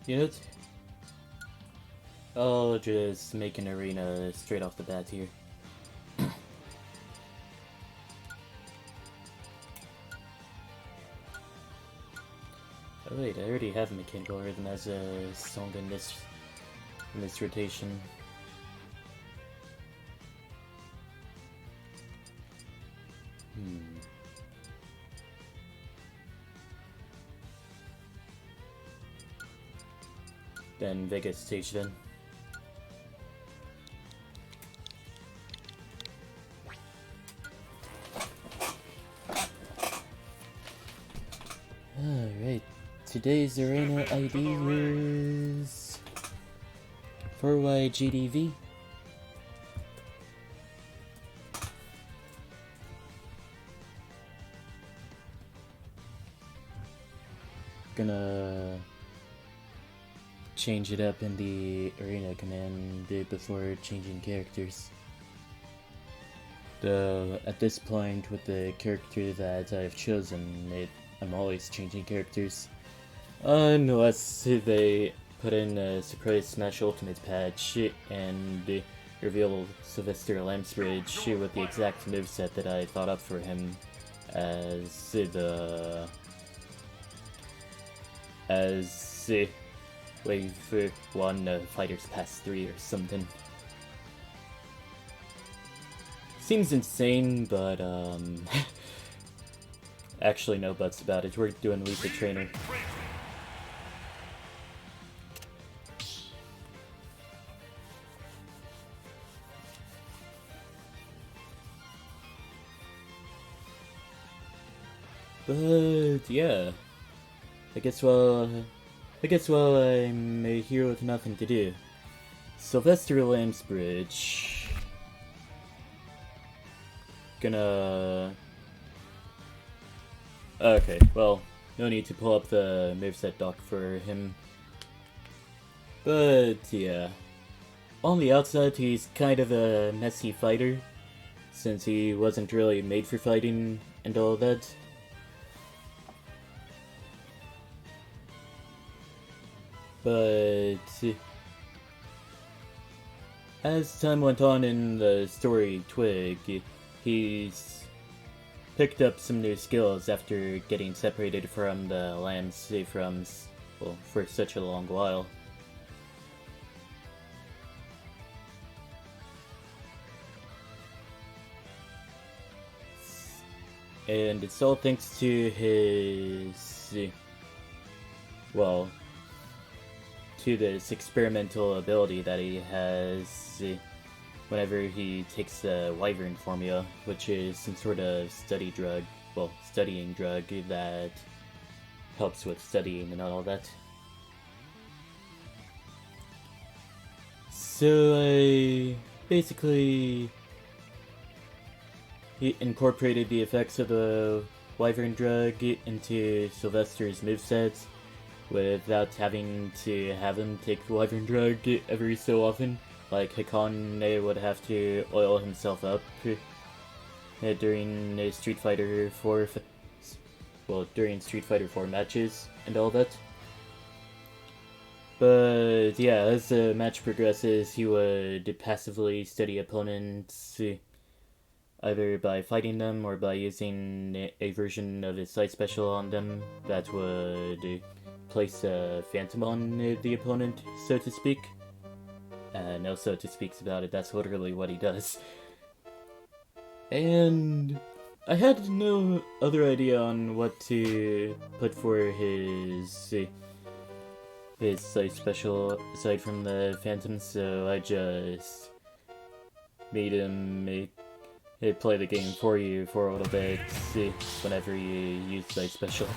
You know what? I'll just make an arena straight off the bat here. Oh wait, I already have Mechanical Rhythm as a song in this rotation. Then Vegas stage then. Alright, today's arena ID is 4YGDV. Gonna change it up in the arena command before changing characters. Though at this point, with the character that I've chosen, I'm always changing characters. Unless they put in a surprise Smash Ultimate patch and reveal Sylvester Lambsbridge with the exact moveset that I thought up for him as Wave 1 Fighters Pass 3 or something. Seems insane, but actually no buts about it. We're doing Lisa Trainer. But yeah, I guess while I'm here with nothing to do, Sylvester Lambsbridge gonna. Okay, well, no need to pull up the moveset doc for him. But yeah, on the outside he's kind of a messy fighter, since he wasn't really made for fighting and all that. But as time went on in the story Twig, he's picked up some new skills after getting separated from the Lambs for such a long while. And it's all thanks to his, to this experimental ability that he has whenever he takes the Wyvern formula, which is some sort of studying drug that helps with studying and all that. So I basically incorporated the effects of the Wyvern drug into Sylvester's movesets without having to have him take the Wyvern drug every so often. Like Hakone would have to oil himself up during Street Fighter 4 matches and all that. But yeah, as the match progresses, he would passively study opponents either by fighting them or by using a version of his side special on them that would place a phantom on the opponent, so to speak. No so to speaks about it, that's literally what he does. And I had no other idea on what to put for his side special aside from the phantom, so I just made him play the game for you for a little bit whenever you use side special.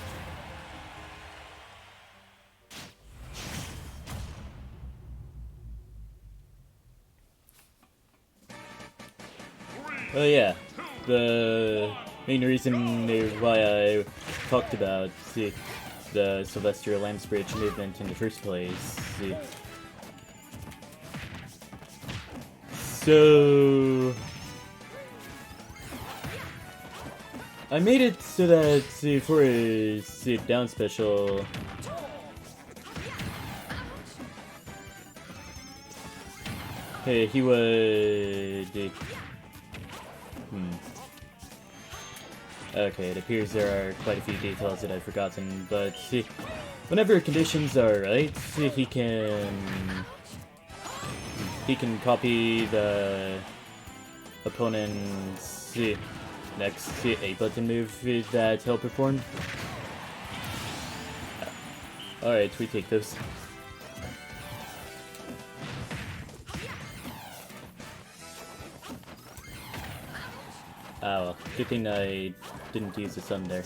Oh yeah, the main reason why I talked about the Sylvester Lambsbridge movement in the first place. So I made it so that for his down special, Hey, he would... Okay, it appears there are quite a few details that I've forgotten, but whenever conditions are right, he can copy the opponent's next A button move that he'll perform. Alright, we take those. Oh well, good thing I didn't use the sun there.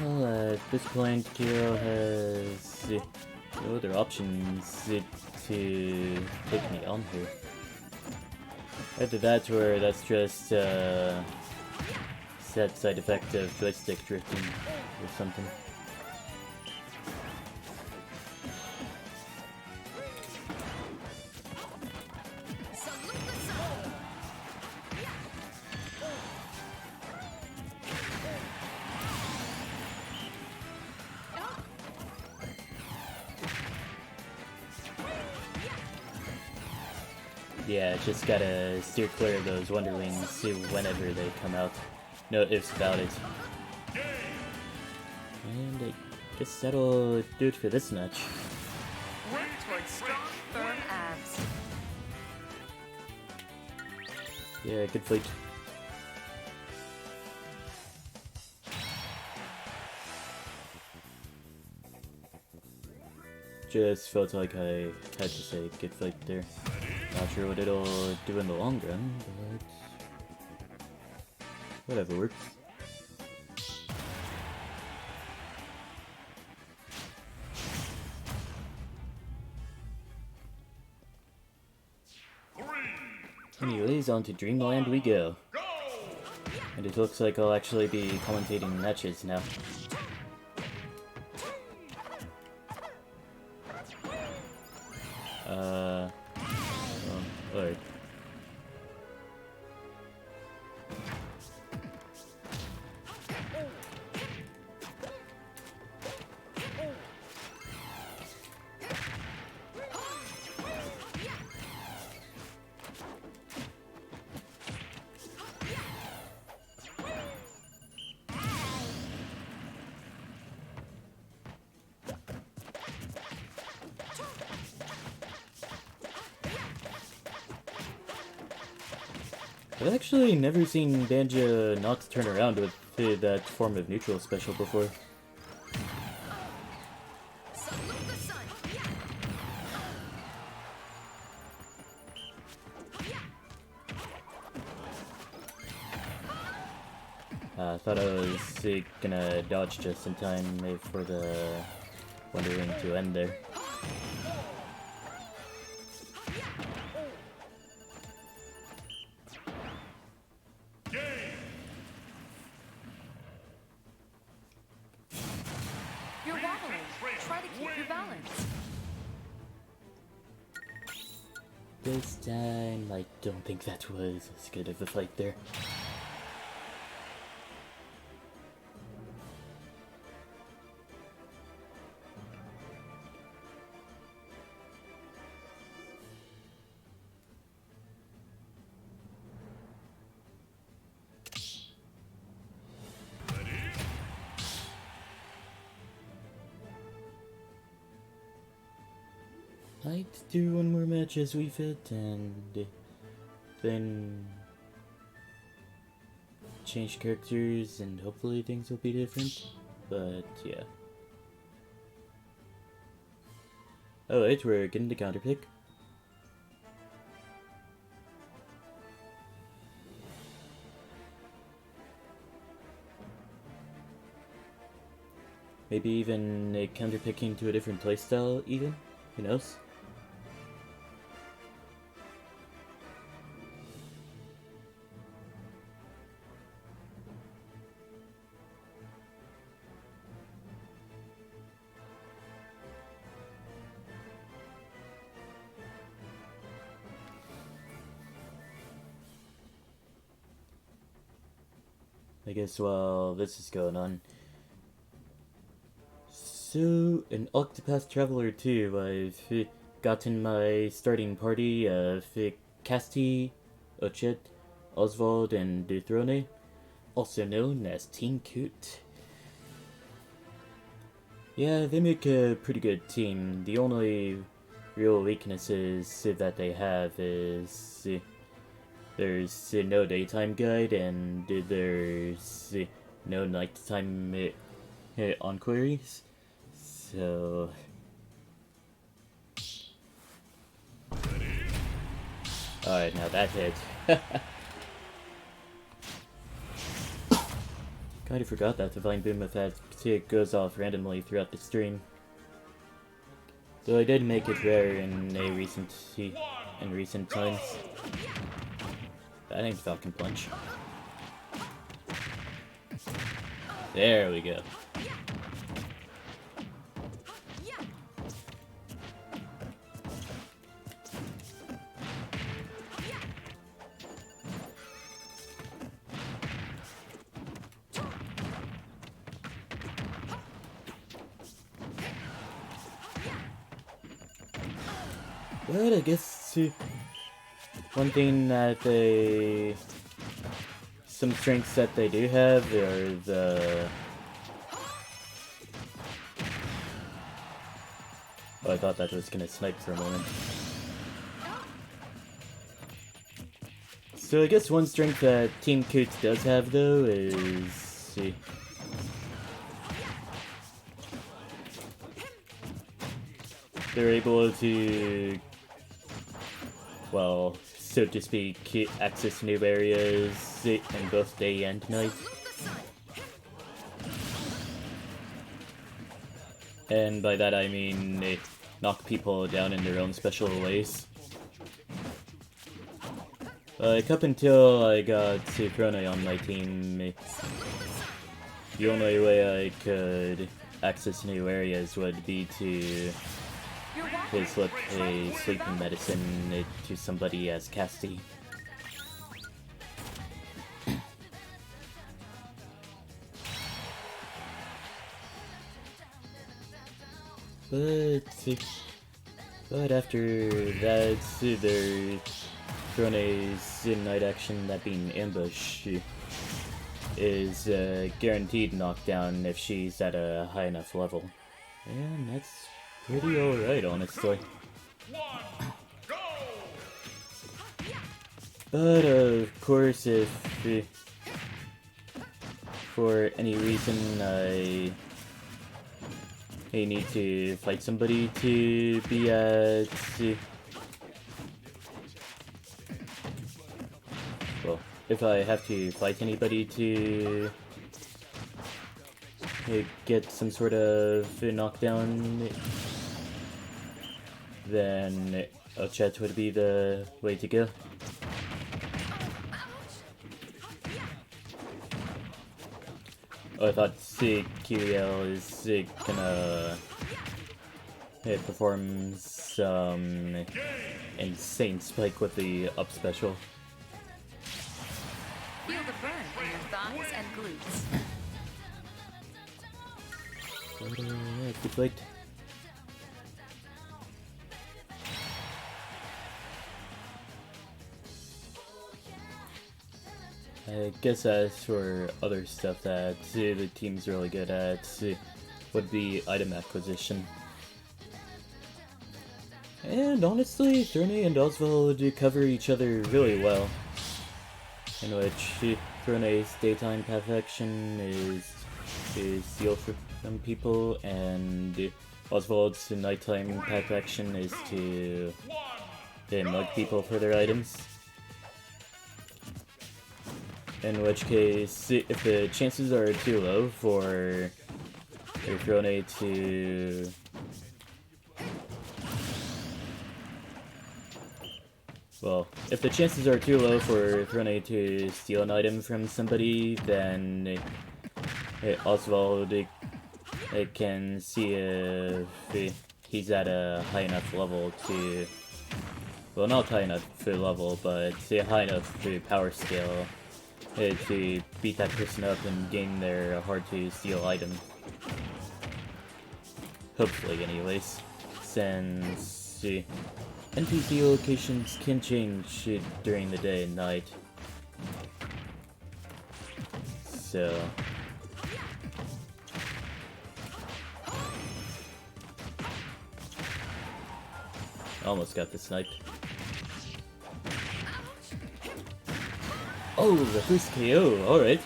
Well, at this point, Kiro has no other options to take me on here. Either that or that's just sad side effect of joystick drifting or something. Yeah, just gotta steer clear of those Wonderwings whenever they come out. No ifs about it. And I guess that'll do it for this match. Work towards strong, firm abs. Yeah, good fight. Just felt like I had to say good fight there. Not sure what it'll do in the long run, but whatever works. Anyways, on to Dreamland we go. And it looks like I'll actually be commentating matches now. Alright. I've actually never seen Banjo not turn around with that form of neutral special before. I thought I was gonna dodge just in time for the Wondering to end there. You're wobbling. Try to keep your balance. This time, I don't think that was as good of a fight there. I'd do one more match as we fit, and then change characters, and hopefully things will be different. But yeah. Oh wait, we're getting the counter pick. Maybe even a counter picking to a different playstyle, even? Who knows? I guess while this is going on, So, an Octopath Traveler 2, I've gotten my starting party of Casti, Ochet, Oswald, and Duthrone, also known as Team Coot. Yeah, they make a pretty good team. The only real weaknesses that they have is there's no daytime guide and there's no nighttime enquiries. So... Alright, now that hit. Kinda forgot that Divine Boom effect goes off randomly throughout the stream. Though I did make it rare in recent times. That ain't Falcon Punch. There we go. But I guess one thing that some strengths that they do have are the... Oh, I thought that was gonna snipe for a moment. So I guess one strength that Team Coots does have though is... they're able to, well, so to speak, access new areas in both day and night. And by that I mean they knock people down in their own special ways. Like, up until I got Throne on my team, the only way I could access new areas would be to slip a sleeping medicine to somebody as Casti. But after that, there's Throne's night action, that being Ambush, is guaranteed knockdown if she's at a high enough level. And that's pretty alright, honestly. But of course, if for any reason I need to fight somebody to be at... well, if I have to fight anybody to get some sort of knockdown, then Ochet would be the way to go. Oh, I thought Kiriel is gonna perform some insane spike with the up special. Feel the burn in your thighs and glutes. But, yeah, good fight. I guess as for other stuff that the team's really good at would be item acquisition. And honestly, Throne and Oswald do cover each other really well. In which Throne's daytime path action is steal from people, and Oswald's nighttime path action is to mug people for their items. In which case, if the chances are too low for Throne to... well, if the chances are too low for Throne to steal an item from somebody, then Oswald can see if he's at a high enough level to... well, not high enough level, but high enough power scale to beat that person up and gain their hard-to-steal item. Hopefully, anyways. Since NPC locations can change during the day and night. So... almost got the snipe. Oh, the first KO, alright.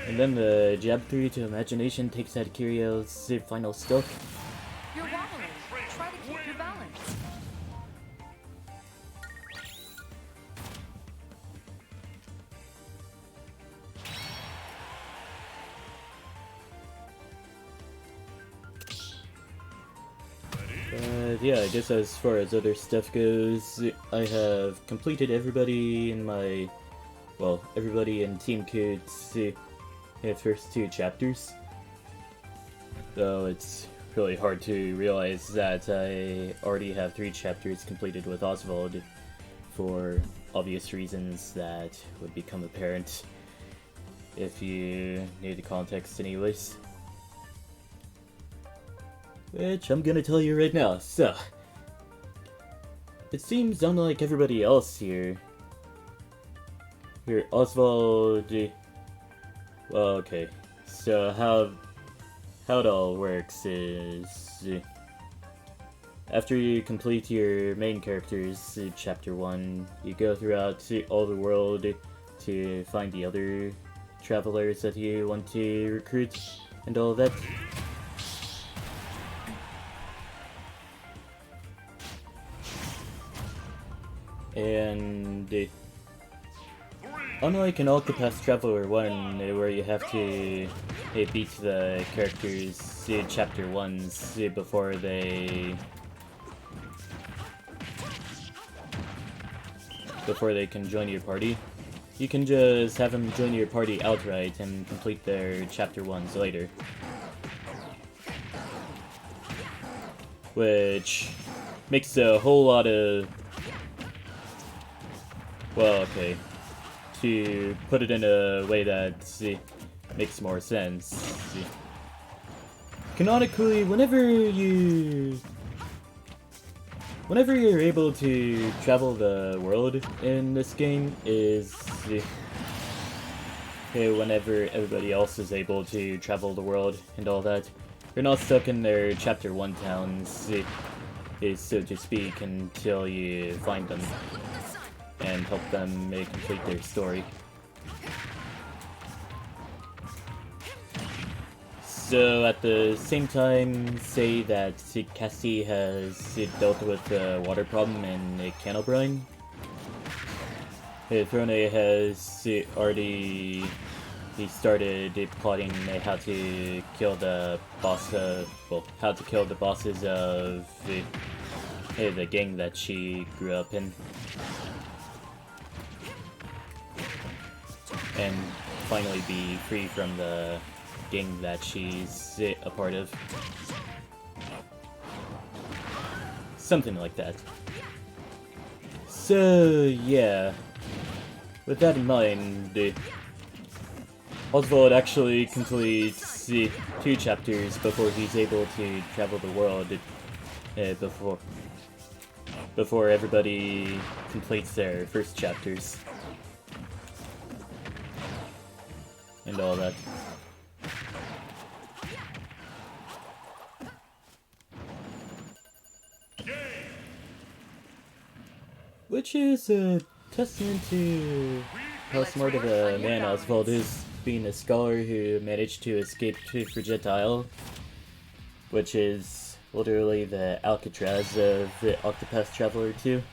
And then the jab 3 to imagination takes out Kirio's final stock. You're wobbling. Try to keep your balance. Yeah, I guess as far as other stuff goes, I have completed everybody in my... well, everybody in Team Coot's first 2 chapters. Though it's really hard to realize that I already have 3 chapters completed with Oswald for obvious reasons that would become apparent if you need the context anyways. Which I'm gonna tell you right now. So, it seems unlike everybody else here. Here, Oswald... well, okay. So how it all works is... after you complete your main characters, Chapter 1, you go throughout all the world to find the other travelers that you want to recruit and all that. And unlike an Octopath Traveler 1, where you have to beat the characters Chapter 1s before they can join your party, you can just have them join your party outright and complete their Chapter 1s later. Which makes a whole lot of... well, okay. To put it in a way that makes more sense. Canonically, whenever you're able to travel the world in this game is whenever everybody else is able to travel the world and all that. You're not stuck in their Chapter 1 towns, so to speak, until you find them and help them complete their story. So at the same time, say that Cassie has dealt with the water problem in Canobrine. Throne has already started plotting how to kill the boss how to kill the bosses of the gang that she grew up in. And finally be free from the gang that she's a part of. Something like that. So, yeah. With that in mind, Oswald actually completes 2 chapters before he's able to travel the world before everybody completes their first chapters. And all that. Which is a testament to how smart of a man Oswald is, being a scholar who managed to escape to Frigette Isle, which is literally the Alcatraz of the Octopath Traveler 2.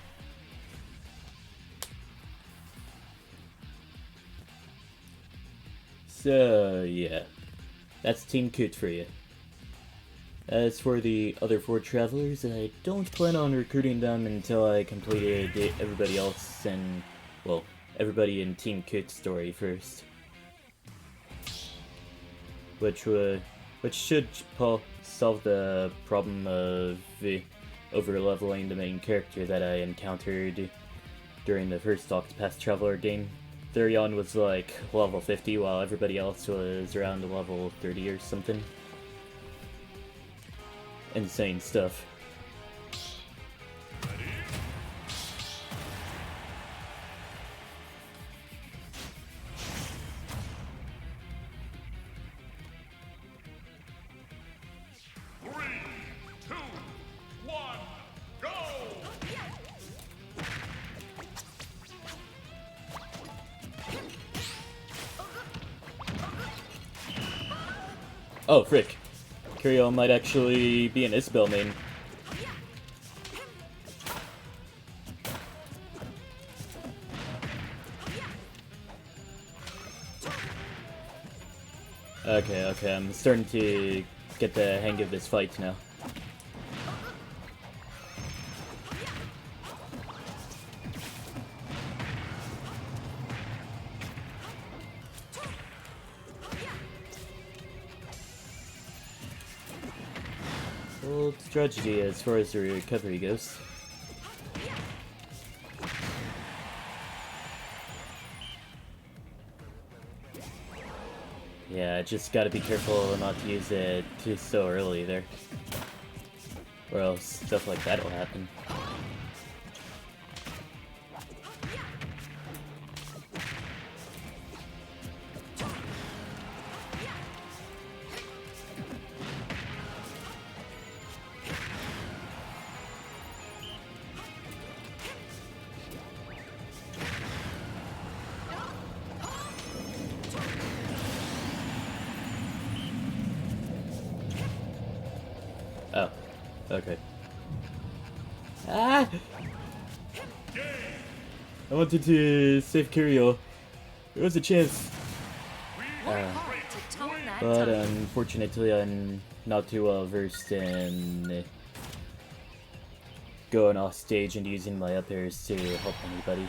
So, yeah. That's Team Coot for you. As for the other 4 travelers, I don't plan on recruiting them until I completed everybody else and, well, everybody in Team Coot's story first. which should solve the problem of overleveling the main character that I encountered during the first Octopath Traveler game. Therion was like level 50 while everybody else was around level 30 or something. Insane stuff. Oh, frick. Kirio might actually be an Isabelle main. Okay, I'm starting to get the hang of this fight now. Old tragedy as far as the recovery goes. Yeah, just gotta be careful not to use it too so early there. Or else stuff like that will happen. Oh, okay. Ah! I wanted to save Kirio. There was a chance. But unfortunately I'm not too well versed in going off stage and using my up airs to help anybody.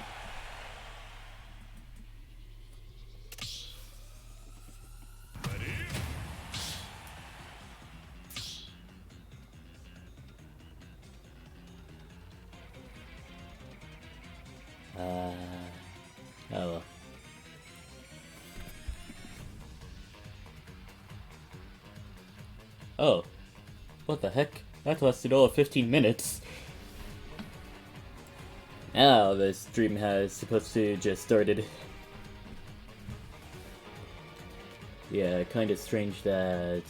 Oh well. Oh. What the heck? That lasted all of 15 minutes. Now the stream has supposed to just started. Yeah, kinda strange that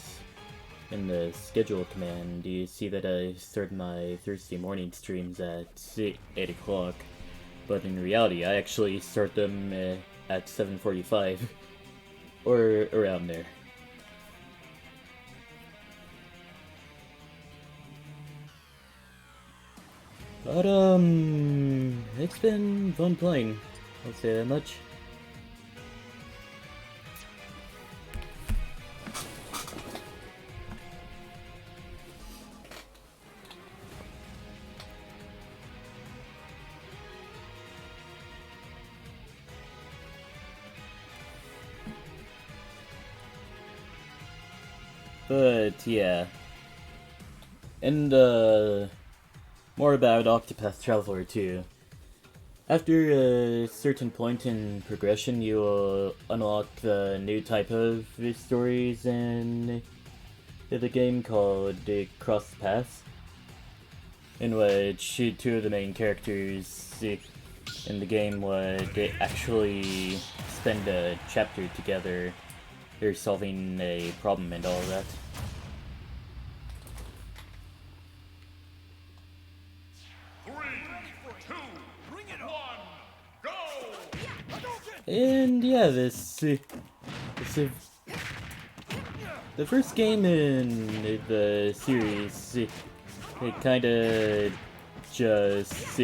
in the schedule command you see that I started my Thursday morning streams at 8 o'clock. But in reality, I actually start them at 7:45, or around there. But it's been fun playing. I'll say that much. But yeah, and more about Octopath Traveler 2. After a certain point in progression, you will unlock a new type of stories in the game called Cross the Paths, in which two of the main characters in the game would actually spend a chapter together. They're solving a problem and all that. And yeah, the first game in the series, it kinda just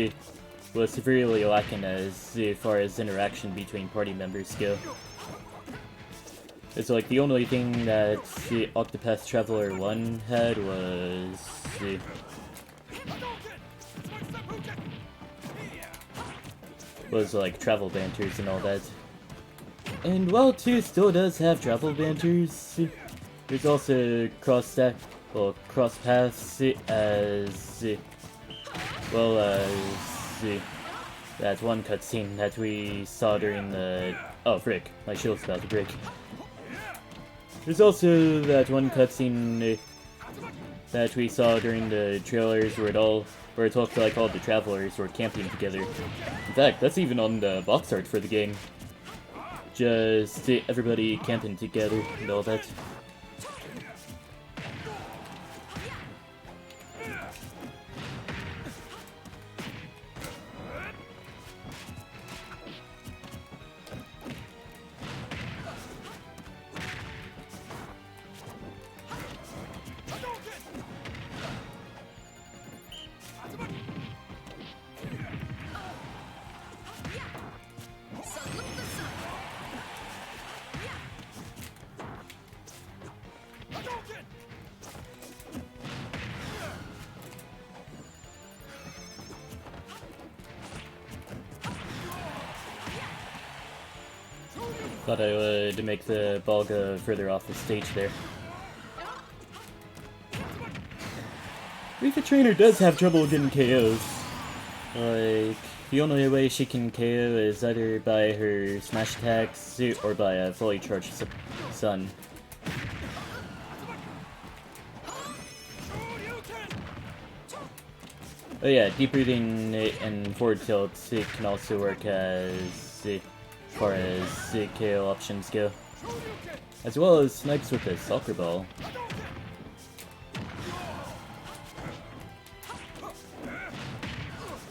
was severely lacking as far as interaction between party members go. It's like the only thing that Octopath Traveler 1 had was like travel banters and all that. And while 2 still does have travel banters, There's also cross paths as well as that one cutscene that we saw during the. Oh frick! My shield's about to break. There's also that one cutscene that we saw during the trailers where it looked like all the travelers were camping together. In fact, that's even on the box art for the game. Just everybody camping together and all that. Thought I would make the ball go further off the stage there. Rifa Trainer does have trouble getting KOs. Like, the only way she can KO is either by her smash attacks or by a fully charged sun. Oh yeah, deep rooting and forward tilt can also work as far as KO options go. As well as snipes with a soccer ball.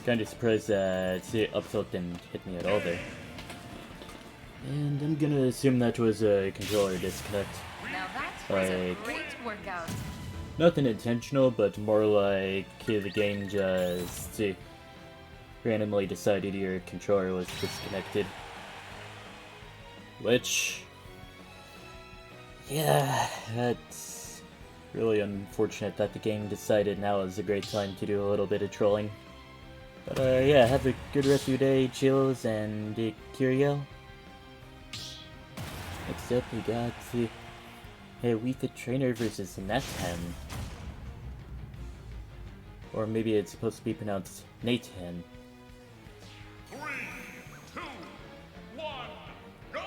Kinda surprised that up tilt didn't hit me at all there. And I'm gonna assume that was a controller disconnect. Now that was a great workout. Nothing intentional, but more like the game just randomly decided your controller was disconnected. Which, yeah, that's really unfortunate that the game decided now is a great time to do a little bit of trolling. But yeah, have a good rest of your day, Chills and Kiriel. Next up, we got Wii Fit Trainer versus Nathan. Or maybe it's supposed to be pronounced Nathan. 3, 2, 1, go!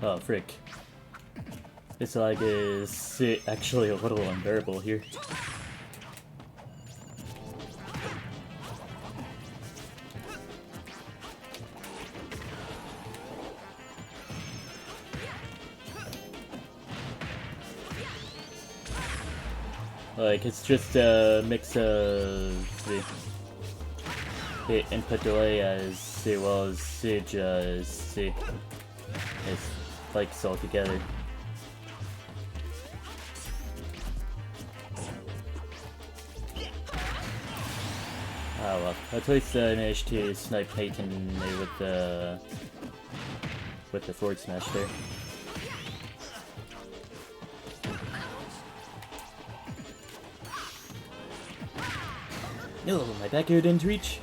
Oh, frick. This lag is actually a little unbearable here. Like, it's just a mix of the input delay as well as just it spikes all together. Oh well, at least I managed to snipe Peyton with the forward smash there. No, my back air didn't reach.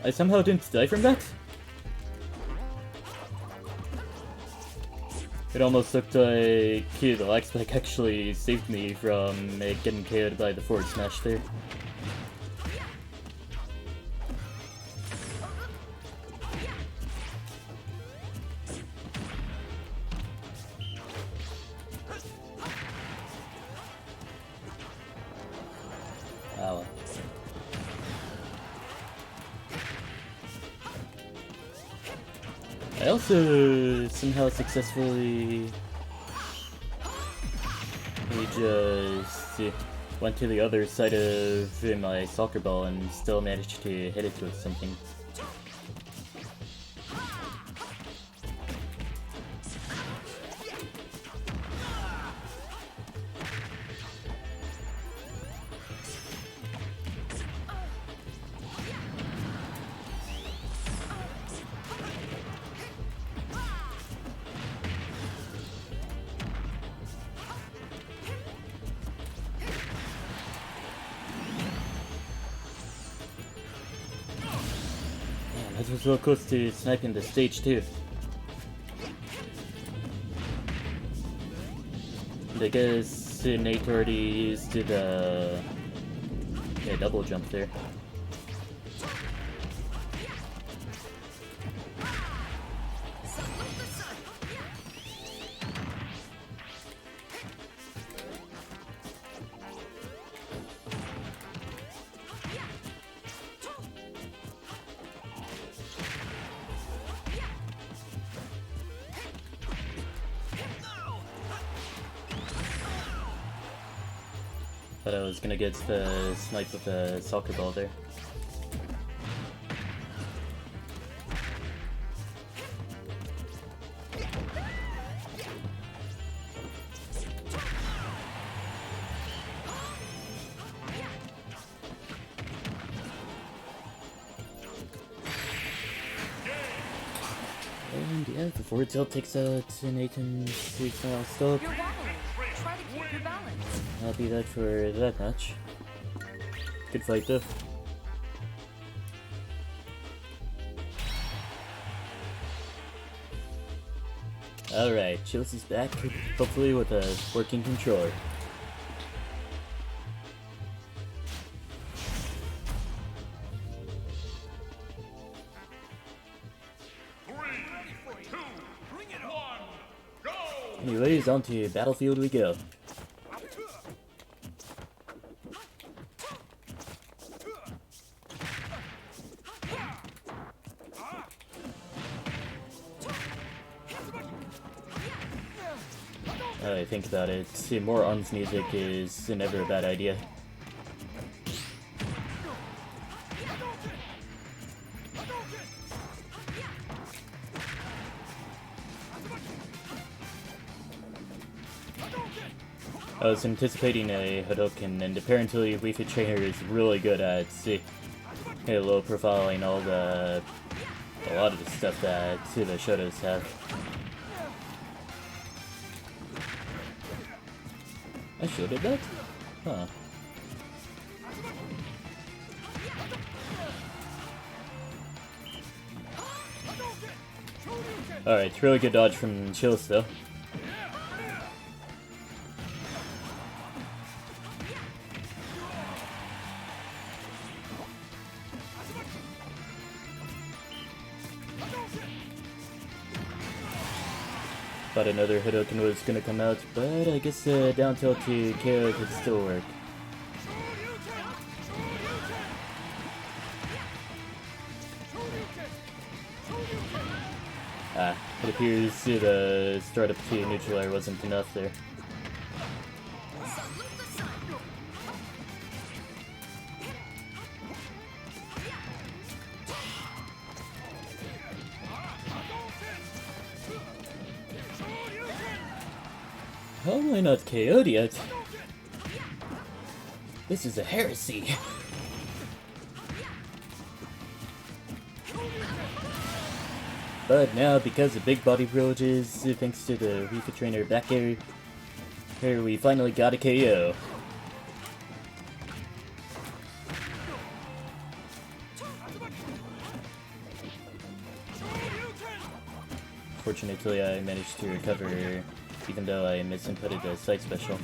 I somehow didn't die from that? It almost looked like the lag spike actually saved me from getting KO'd by the forward smash there. Wow. I also somehow successfully just went to the other side of my soccer ball and still managed to hit it with something. That was so close to sniping the stage too. And I guess Nate already used the double jump there. Thought I was gonna get the snipe with the soccer ball there. And yeah, the forward tilt takes out Nathan's freestyle stop. You're wobbling. Try to keep your balance. I'll be that for that match. Good fight though. Alright, Chills is back, hopefully with a working controller. Three, two, one, go! Anyways, on to Battlefield we go. I think about it, more arms music is never a bad idea. I was anticipating a Hadouken, and apparently Wii Fit Trainer is really good at low profiling a lot of the stuff that the Shotos have. I should have that? Huh. Alright, really good dodge from Chills though. Thought another Hadouken was gonna come out, but I guess down tilt to KO could still work. Ah, it appears the startup to neutral air wasn't enough there. How am I not KO'd yet? This is a heresy. But now, because of big body privileges, thanks to the Wii Fit Trainer back air, here we finally got a KO. Fortunately, I managed to recover, even though I misinputted the side special.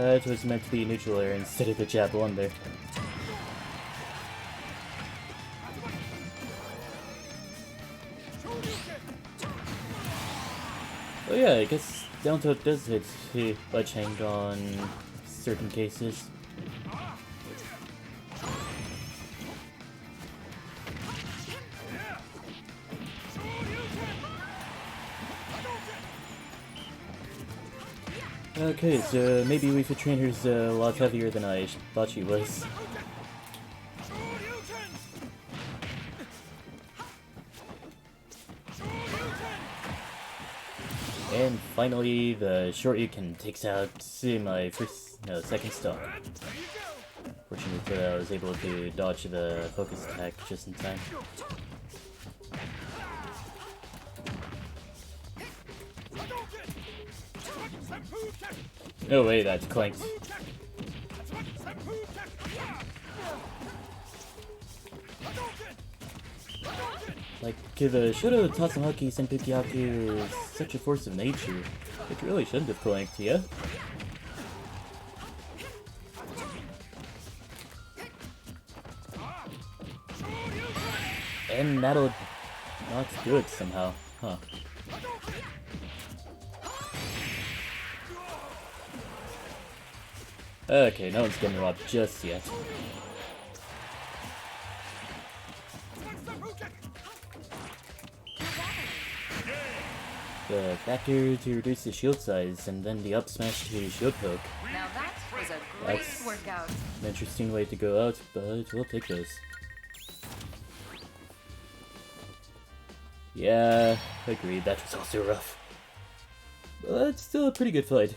It was meant to be neutral air instead of the jab 1 there. Oh yeah, I guess down tilt does hit ledge hang on certain cases. Okay, so maybe Wii Fit Trainer's a lot heavier than I thought she was. And finally, the Shoryuken takes out my second stock. Fortunately, I was able to dodge the focus attack just in time. No way, that's clanked. Like, the Shoto Tatsumaki Senpukyaku is such a force of nature. It really shouldn't have clanked, yeah? And that'll not good somehow, huh? Okay, no one's getting robbed just yet. The factor to reduce the shield size, and then the up smash to shield poke. Now that was a great That's workout. an interesting way to go out, but we'll take those. Yeah, agreed, that was also rough. But still a pretty good fight.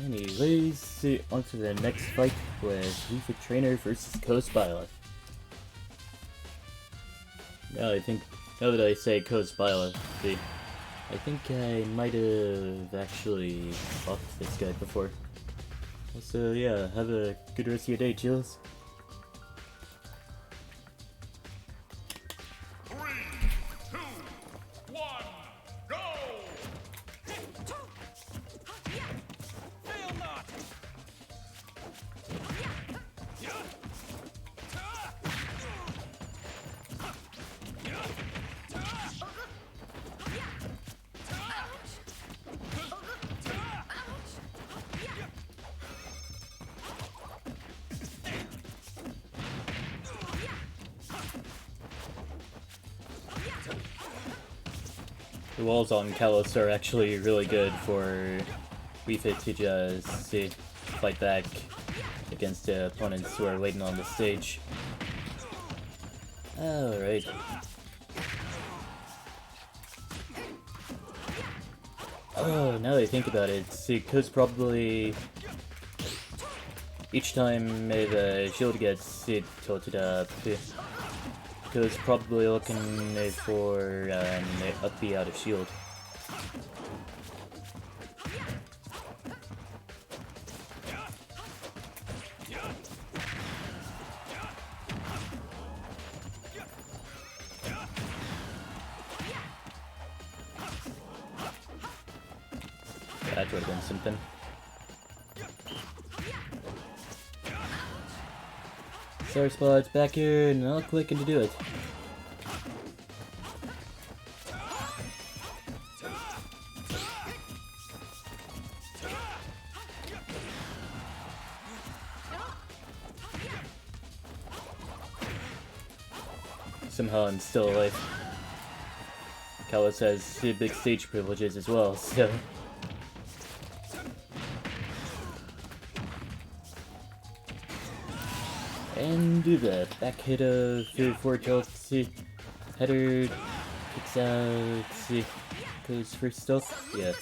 Anyways, on to the next fight with Wii Fit Trainer versus Coast Byleth. Now that I say Coast Byleth, I think I might have actually fought this guy before. So yeah, have a good rest of your day, Chills. 3, 2, 1, go! Fail not! The walls on Kalos are actually really good for Wii Fit to just fight back against the opponents who are waiting on the stage. Alright. Oh, now that I think about it, Coast probably... Each time the shield gets tilted up, Coast probably looking for an up B out of shield. That would have been something. Star Spot's back here, and I'll click to do it. Somehow I'm still alive. Kalos has big stage privileges as well, so... And do the back hit of 4 tilt, header, kicks out, goes for stealth, yeah.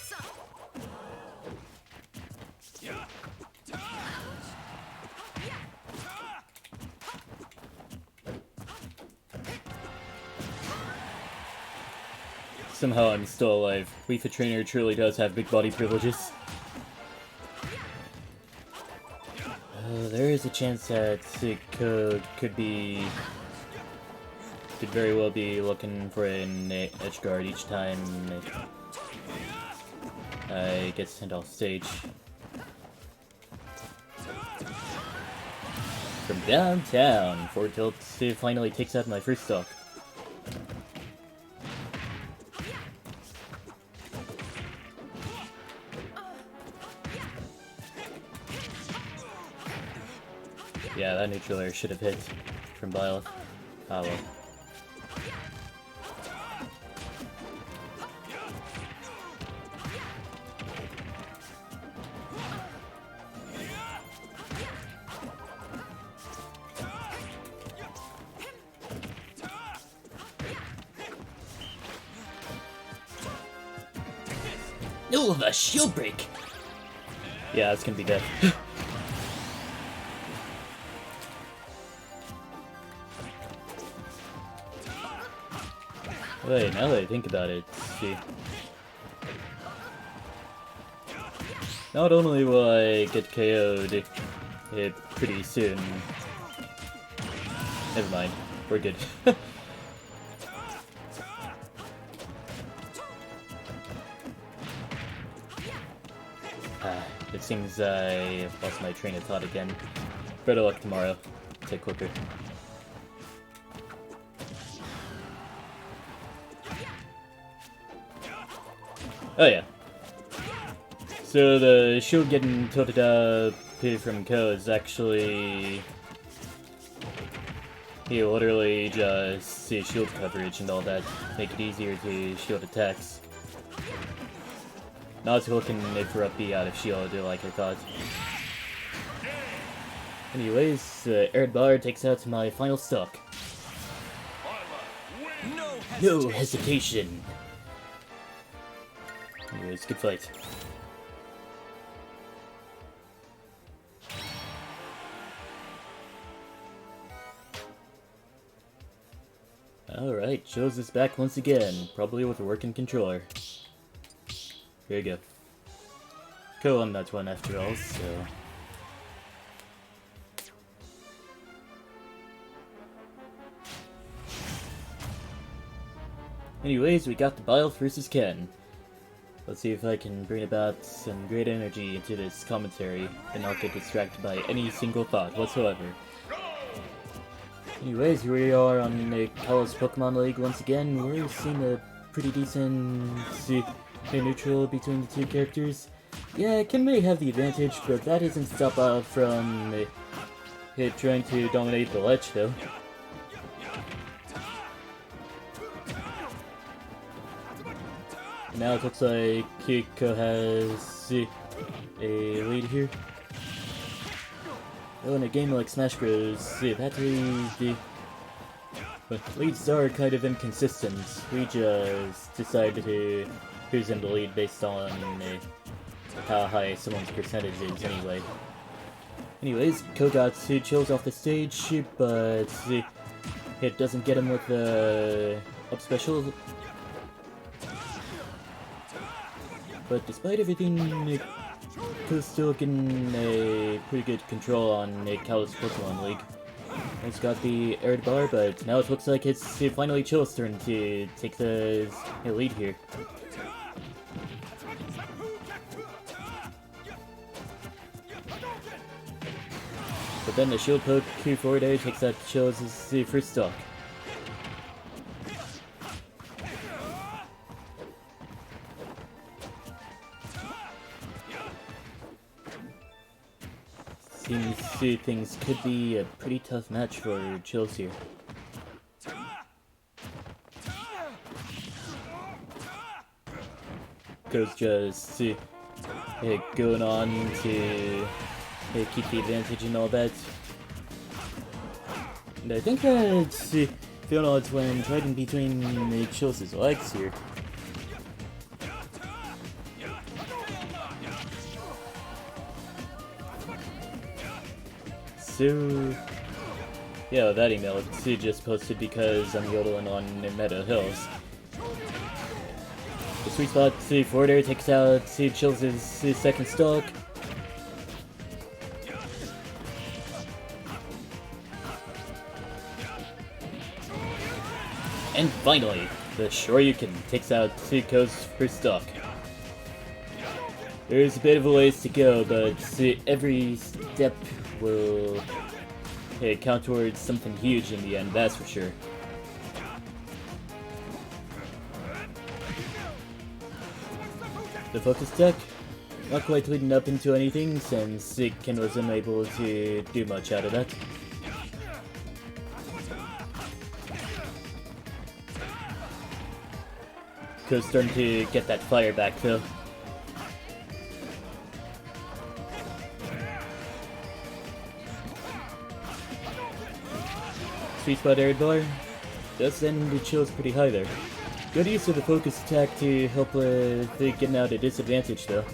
Somehow I'm still alive. Wii Fit Trainer truly does have big body privileges. There is a chance that could very well be looking for an edge guard each time it gets sent off stage. From downtown, 4 tilt finally takes out my first stock. Yeah, that neutral air should have hit from Byleth. Ah well. No, a shield break! Yeah, that's gonna be good. Wait, now that I think about it, see. Not only will I get KO'd pretty soon. Never mind, we're good. It seems I lost my train of thought again. Better luck tomorrow. Take quicker. Oh yeah. So the shield getting tilted up from Ko is actually... He literally just see shield coverage and all that, make it easier to shield attacks. Not looking for up B out of shield like I thought. Anyways, Erdbar takes out my final stock. No hesitation! Anyways, good fight. Alright, Chills is back once again, probably with a working controller. Here you go. Ko on that one after all, so... Anyways, we got the Bile versus Ken. Let's see if I can bring about some great energy into this commentary and not get distracted by any single thought whatsoever. Anyways, here we are on the Kalos Pokemon League once again. We're seeing a pretty decent neutral between the two characters. Yeah, Ken may have the advantage, but that doesn't stop out from trying to dominate the ledge though. Now it looks like Kiko has a lead here. Oh, in a game like Smash Bros, leads are kind of inconsistent. We just decide to who's in the lead based on how high someone's percentage is anyway. Anyways, Ko got 2 Chills off the stage, but it doesn't get him with the up special. But despite everything, Ko's still getting a pretty good control on Kalos Pokemon League. He's got the Erdbar, but now it looks like it's finally Chill's turn to take the lead here. But then the shield poke forward air takes out Chill's first stock. Seems things could be a pretty tough match for Chills here. Ko's just going on to keep the advantage and all that. And I think that's Fionod's when trading between Chills' legs here. So, yeah, that email it's just posted because I'm yodeling on Meadow Hills. The sweet spot, forward air takes out Chills' second stock. And finally, the Shoryuken takes out Ko's first stock. There's a bit of a ways to go, but every step will count towards something huge in the end, that's for sure. The focus deck, not quite leading up into anything since Ken was unable to do much out of that. Ko's starting to get that fire back though. Sweet spot Erdbar does send the Chills pretty high there. Good use of the focus attack to help with getting out a disadvantage though.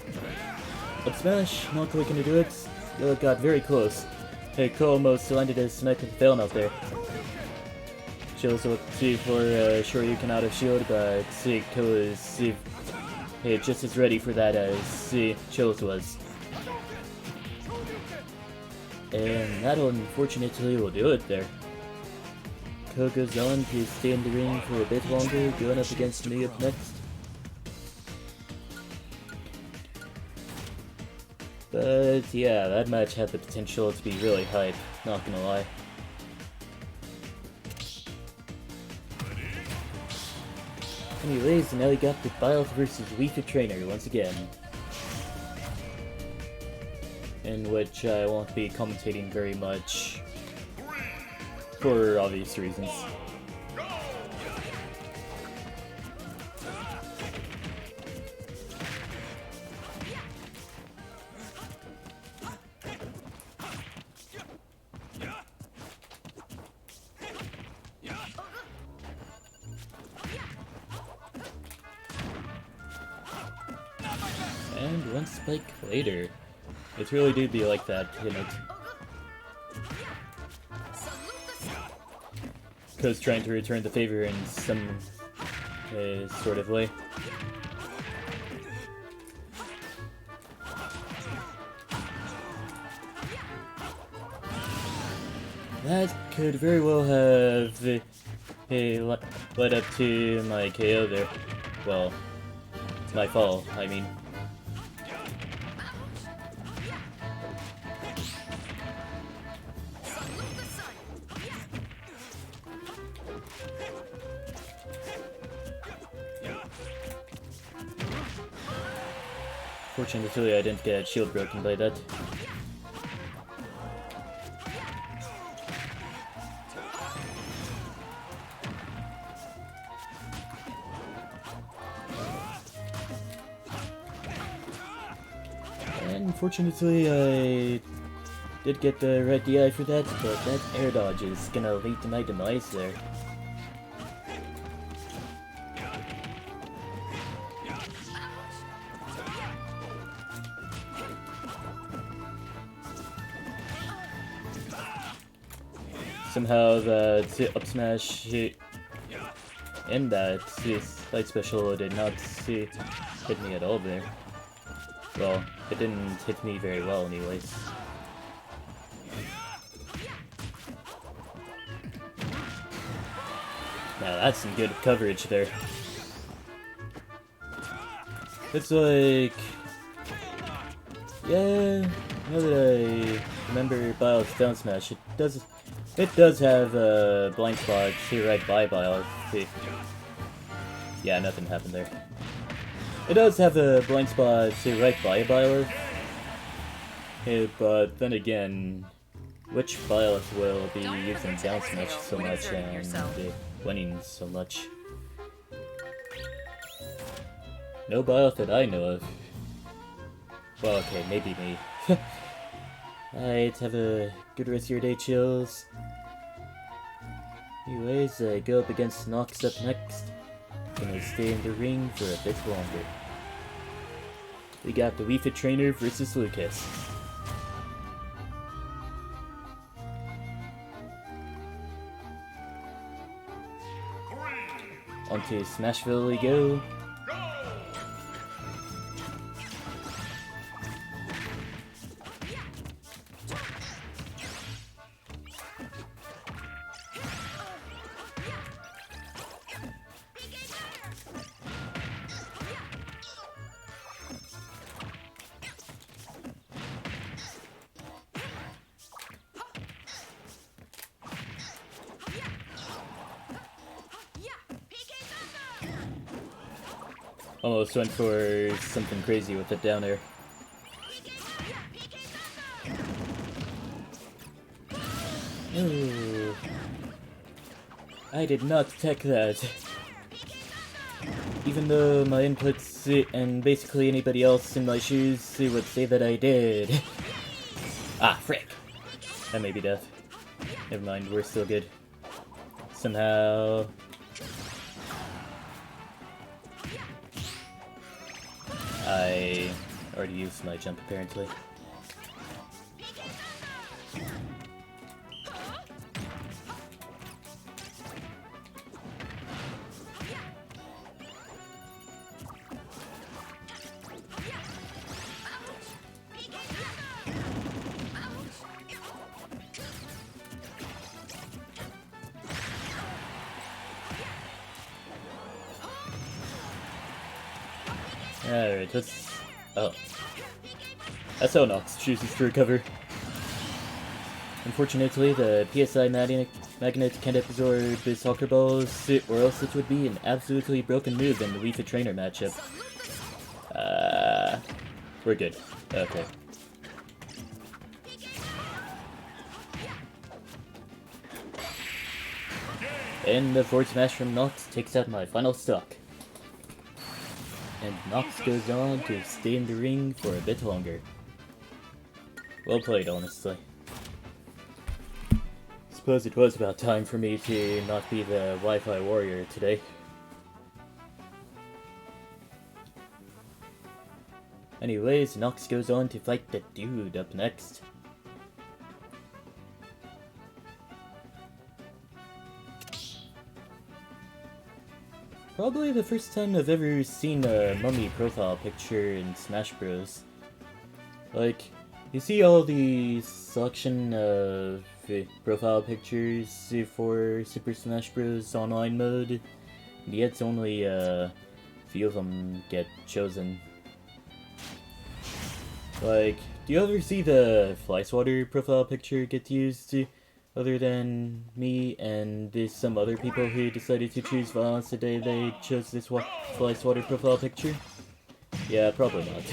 Up smash, not quite gonna do it. Though it got very close. It almost landed a snipe with the fail out there. Chills will see for Shoryuken out of shield, but Ko is just as ready for that as Chills was. And that unfortunately will do it there. Ko goes on to stay in the ring for a bit longer, going up against me up next. But yeah, that match had the potential to be really hype, not gonna lie. Anyways, now we got the Byleth versus Wii Fit Trainer once again. In which I won't be commentating very much, for obvious reasons. And one spike later. It really do be like that, you know. Ko's trying to return the favor in some sort of way. That could very well have led up to my KO there. Well, my fall, I mean. Fortunately, I didn't get shield broken by that. And fortunately, I did get the red DI for that, but that air dodge is gonna lead to my demise there. Somehow the up smash and that light special did not hit me at all there. Well, it didn't hit me very well anyways. Now that's some good coverage there. It's like... yeah, now that I remember Byleth's down smash, it does have a blind spot to right by Byleth. Yeah, nothing happened there. It does have a blind spot to right by Byleth. But then again, which Byleth will be using down smash so much and winning so much? No Byleth that I know of. Well, okay, maybe me. Alright, have a good rest of your day, Chills. Anyways, I go up against Nox up next. Gonna stay in the ring for a bit longer. We got the Wii Fit Trainer versus Lucas. Onto Smashville we go. Almost went for something crazy with it down there. Ooh. I did not tech that. Even though my inputs and basically anybody else in my shoes would say that I did. Ah, frick. That may be death. Never mind, we're still good. Somehow... I already used my jump apparently. Alright, let's... Oh. That's how Nox chooses to recover. Unfortunately, the PSI magnet can't absorb the soccer balls, or else it would be an absolutely broken move in the Wii Fit Trainer matchup. We're good. Okay. And the forward smash from Nox takes out my final stock. And Nox goes on to stay in the ring for a bit longer. Well played, honestly. Suppose it was about time for me to not be the Wi-Fi warrior today. Anyways, Nox goes on to fight the dude up next. Probably the first time I've ever seen a mummy profile picture in Smash Bros. Like, you see all the selection of profile pictures for Super Smash Bros. Online mode, and yet only a few of them get chosen. Like, do you ever see the Fly Swatter profile picture get used other than me and there's some other people who decided to choose violence the day they chose this Fly Swatter profile picture? Yeah, probably not.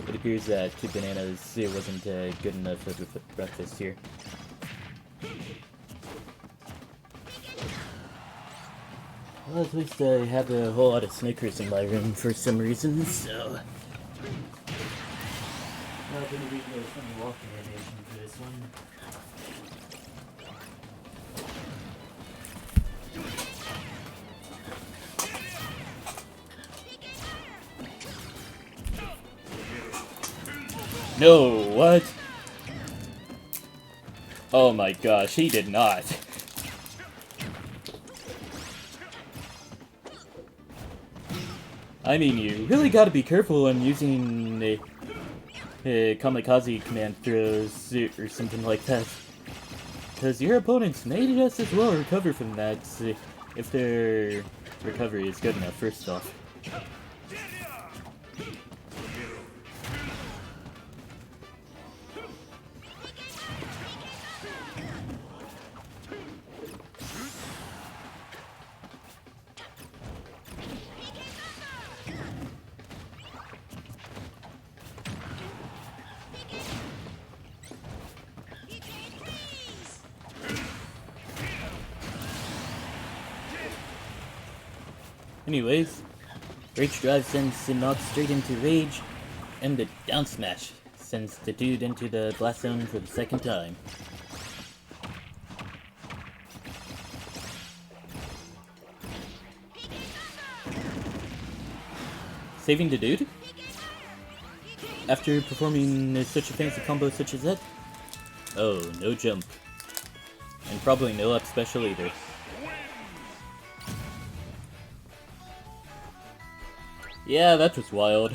It appears that Kid Bananas wasn't good enough for breakfast here. Well, at least I have a whole lot of Snickers in my room for some reason, so... Not gonna be no funny walking animation for this one. No, what? Oh my gosh, he did not. I mean, you really gotta be careful when using kamikaze command throws or something like that. Because your opponents may just as well recover from that if their recovery is good enough, first off. Anyways, Rage Drive sends Nox straight into Rage, and the down smash sends the dude into the blast zone for the second time. Saving the dude? After performing such a fancy combo such as that? Oh, no jump. And probably no up special either. Yeah, that was wild.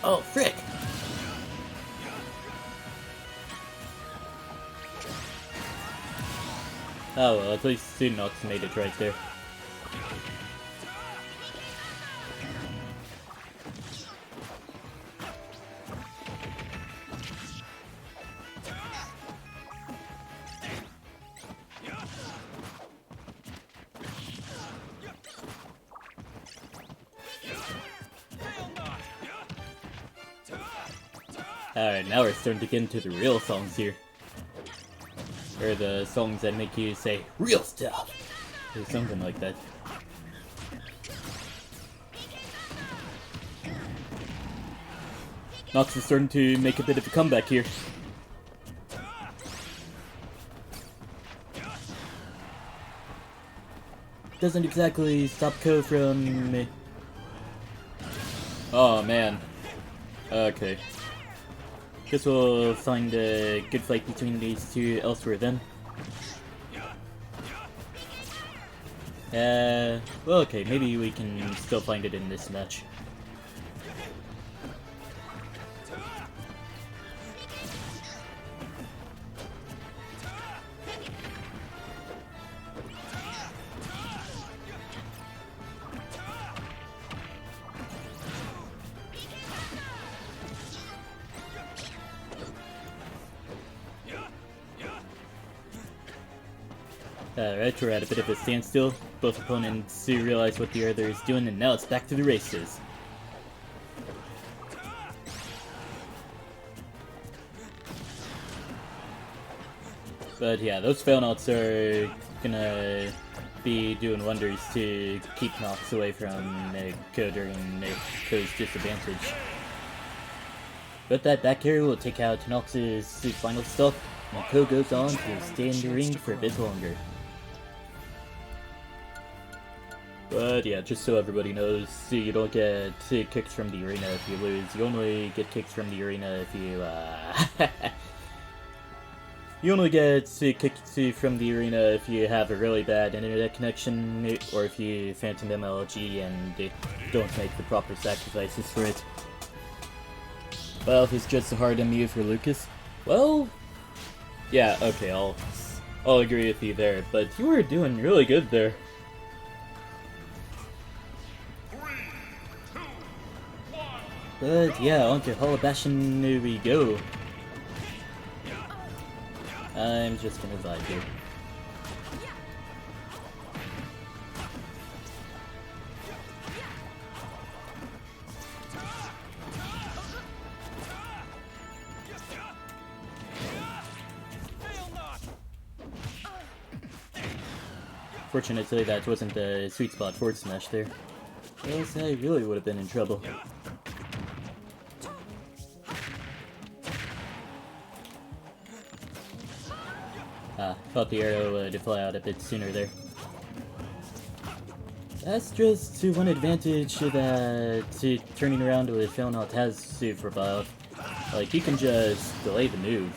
Oh, frick! Oh well, at least Nox made it right there. Alright, now we're starting to get into the real songs here. Or the songs that make you say, real stuff! Or something like that. Nox is starting to make a bit of a comeback here. Doesn't exactly stop Ko from... Oh man. Okay. Guess we'll find a good fight between these two elsewhere then. Well, okay, maybe we can still find it in this match. Alright, we're at a bit of a standstill. Both opponents realize what the other is doing, and now it's back to the races. But yeah, those fail notes are gonna be doing wonders to keep Nox away from Ko during Ko's disadvantage. But that back air will take out Nox's final stop, and Ko goes on to stay in the ring for a bit longer. But yeah, just so everybody knows, you don't get kicked from the arena if you lose. You only get kicked from the arena if you, You only get kicked from the arena if you have a really bad internet connection, or if you phantom MLG and don't make the proper sacrifices for it. Well, if it's just a hard MU for Lucas, well, yeah, okay, I'll agree with you there, but you were doing really good there. 3, 2, 1. But yeah, on to Hall of Bastion we go. I'm just gonna vibe here. Fortunately, that wasn't the sweet spot forward smash there. Else I really would have been in trouble. Thought the arrow would fly out a bit sooner there. That's just one advantage that turning around with Failnaught has for Bob. Like, you can just delay the move.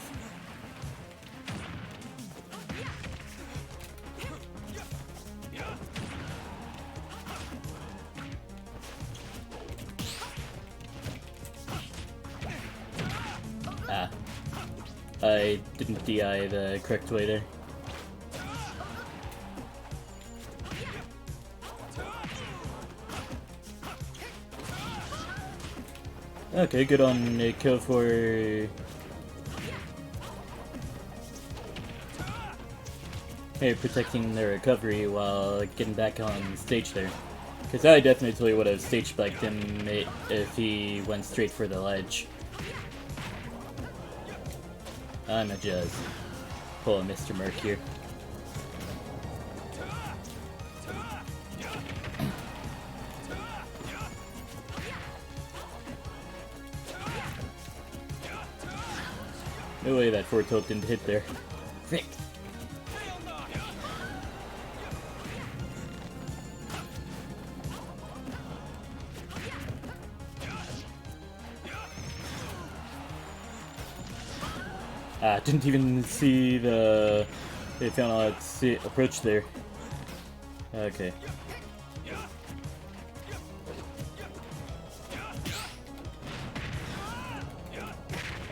I didn't DI the correct way there. Okay, good on Ko for... protecting the recovery while getting back on stage there. Because I definitely would have stage spiked him if he went straight for the ledge. I'ma just pull a Mr. Merc here. No way that forward tilt didn't hit there. Frick! Didn't even see the Failnaught's approach there. Okay.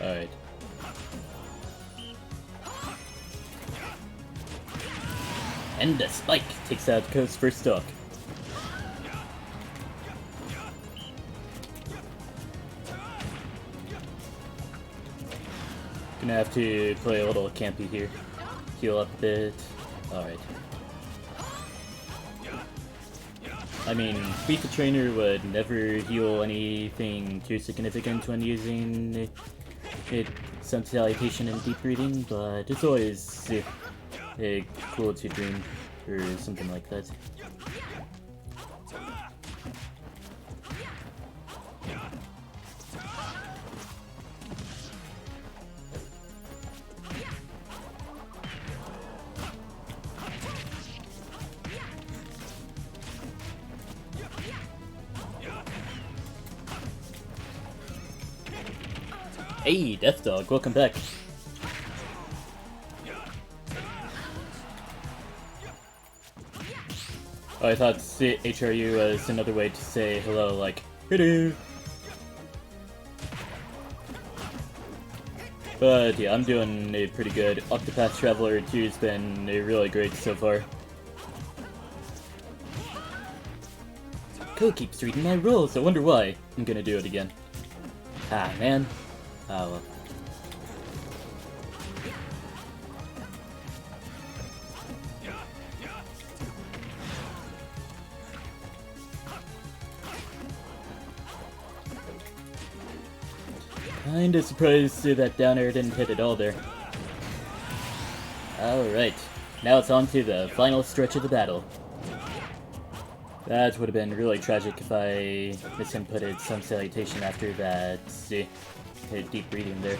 Alright. And the spike takes out Coast first stock. Gonna have to play a little campy here. Heal up a bit. Alright. I mean, FIFA Trainer would never heal anything too significant when using some salutation and deep breathing, but it's always cool to dream or something like that. Hey, Death Dog, welcome back. Oh, I thought HRU was another way to say hello, like, hello. But yeah, I'm doing pretty good. Octopath Traveler 2 has been really great so far. Code keeps reading my rules, I wonder why. I'm gonna do it again. Ah, man. Oh well. Kinda surprised that down air didn't hit at all there. Alright, now it's on to the final stretch of the battle. That would have been really tragic if I misinputted some salutation after that deep breathing there.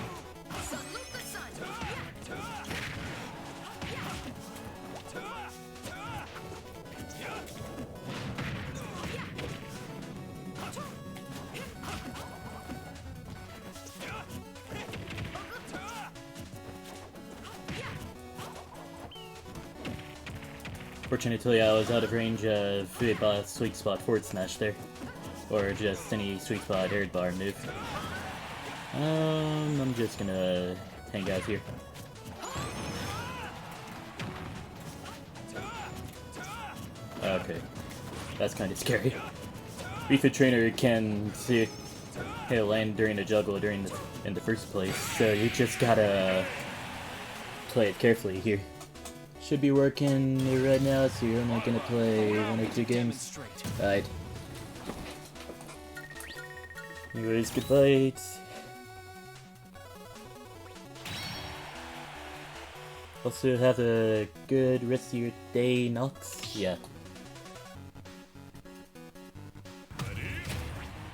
Fortunately, I was out of range of sweet spot forward smash there, or just any sweet spot air bar move. I'm just gonna hang out here. Okay, that's kind of scary. FIFA Trainer can land during a juggle in the first place, so you just gotta play it carefully here. Should be working right now, so you're only gonna play 1 or 2 games. Alright. Anyways, good fight. Also, have a good rest of your day, Nox. Yeah.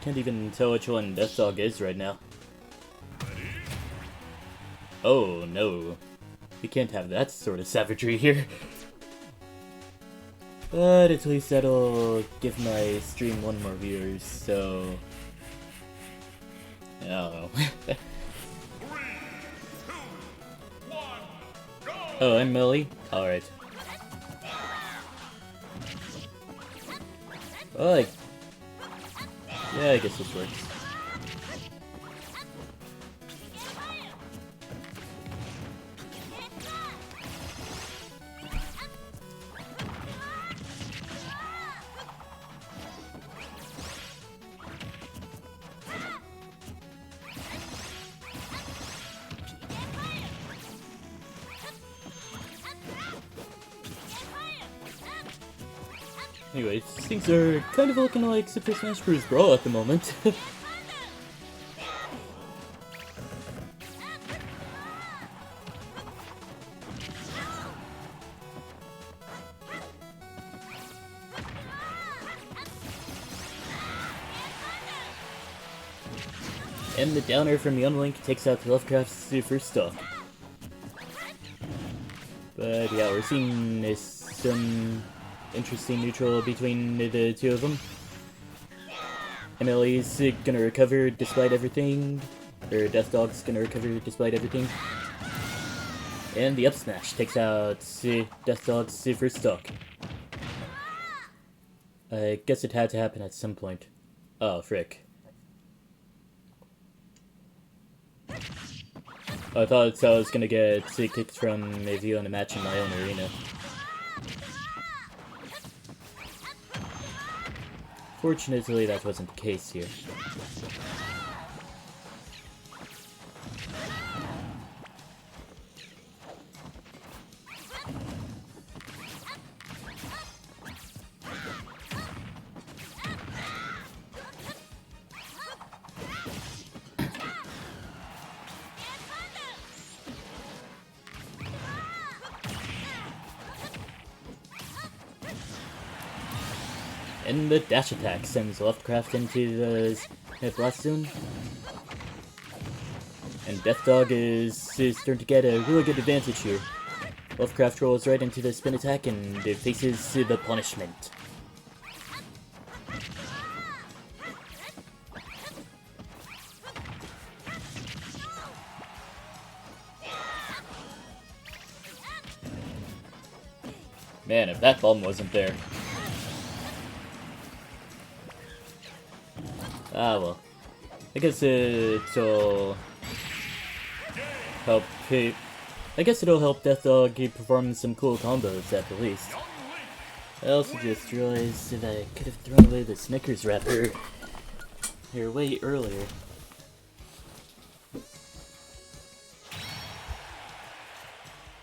Can't even tell which one Death Dog is right now. Oh no. We can't have that sort of savagery here. But at least that'll give my stream 1 more viewers, so... I don't know. 3, 2, 1, go! Oh, I'm Millie? Alright. Oh, yeah, I guess this works. Anyways, things are kind of looking like Super Smash Bros. Brawl at the moment. And the downer from Younglink takes out the Lovecraft's first stock. But yeah, we're seeing some interesting neutral between the two of them. MLE's gonna recover despite everything, or Death Dog's gonna recover despite everything. And the up smash takes out Death Dog's first stock. I guess it had to happen at some point. Oh, frick. I thought I was gonna get kicked from a view on a match in my own arena. Fortunately, that wasn't the case here. And the dash attack sends Lovecraft into the blast zone. And Death Dog is starting to get a really good advantage here. Lovecraft rolls right into the spin attack and faces the punishment. Man, if that bomb wasn't there. Ah, well. I guess it'll help. I guess it'll help Death Dog keep performing some cool combos at the least. I also just realized that I could have thrown away the Snickers wrapper here way earlier.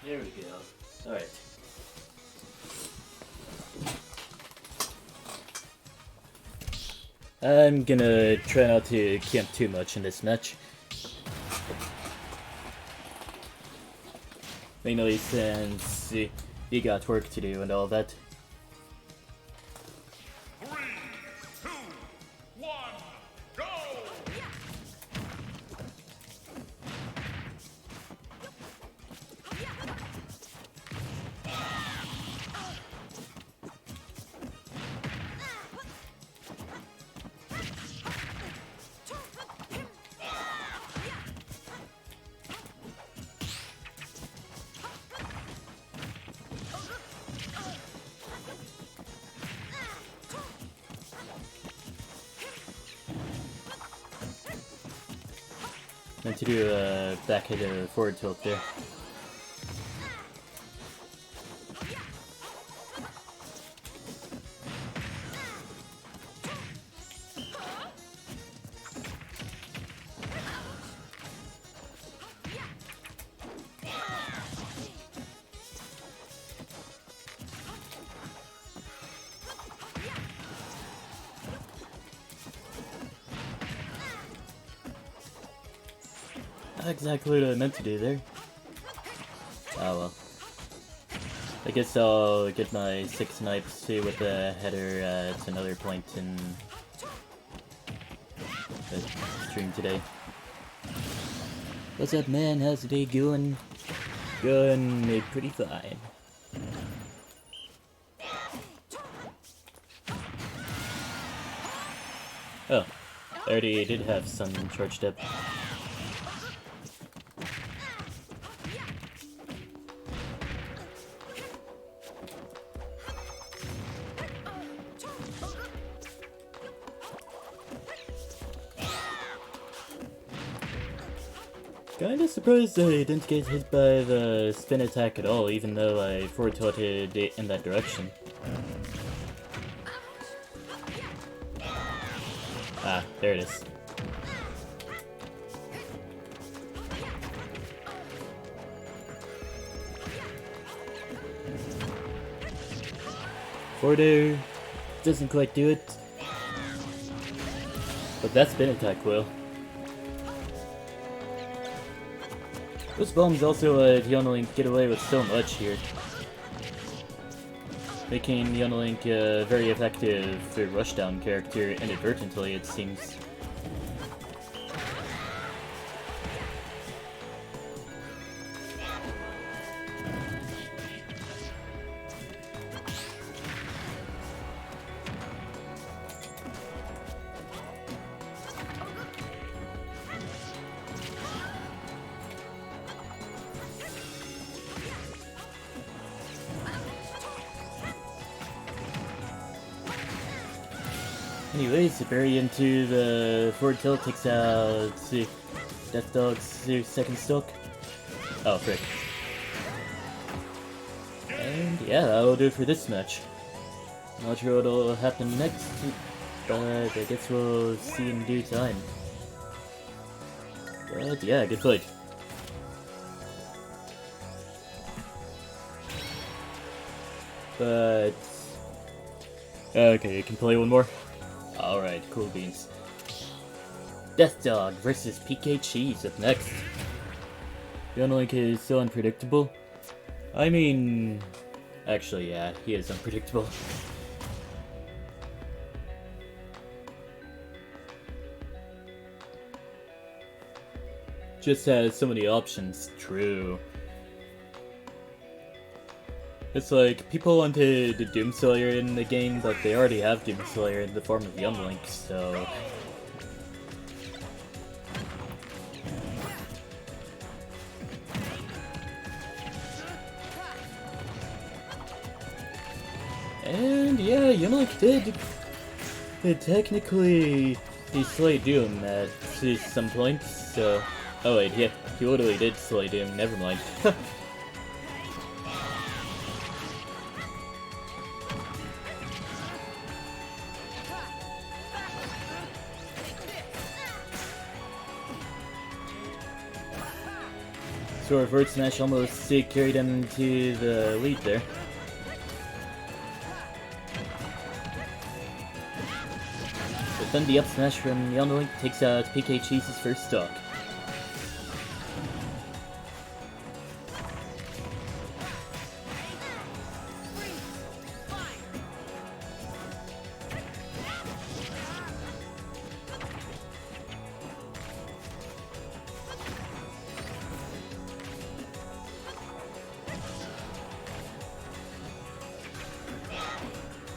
There we go. Alright. I'm gonna try not to camp too much in this match. Mainly since you got work to do and all that. 3, 2, 1, go! Meant to do a back hit or forward tilt there. Not exactly what I meant to do there. Oh well. I guess I'll get my 6 snipes with the header at another point in the stream today. What's up, man? How's the day going? Going pretty fine. Oh, I already did have some charged up. Kinda surprised I didn't get hit by the spin attack at all, even though I forward tilted it in that direction. Ah, there it is. Forward air doesn't quite do it, but that spin attack will. Those bombs also let Yonalink get away with so much here, making Yonalink a very effective rushdown character inadvertently, it seems. Anyways, very into the forward tilt takes out Death Dog's second stock. Oh, frick. And yeah, that'll do it for this match. Not sure what'll happen next, but I guess we'll see in due time. But yeah, good fight. But... okay, you can play one more? Alright, cool beans. Death Dog versus PK Cheese up next. Young is so unpredictable. I mean... actually, yeah, he is unpredictable. Just has so many options, true. It's like, people wanted Doomslayer in the game, but they already have Doomslayer in the form of Young Link, so... and yeah, Young Link did technically slay Doom at some point, so... oh wait, yeah, he literally did slay Doom, never mind. So Reverse Smash almost carried him to the lead there. But then the up smash from Young Link takes out PK Cheese's first stock.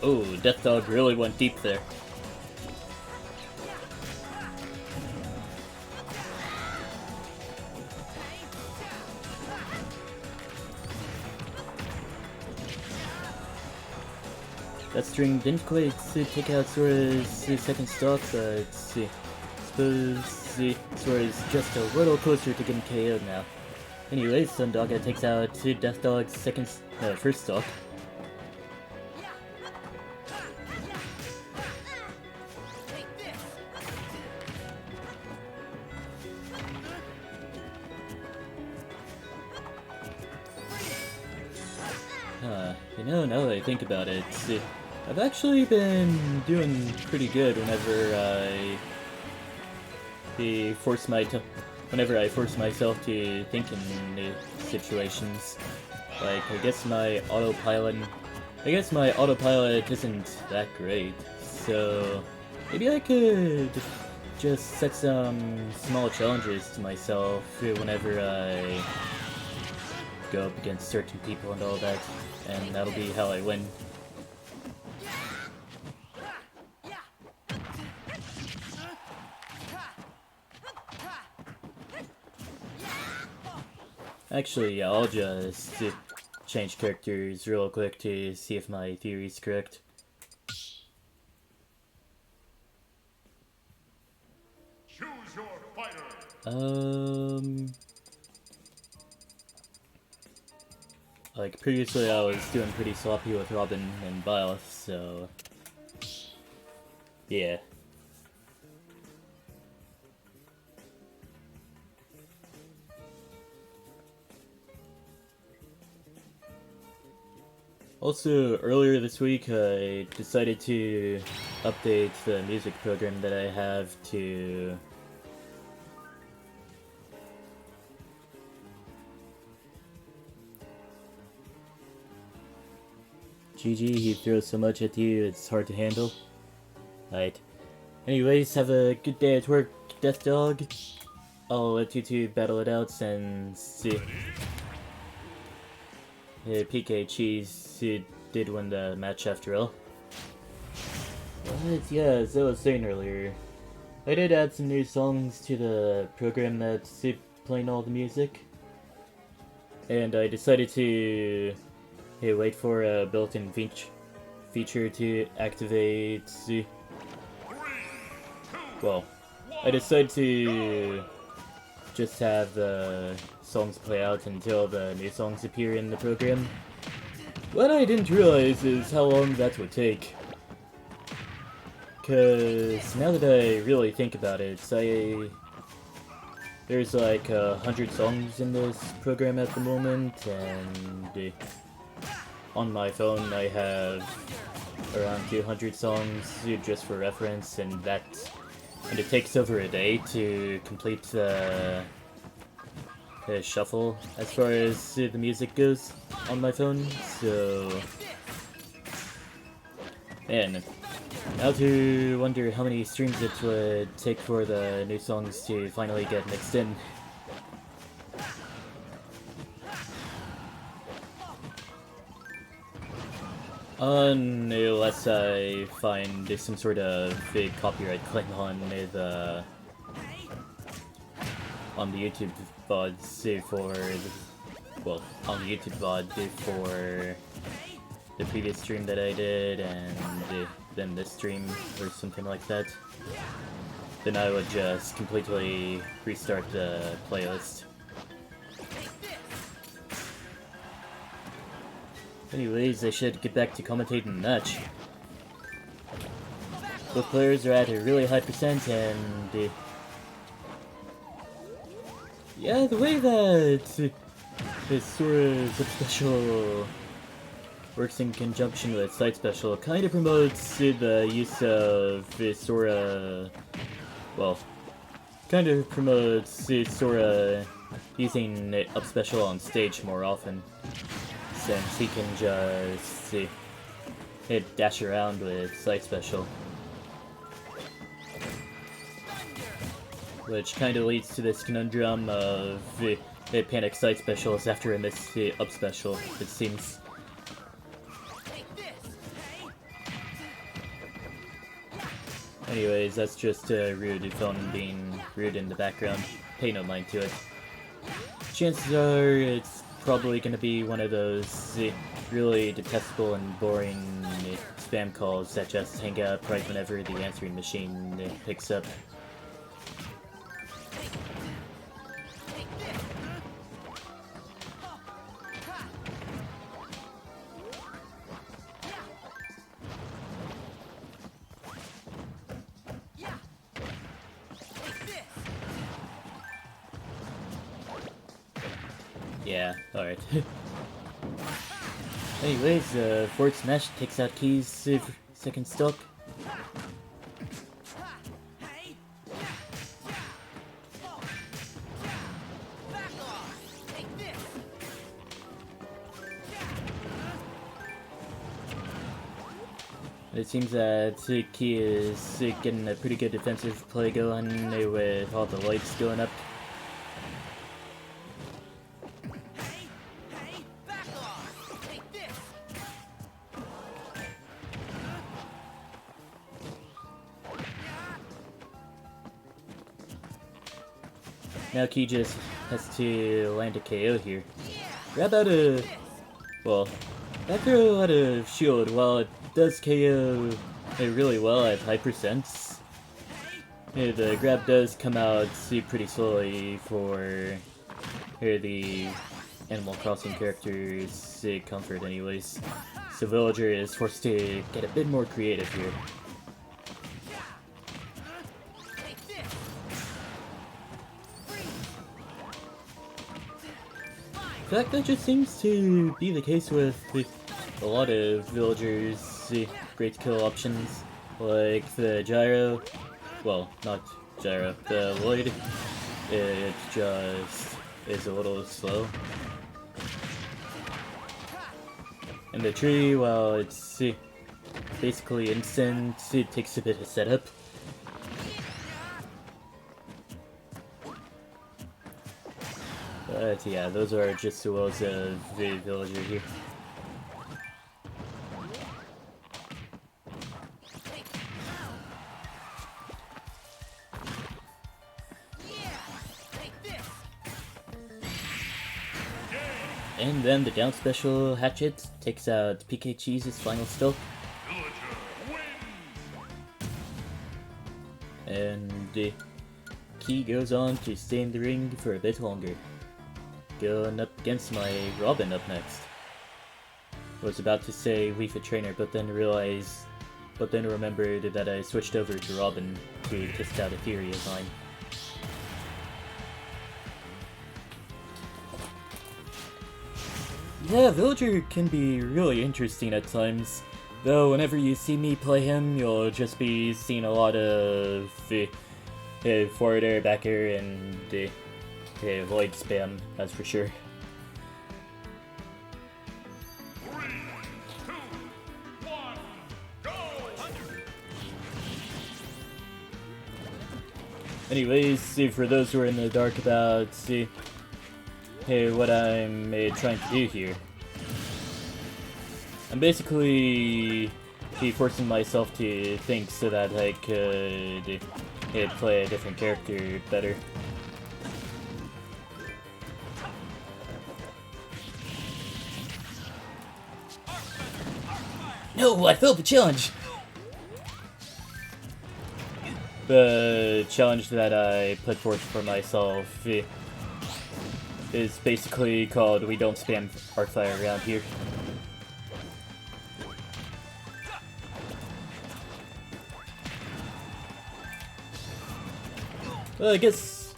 Oh, Death Dog really went deep there. That string didn't quite take out Sora's second stock, but suppose Sora's just a little closer to getting KO'd now. Anyways, Sundaga takes out Death Dog's first stock. You know, now that I think about it, I've actually been doing pretty good whenever I force myself to think in new situations. Like, I guess my autopilot isn't that great, so maybe I could just set some small challenges to myself whenever I go up against certain people and all that, and that'll be how I win. Actually, yeah, I'll just change characters real quick to see if my theory's correct. Choose your fighter. Like, previously I was doing pretty sloppy with Robin and Byleth, so... yeah. Also, earlier this week I decided to update the music program that I have to... GG, he throws so much at you, it's hard to handle. Right. Anyways, have a good day at work, Death Dog. I'll let you two battle it out and see. Yeah, PK Cheese did win the match after all. But yeah, as I was saying earlier, I did add some new songs to the program that's playing all the music. And I decided to wait for a built-in feature to activate. Well, I decided to just have the songs play out until the new songs appear in the program. What I didn't realize is how long that would take. Cause now that I really think about it, there's like 100 songs in this program at the moment, and on my phone I have around 200 songs just for reference, and it takes over a day to complete the shuffle as far as the music goes on my phone. So, man, now to wonder how many streams it would take for the new songs to finally get mixed in. Unless I find some sort of big copyright claim on the YouTube VOD on the YouTube VOD for the previous stream that I did, and then this stream or something like that, then I would just completely restart the playlist. Anyways, I should get back to commentating the match. Both players are at a really high percent, and yeah, the way that this Sora sub-special works in conjunction with side special kind of promotes the use of Sora, well, kind of promotes Sora using up special on stage more often, since he can just dash around with side special. Which kind of leads to this conundrum of panic side specials after a miss up special, it seems. Anyways, that's just a rude phone being rude in the background. Pay no mind to it. Chances are it's probably going to be one of those really detestable and boring spam calls that just hang up right whenever the answering machine picks up. Yeah, alright. Anyways, forward smash takes out Key's second stock. It seems that Key is getting a pretty good defensive play going with all the lights going up. Now Key just has to land a KO here. Grab out a... well, that throw out of shield, while it does KO really well at high percents, the grab does come out pretty slowly for the Animal Crossing character's comfort anyways. So Villager is forced to get a bit more creative here. In fact, that just seems to be the case with a lot of Villagers' great kill options, like the Gyro, well, not Gyro, the Lloyd, it just is a little slow. And the Tree, while it's basically instant, it takes a bit of setup. But yeah, those are just the wills of the Villager here. And then the down special Hatchet takes out PK Cheese's final stock. And Key goes on to stay in the ring for a bit longer. going up against my Robin up next. Was about to say Wii Fit Trainer, but then remembered that I switched over to Robin to test out a theory of mine. Yeah, Villager can be really interesting at times, though whenever you see me play him, you'll just be seeing a lot of forward air, back air, and void spam, that's for sure. 3, 2, 1, go! Anyways, for those who are in the dark about what I'm trying to do here, I'm basically forcing myself to think so that I could play a different character better. No, I failed the challenge! The challenge that I put forth for myself is basically called "We Don't Spam Arcfire Around Here." Well, I guess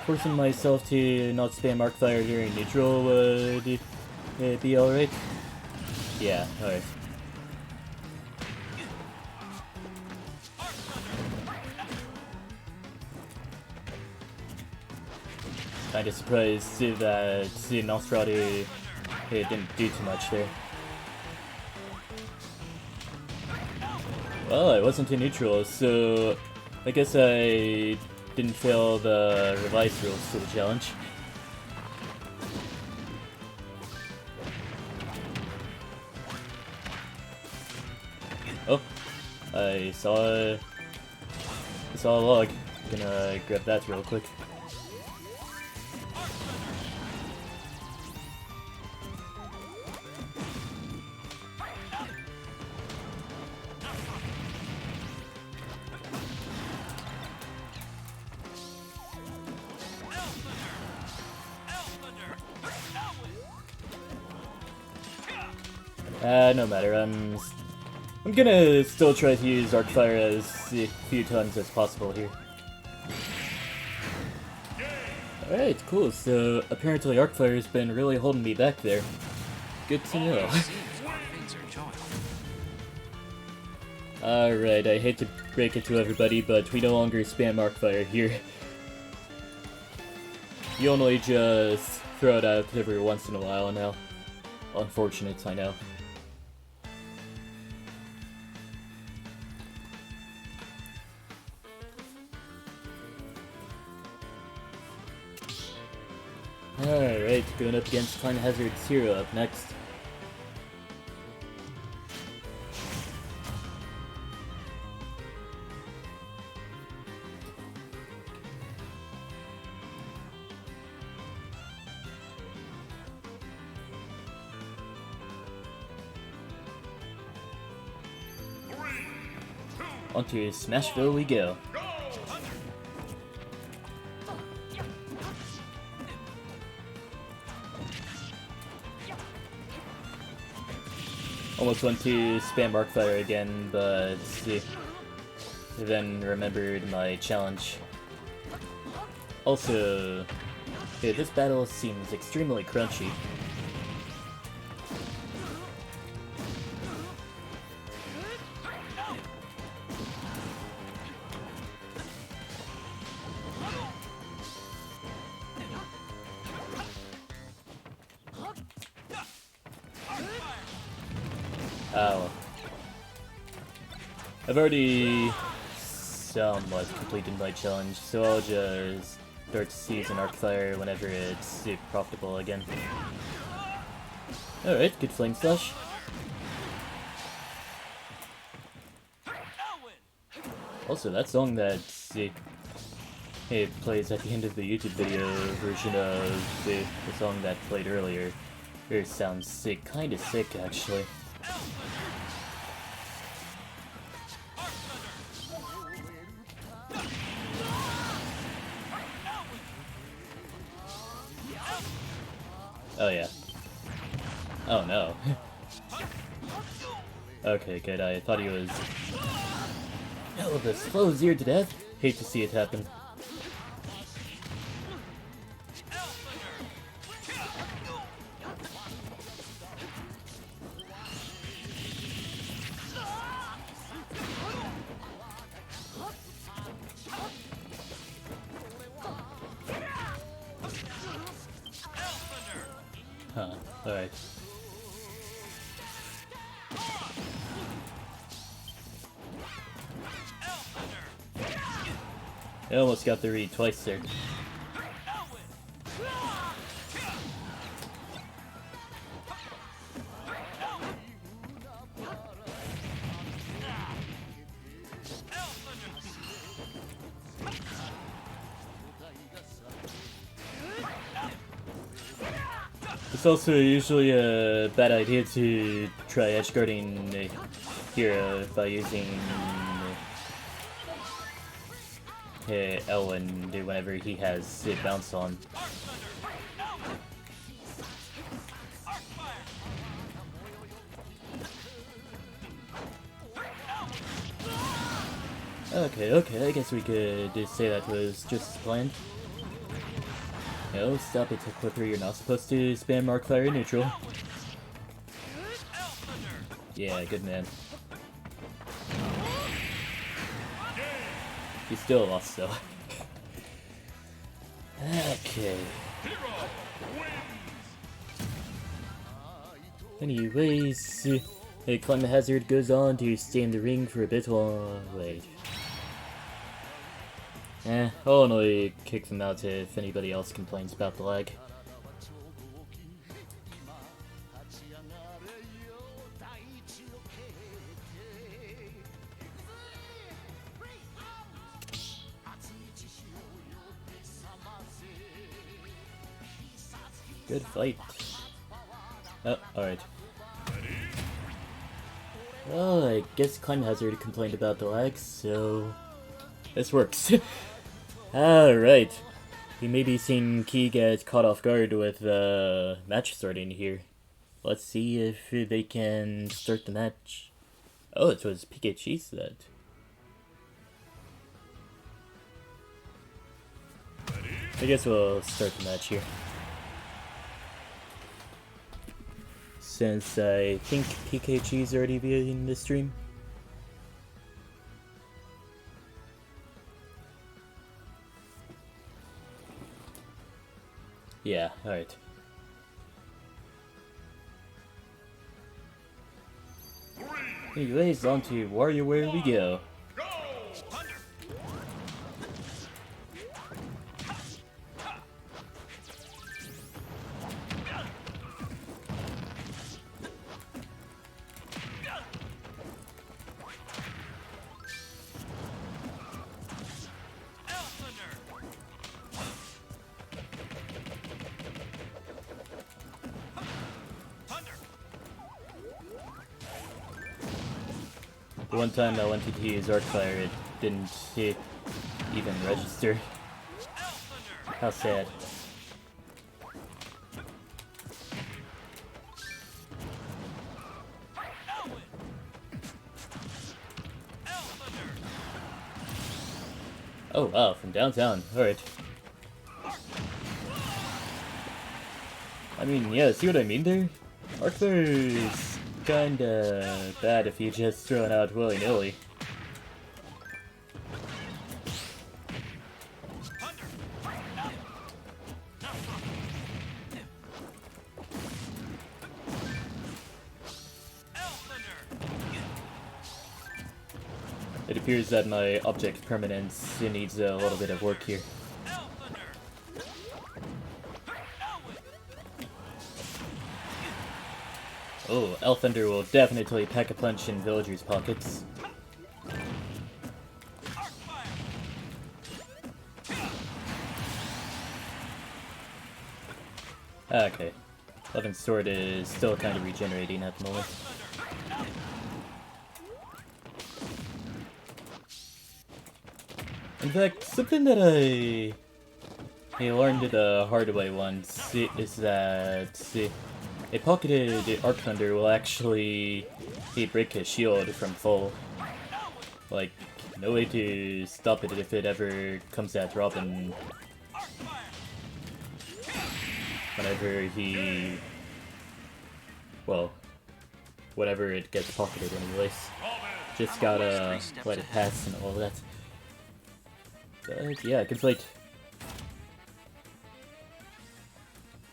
forcing myself to not spam Arcfire during neutral would be alright. Yeah, alright. Kinda surprised that Nosferatu didn't do too much there. Well, I wasn't in neutral, so I guess I didn't fail the revised rules to the challenge. Oh, I saw a log. Gonna grab that real quick. No matter, I'm gonna still try to use Arcfire as few times as possible here. Alright, cool, so apparently Arcfire has been really holding me back there. Good to know. Alright, I hate to break it to everybody, but we no longer spam Arcfire here. You only just throw it out every once in a while now. Unfortunate, I know. Alright, going up against Clan Hazard Zero up next. Onto Smashville we go. Almost went to spam Arcfire again, but then remembered my challenge. Also, this battle seems extremely crunchy. Oh. I've already somewhat completed my challenge, so I'll just start to season Arcfire whenever it's profitable again. Alright, good Flame Slash. Also, that song that it plays at the end of the YouTube video version of the song that played earlier, it sounds sick, kinda sick actually. Oh yeah. Oh no. Okay, good. I thought he was... Oh, the slow Zero to death? Hate to see it happen. Huh, alright. I almost got the read twice there. It's also usually a bad idea to try edgeguarding a hero by using L and whenever he has it bounce on. Okay, I guess we could just say that was just as planned. No, stop it, Clipper, you're not supposed to spam Arcfire in neutral. Yeah, good man. He still lost though. Okay. Anyways, Climate Hazard goes on to stay in the ring for a bit while... wait. I'll only kick them out if anybody else complains about the lag. Good fight. Oh, alright. Well, I guess Climate Hazard complained about the lag, so... this works. Alright. You may be seeing Key get caught off guard with the match starting here. Let's see if they can start the match. Oh, it was PKG that. I guess we'll start the match here. Since I think PKG's already viewing the stream. Yeah, alright. Anyways, on to WarioWare we go. The one time I wanted to use Arcfire, it didn't even register. How sad. Oh wow, from downtown. Alright. I mean, yeah, see what I mean there? Arcfire is kinda bad if you just throw it out willy-nilly. It appears that my object permanence needs a little bit of work here. Oh, Elthunder will definitely pack a punch in villagers' pockets. Okay. Levin's sword is still kind of regenerating at the moment. In fact, something that I he learned it the hard way once, is that a pocketed Arc Thunder will actually break his shield from full. Like, no way to stop it if it ever comes at Robin. Whenever he... well, whenever it gets pocketed anyways. Just gotta let it pass and all that. But yeah, good fight.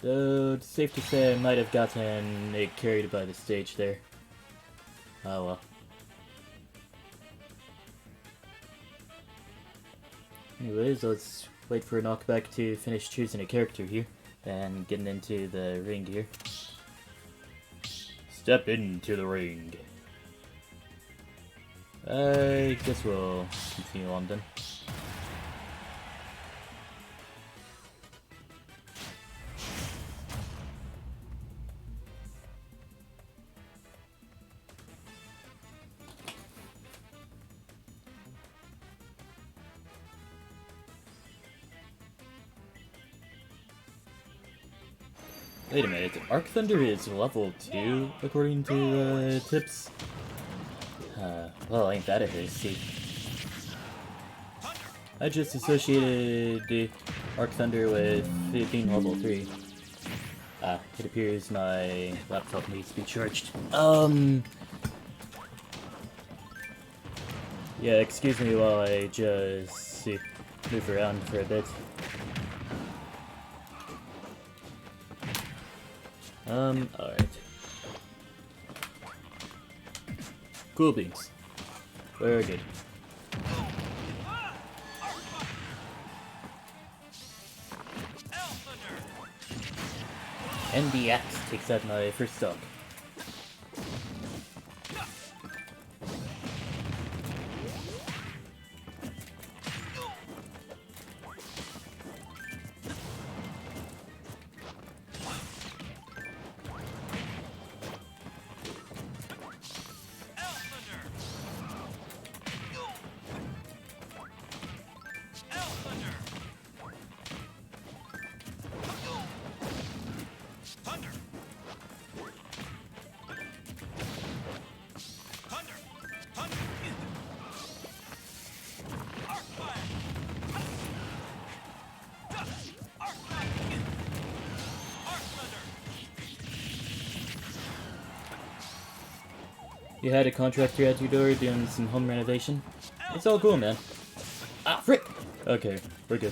Though, it's safe to say I might have gotten it carried by the stage there. Oh well. Anyways, let's wait for a knockback to finish choosing a character here. And getting into the ring here. Step into the ring. I guess we'll continue on then. Wait a minute, Arc Thunder is level 2 according to tips? Well, ain't that a hasty. I just associated Arc Thunder with it being level 3. It appears my laptop needs to be charged. Yeah, excuse me while I just move around for a bit. Alright. Cool beans. Very good. NBX takes out my first stock. You had a contractor at your door doing some home renovation? It's all cool, man. Ah, frick! Okay, we're good.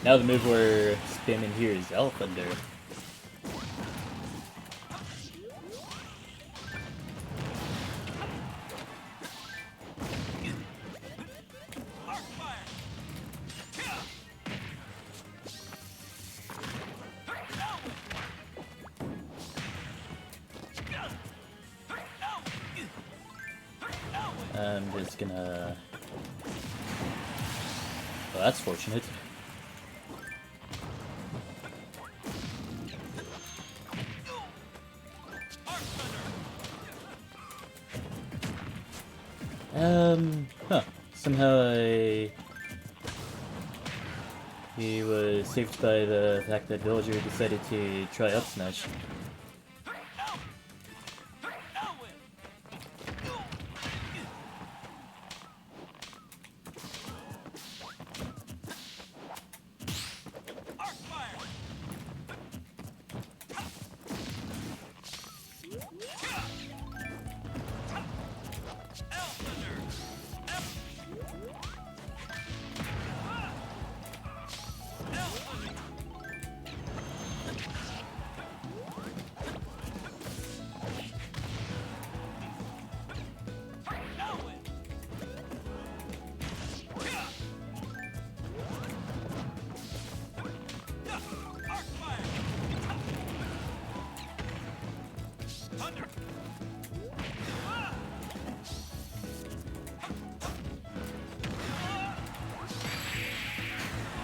Now the move we're spamming here is L Thunder. I'm just gonna... well, that's fortunate. Somehow he was saved by the fact that Villager decided to try up smash.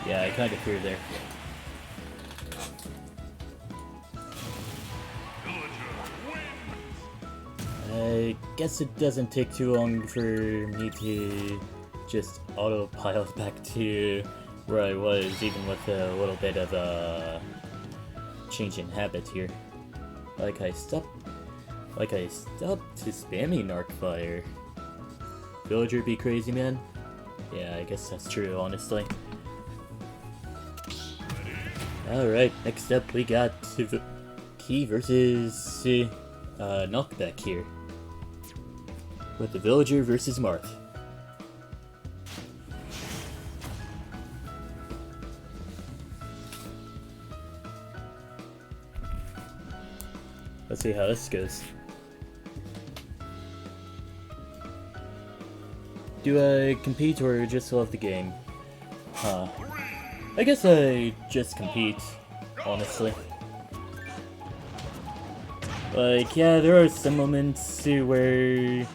Yeah, I kind of fear there. I I guess it doesn't take too long for me to just autopilot back to where I was, even with a little bit of a change in habit here. Like I stopped spamming Arcfire. Villager be crazy, man? Yeah, I guess that's true, honestly. Alright, next up we got Key versus Knockback here. With the Villager versus Marth. Let's see how this goes. Do I compete or just love the game? Huh. I guess I just compete, honestly. Like, yeah, there are some moments where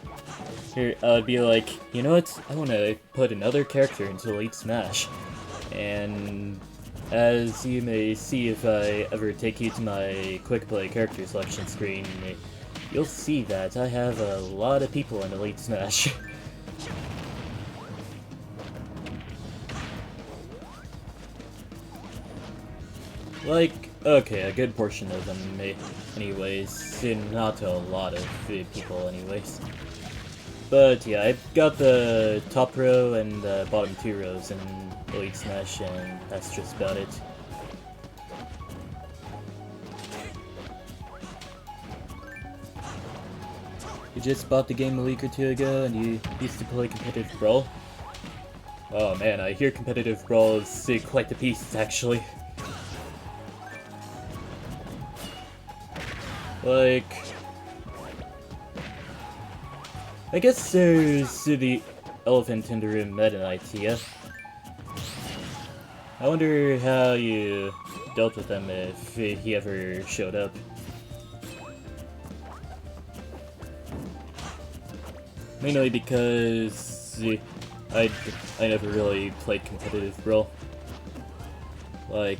I'd be like, you know what, I want to put another character into Elite Smash. And as you may see if I ever take you to my quick play character selection screen, you'll see that I have a lot of people in Elite Smash. Like, okay, a good portion of them, anyways. Not a lot of people, anyways. But yeah, I've got the top row and the bottom 2 rows in Elite Smash, and that's just about it. You just bought the game a week or 2 ago, and you used to play competitive Brawl? Oh man, I hear competitive Brawl is quite the beast, actually. Like, I guess there's the elephant in the room Meta Knight, yeah? I wonder how you dealt with him if he ever showed up. Mainly because I never really played competitive Brawl. Like,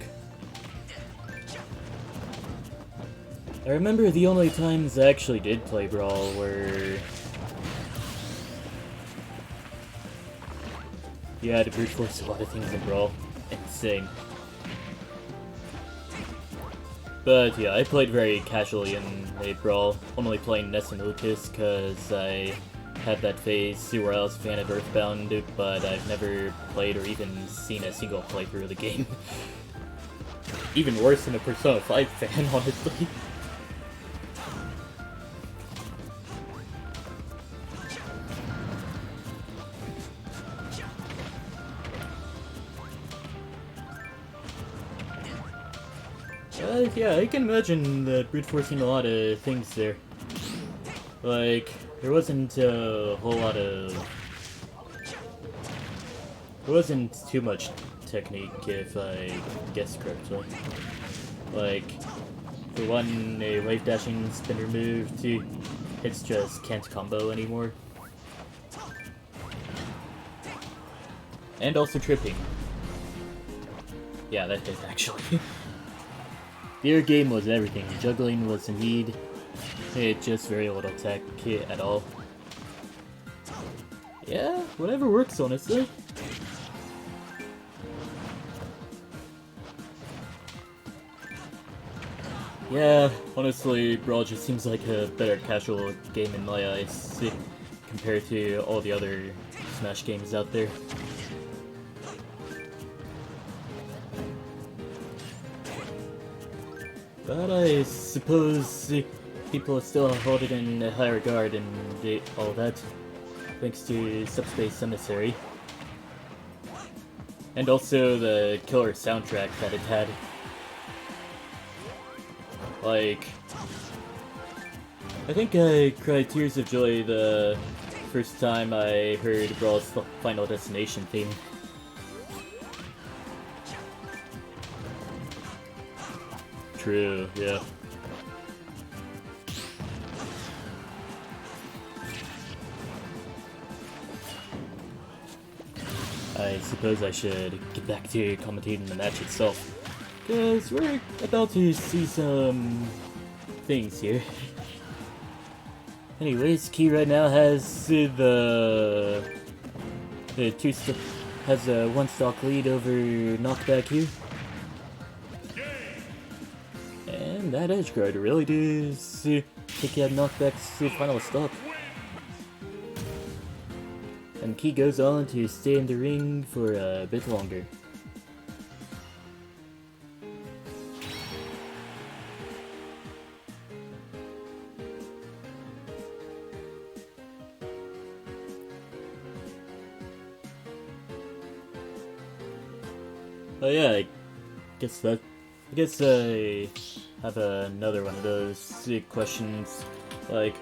I remember the only times I actually did play Brawl were you had to brute force a lot of things in Brawl. Insane. But yeah, I played very casually in a Brawl, only playing Ness and Lucas because I had that phase where I was a fan of Earthbound, but I've never played or even seen a single playthrough of the game. Even worse than a Persona 5 fan, honestly. Yeah, I can imagine that brute forcing a lot of things there. Like, there wasn't a whole lot of... There wasn't too much technique, if I guess correctly. Like, for one, a wave dashing spinner move, two, hits just can't combo anymore. And also tripping. Yeah, that is actually. The air game was everything. Juggling was indeed just very little tech at all. Yeah, whatever works, honestly. Yeah, honestly, Brawl just seems like a better casual game in my eyes compared to all the other Smash games out there. But I suppose people still hold it in high regard and all that, thanks to Subspace Emissary. And also the killer soundtrack that it had. Like, I think I cried tears of joy the first time I heard Brawl's Final Destination theme. True, yeah. I suppose I should get back to commentating the match itself, because we're about to see some things here. Anyways, Key right now has the has a one stock lead over Knockback here. And that edge guard really does take out Knockback's final stop. And Key goes on to stay in the ring for a bit longer. Oh yeah, I guess I have another one of those questions, like,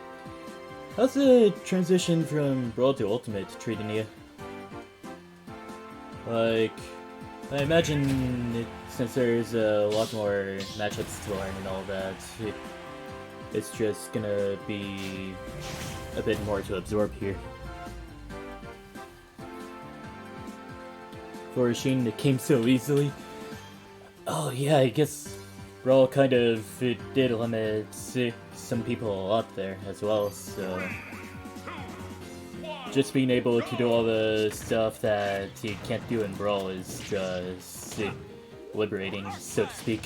how's the transition from Brawl to Ultimate treating you? Like, I imagine since there's a lot more matchups to learn and all that, it's just gonna be a bit more to absorb here. Flourishing, it came so easily. Oh yeah, I guess Brawl kind of did limit some people a lot there as well, so just being able to do all the stuff that you can't do in Brawl is just liberating, so to speak.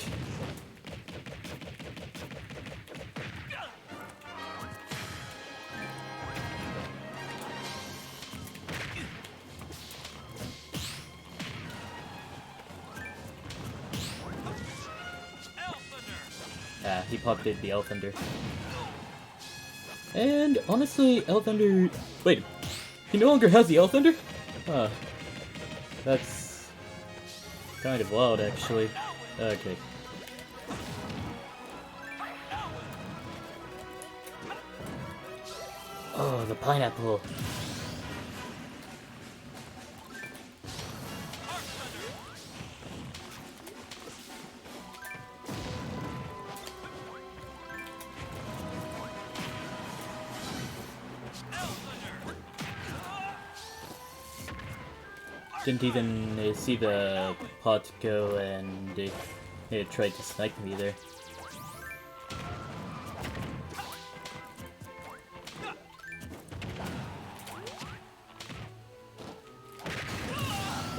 Ah, he pocketed the Elfender. And honestly, Elfender... Wait, he no longer has the Elfender? Huh. That's kind of wild, actually. Okay. Oh, the pineapple. Didn't even see the pot go, and it tried to snipe me there.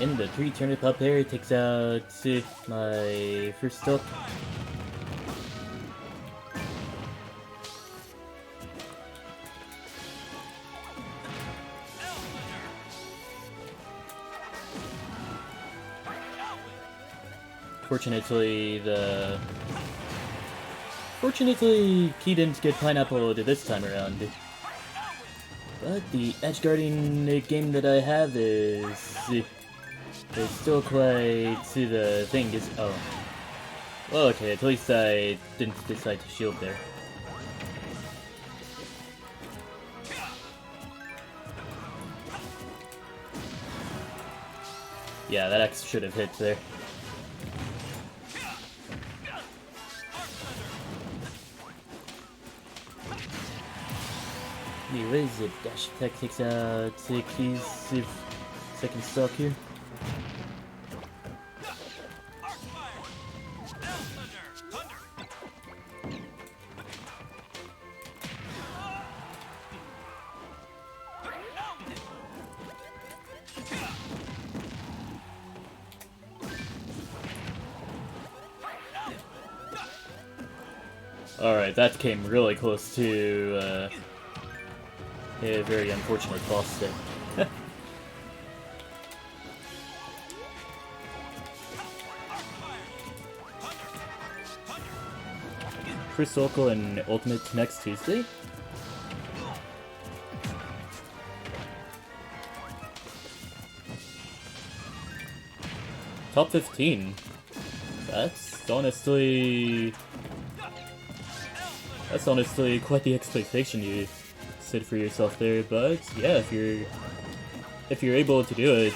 In the 3 turnip up air takes out my first stock. Fortunately, Key didn't get pineapple this time around. But the edge guarding game that I have is still quite the thing. Is oh, well, okay. At least I didn't decide to shield there. Yeah, that X should have hit there. Anyways, it dash attack takes out Key's second stock here. Alright, that came really close to a very unfortunate boss there. Chris Sokol and Ultimate next Tuesday? Top 15. That's honestly quite the expectation you set for yourself there, but yeah, if you're able to do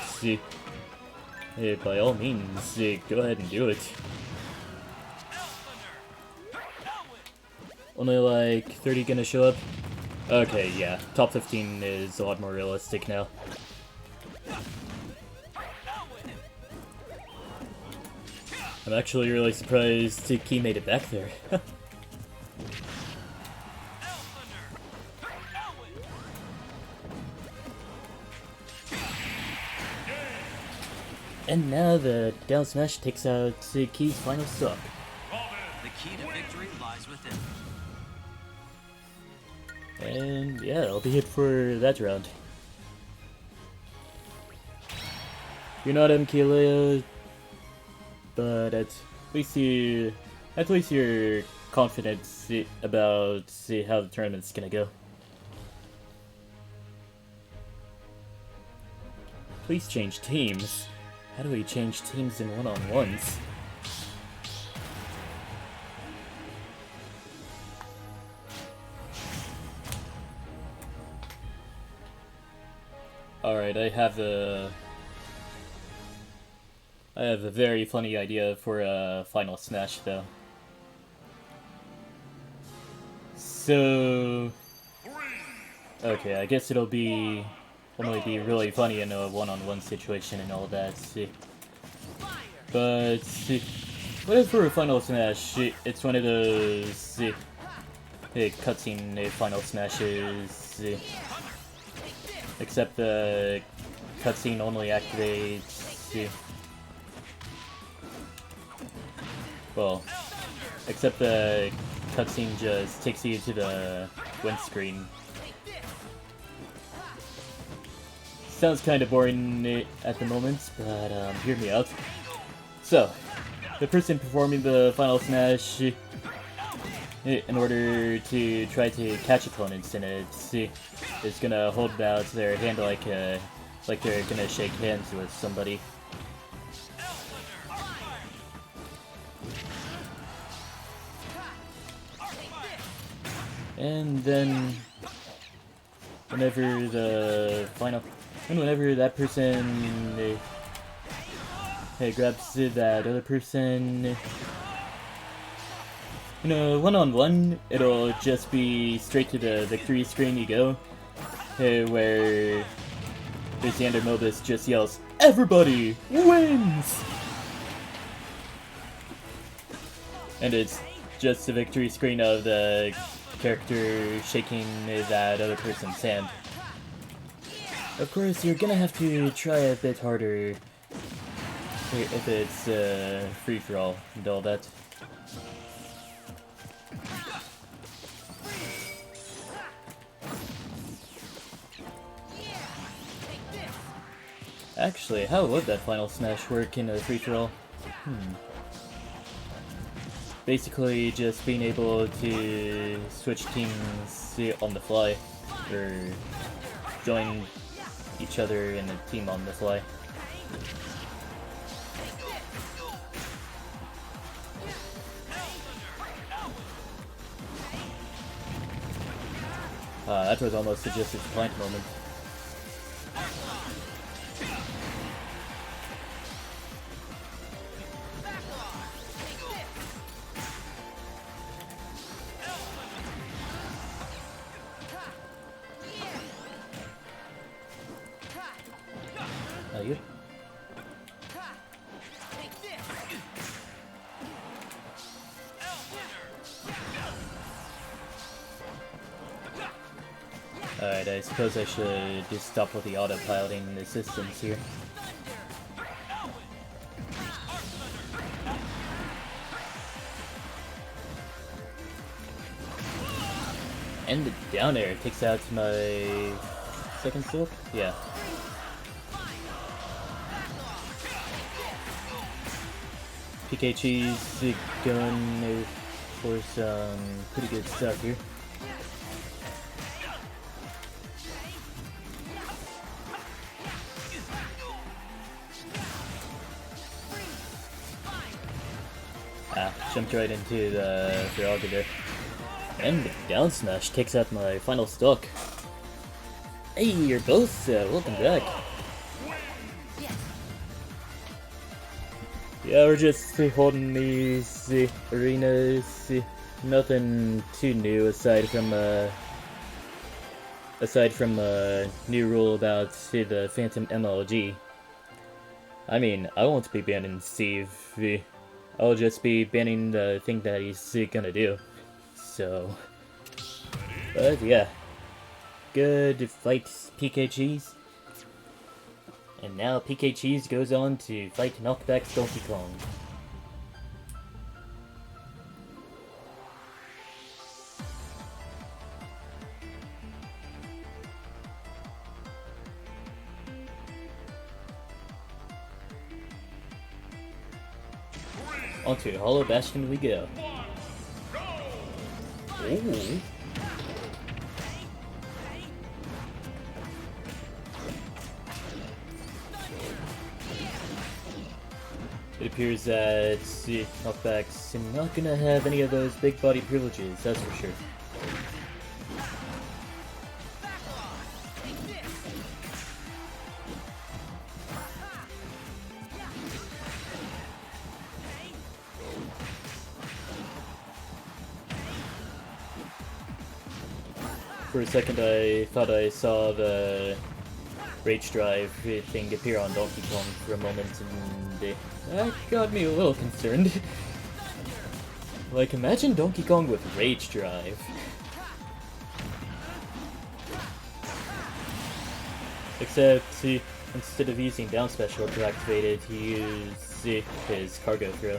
it, by all means, go ahead and do it. Only like 30 gonna show up? Okay, yeah, top 15 is a lot more realistic now. I'm actually really surprised Key made it back there. And now the down smash takes out Key's final stock. The key to victory lies within. And yeah, that'll be it for that round. You're not MKLeo, but at least you're confident about how the tournament's gonna go. Please change teams. How do we change teams in one-on-ones? Alright, I have a very funny idea for a final smash though. So okay, I guess it'll only be really funny in a one-on-one situation and all that. But what if for a final smash, it's one of those cutscene final smashes, except the cutscene only activates. Well, except the cutscene just takes you to the win screen. Sounds kind of boring at the moment, but hear me out. So, the person performing the final smash, in order to try to catch opponents in it, is gonna hold out their hand like they're gonna shake hands with somebody. And then, whenever that person grabs that other person, one-on-one, it'll just be straight to the victory screen you go, where Xander Mobus just yells, "Everybody wins!" And it's just the victory screen of the character shaking that other person's hand. Of course, you're gonna have to try a bit harder if it's free-for-all and all that. Actually, how would that final smash work in a free-for-all? Basically, just being able to switch teams on the fly, or join each other in a team on the fly. That was almost a Justice Plank moment. You? Alright, I suppose I should just stop with the autopiloting assistance here. And the down air takes out my second silk? Yeah. PKG's going for some pretty good stuff here. Jumped right into the Firaga there. And the down smash takes out my final stock. Hey, you're both welcome back. Yeah, we're just holding these arenas. Nothing too new aside from a new rule about the Phantom MLG. I mean, I won't be banning Steve. I'll just be banning the thing that he's gonna do. So, but yeah, good fight, PKGs. And now PK Cheese goes on to fight Knockback's Donkey Kong. Onto Hollow Bastion we go. Ooh. It appears that Knockback's not gonna have any of those big body privileges, that's for sure. For a second I thought I saw the Rage Drive thing appear on Donkey Kong for a moment, and that got me a little concerned. Like, imagine Donkey Kong with Rage Drive. Except, instead of using down special to activate it, he used his cargo throw.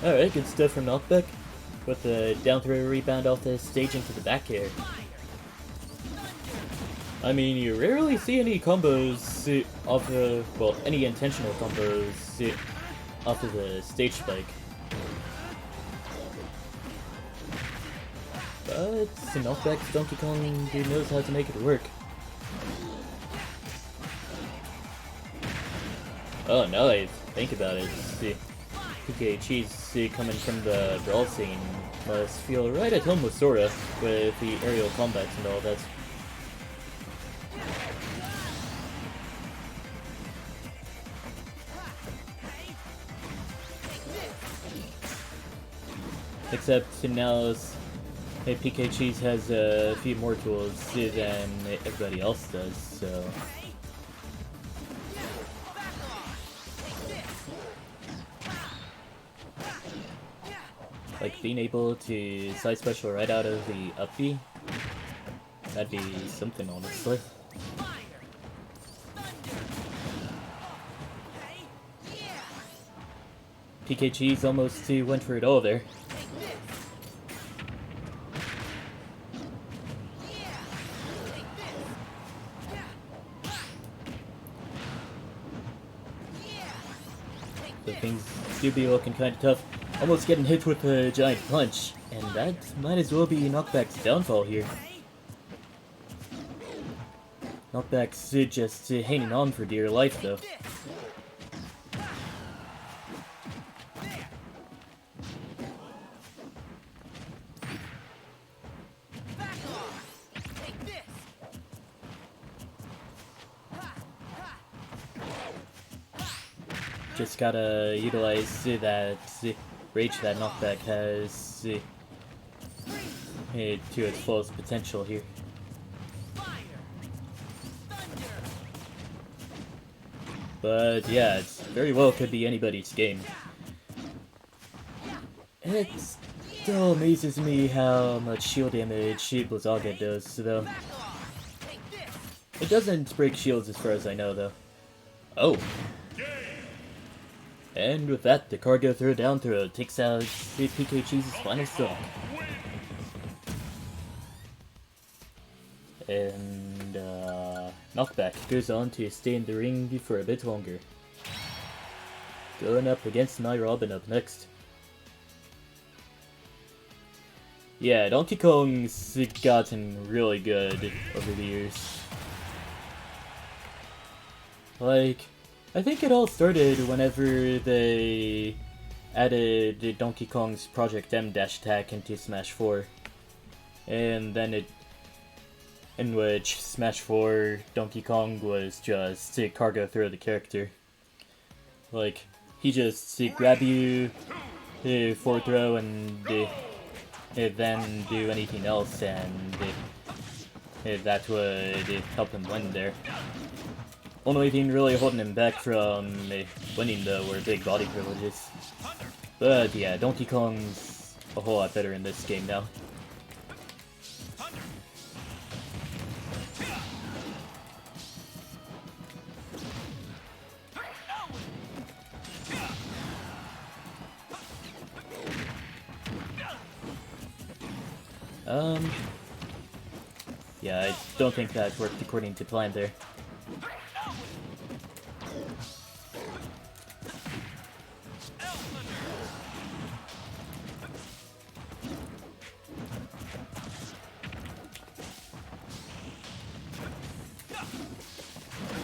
Alright, good stuff from Knockback, with the down throw rebound off the stage into the back air. I mean, you rarely see any combos off of, well, any intentional combos off of the stage spike. But Knockback's Donkey Kong knows how to make it work. Oh, now I think about it, PK Cheese coming from the brawl scene must feel right at home with Sora, with the aerial combats and all that. Except now PK Cheese has a few more tools than everybody else does, so... Like, being able to side special right out of the up B, that'd be something, honestly. PK Cheese almost went for it all there. So things do be looking kind of tough. Almost getting hit with a giant punch, and that might as well be Knockback's downfall here. Knockback's just hanging on for dear life, though. Just gotta utilize that rage that Knockback has to its fullest potential here. But yeah, it very well could be anybody's game. It still amazes me how much shield damage Blizzaga does, though. It doesn't break shields as far as I know, though. Oh! And with that, the cargo throw down throw takes out PK Cheese's final stock. And Knockback goes on to stay in the ring for a bit longer. Going up against Nairobi up next. Yeah, Donkey Kong's gotten really good over the years. Like, I think it all started whenever they added Donkey Kong's Project M dash attack into Smash 4. And then in which Smash 4 Donkey Kong was just to cargo throw the character. Like, he just grab you, forward throw, and then do anything else, and that would help him win there. Only thing really holding him back from winning, though, were big body privileges. But yeah, Donkey Kong's a whole lot better in this game now. Yeah, I don't think that worked according to plan there.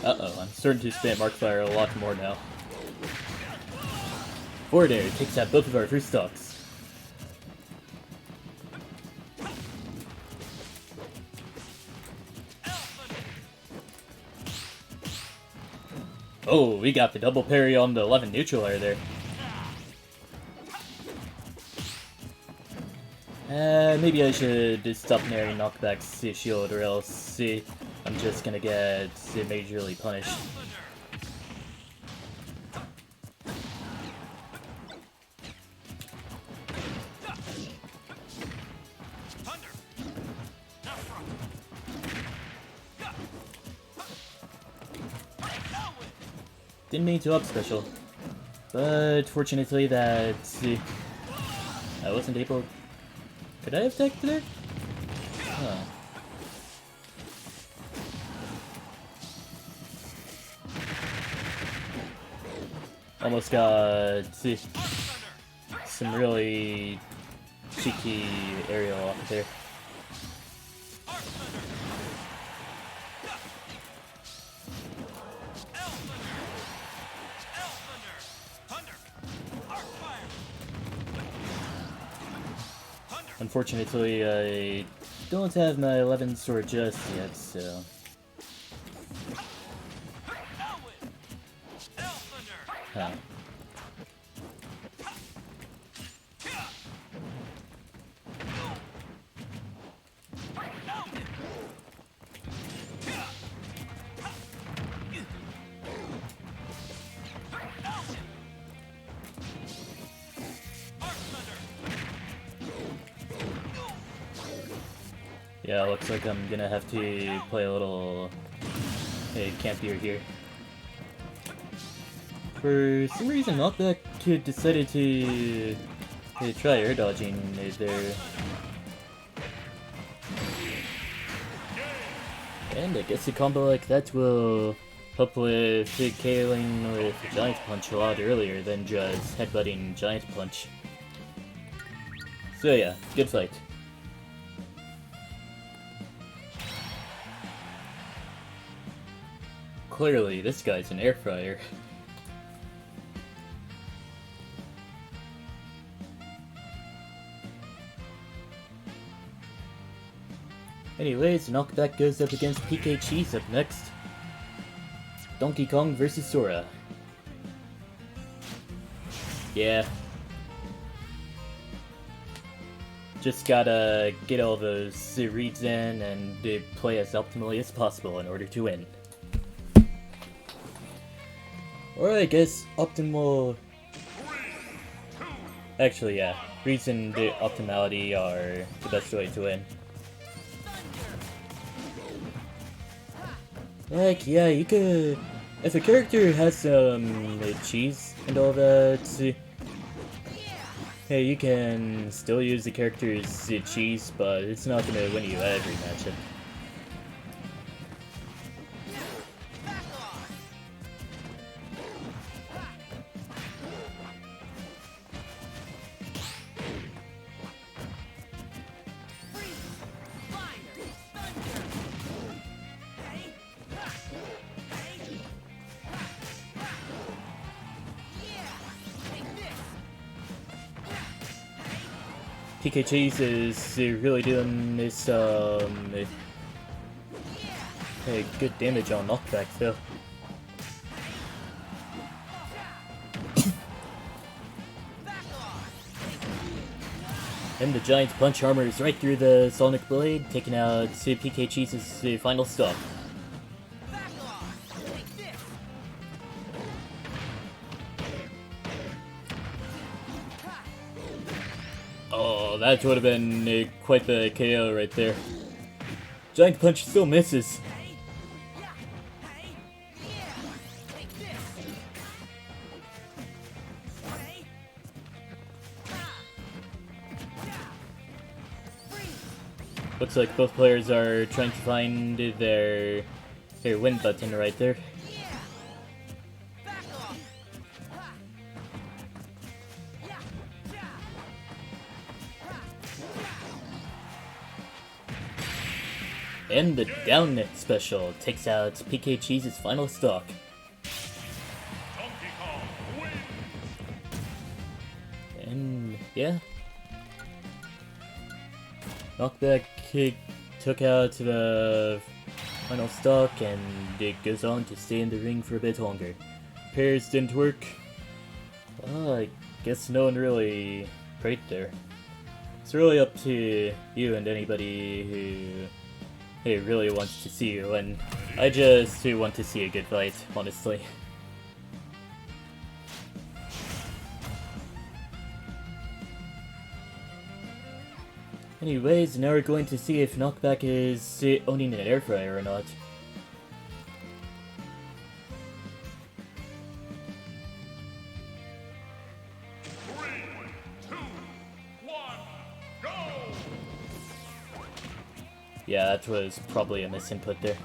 Uh-oh, I'm starting to spam Markfire a lot more now. Forward air takes out both of our first stocks. Oh, we got the double parry on the 11 neutral air there. Maybe I should stop nairing knockbacks shield, or else I'm just gonna get majorly punished. Didn't mean to up special, but fortunately that I wasn't able. Could I have teched there? Huh. Almost got some really cheeky aerial off there. Unfortunately, I don't have my 11 sword just yet, so... Huh. Yeah, looks like I'm gonna have to play a little campier here. For some reason, Knockback decided to try air dodging there. And I guess a combo like that will help with KOing with Giant Punch a lot earlier than just headbutting Giant Punch. So yeah, good fight. Clearly, this guy's an air fryer. Anyways, Knockback goes up against PK Cheese up next. Donkey Kong versus Sora. Yeah. Just gotta get all those reads in and play as optimally as possible in order to win. Or I guess optimal... Actually, yeah. Reads and the optimality are the best way to win. Like, yeah, you could... If a character has some cheese and all that... Hey, you can still use the character's cheese, but it's not gonna win you every matchup. PK Cheese is really doing this good damage on knockback though. And the Giant Punch armors right through the Sonic Blade, taking out PK Cheese's final stop. Oh, Oh, that would have been quite the KO right there. Giant Punch still misses. Looks like both players are trying to find their win button right there. And the down net special takes out PK Cheese's final stock. Donkey Kong wins. And yeah. Knockback kick took out the final stock, and it goes on to stay in the ring for a bit longer. Pairs didn't work. Well, I guess no one really prayed there. It's really up to you and anybody who really wants to see you, and I just want to see a good fight, honestly. Anyways, now we're going to see if Knockback is owning an air fryer or not. Three, two, one, go! Yeah, that was probably a misinput there.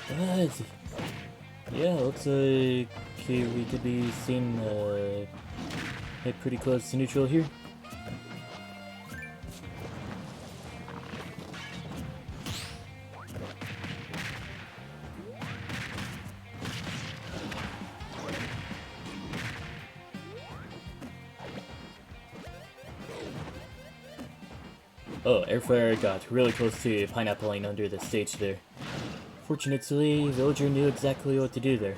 But yeah, looks like we could be seeing hit pretty close to neutral here. Oh, Airfire got really close to pineappling under the stage there. Fortunately, Villager knew exactly what to do there.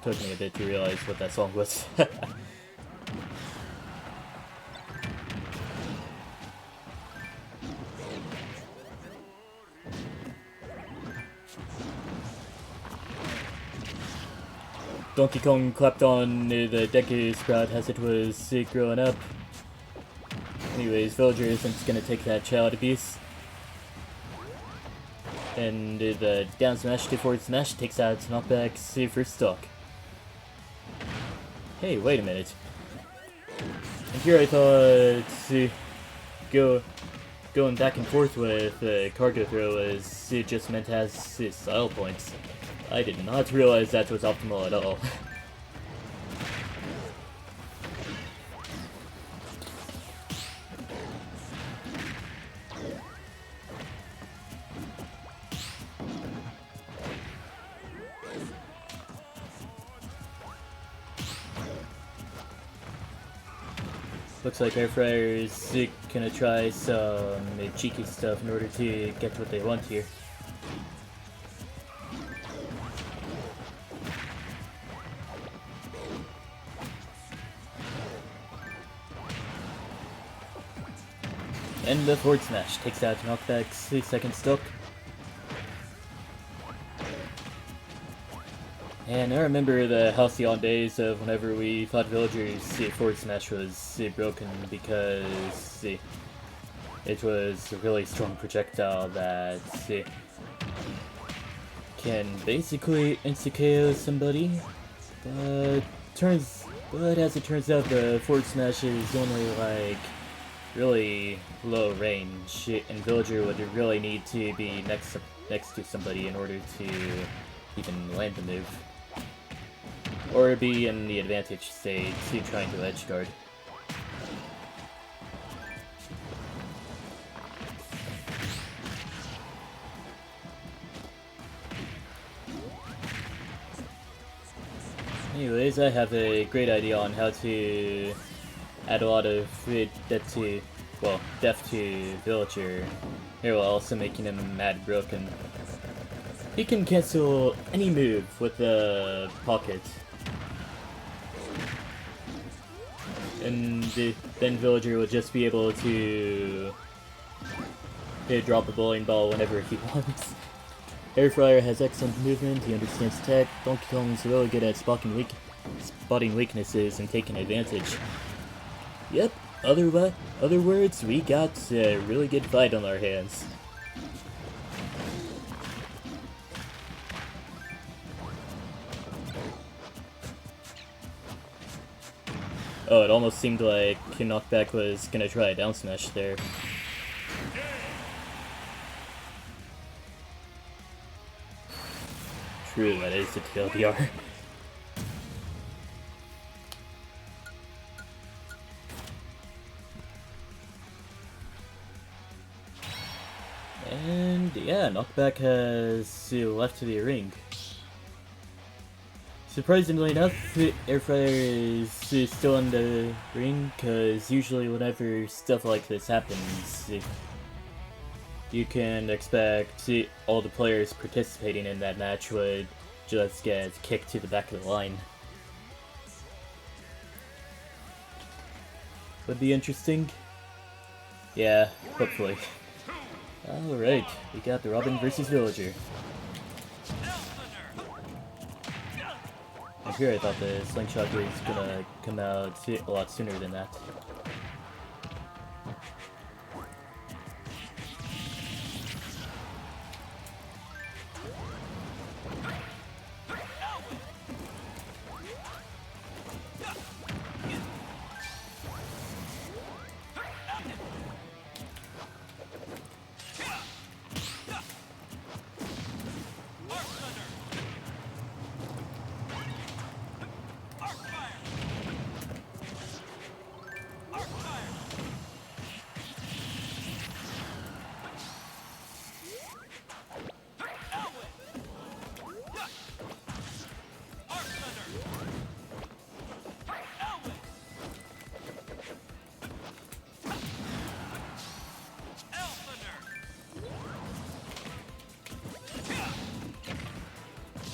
Took me a bit to realize what that song was. Donkey Kong clapped on the Deku Sprout as it was growing up. Anyways, Villager isn't gonna take that child abuse. And the down smash to forward smash takes out Knockback's first stock. Hey, wait a minute. And here I thought going back and forth with cargo throw was just meant as style points. I did not realize that was optimal at all. Looks like Airfryer is gonna try some cheeky stuff in order to get what they want here. And the forward smash takes out Knockback's second stock. And I remember the Halcyon days of whenever we thought Villager's forward smash was broken because it was a really strong projectile that can basically insta-KO somebody. But as it turns out, the forward smash is only like really low range, and Villager would really need to be next to somebody in order to even land the move. Or be in the advantage state, trying to edge guard. Anyways, I have a great idea on how to add a lot of depth to Villager, here while also making him mad broken. He can cancel any move with the pocket. And then Villager will just be able to drop a bowling ball whenever he wants. Airfryer has excellent movement, he understands tech. Donkey Kong's really good at spotting weaknesses and taking advantage. Yep, other words, we got a really good fight on our hands. Oh, it almost seemed like Knockback was gonna try a down smash there. True, that is the TLDR. And yeah, Knockback has left the ring. Surprisingly enough, Airfryer is still in the ring, because usually whenever stuff like this happens, you can expect all the players participating in that match would just get kicked to the back of the line. Would be interesting. Yeah, hopefully. Alright, we got the Robin versus Villager. And here I thought the slingshot was gonna come out a lot sooner than that.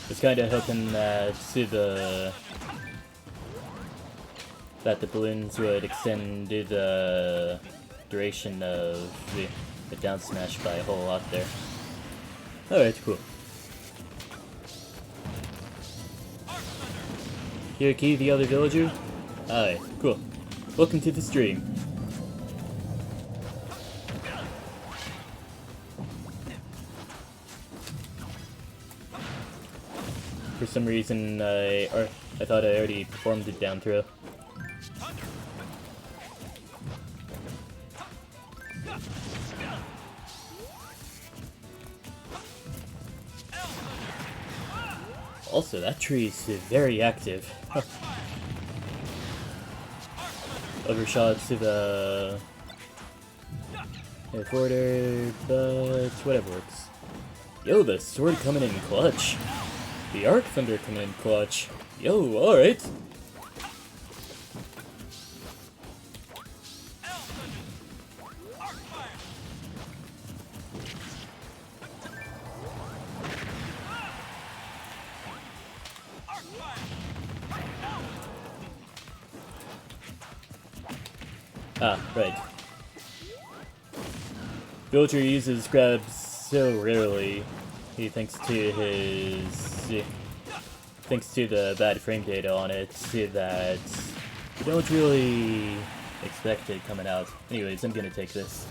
Was kind of hoping that the balloons would extend the duration of the down smash by a whole lot there. Alright, cool. Here, Key, the other villager? Alright, cool. Welcome to the stream. For some reason, I thought I already performed the down throw. Also, that tree is very active. Overshot to the forwarder, but whatever works. Yo, the sword coming in clutch. The Arc Thunder coming in clutch. Yo, alright. Ah, right. Villager uses grabs so rarely. He thanks to the bad frame data on it, that you don't really expect it coming out. Anyways, I'm gonna take this.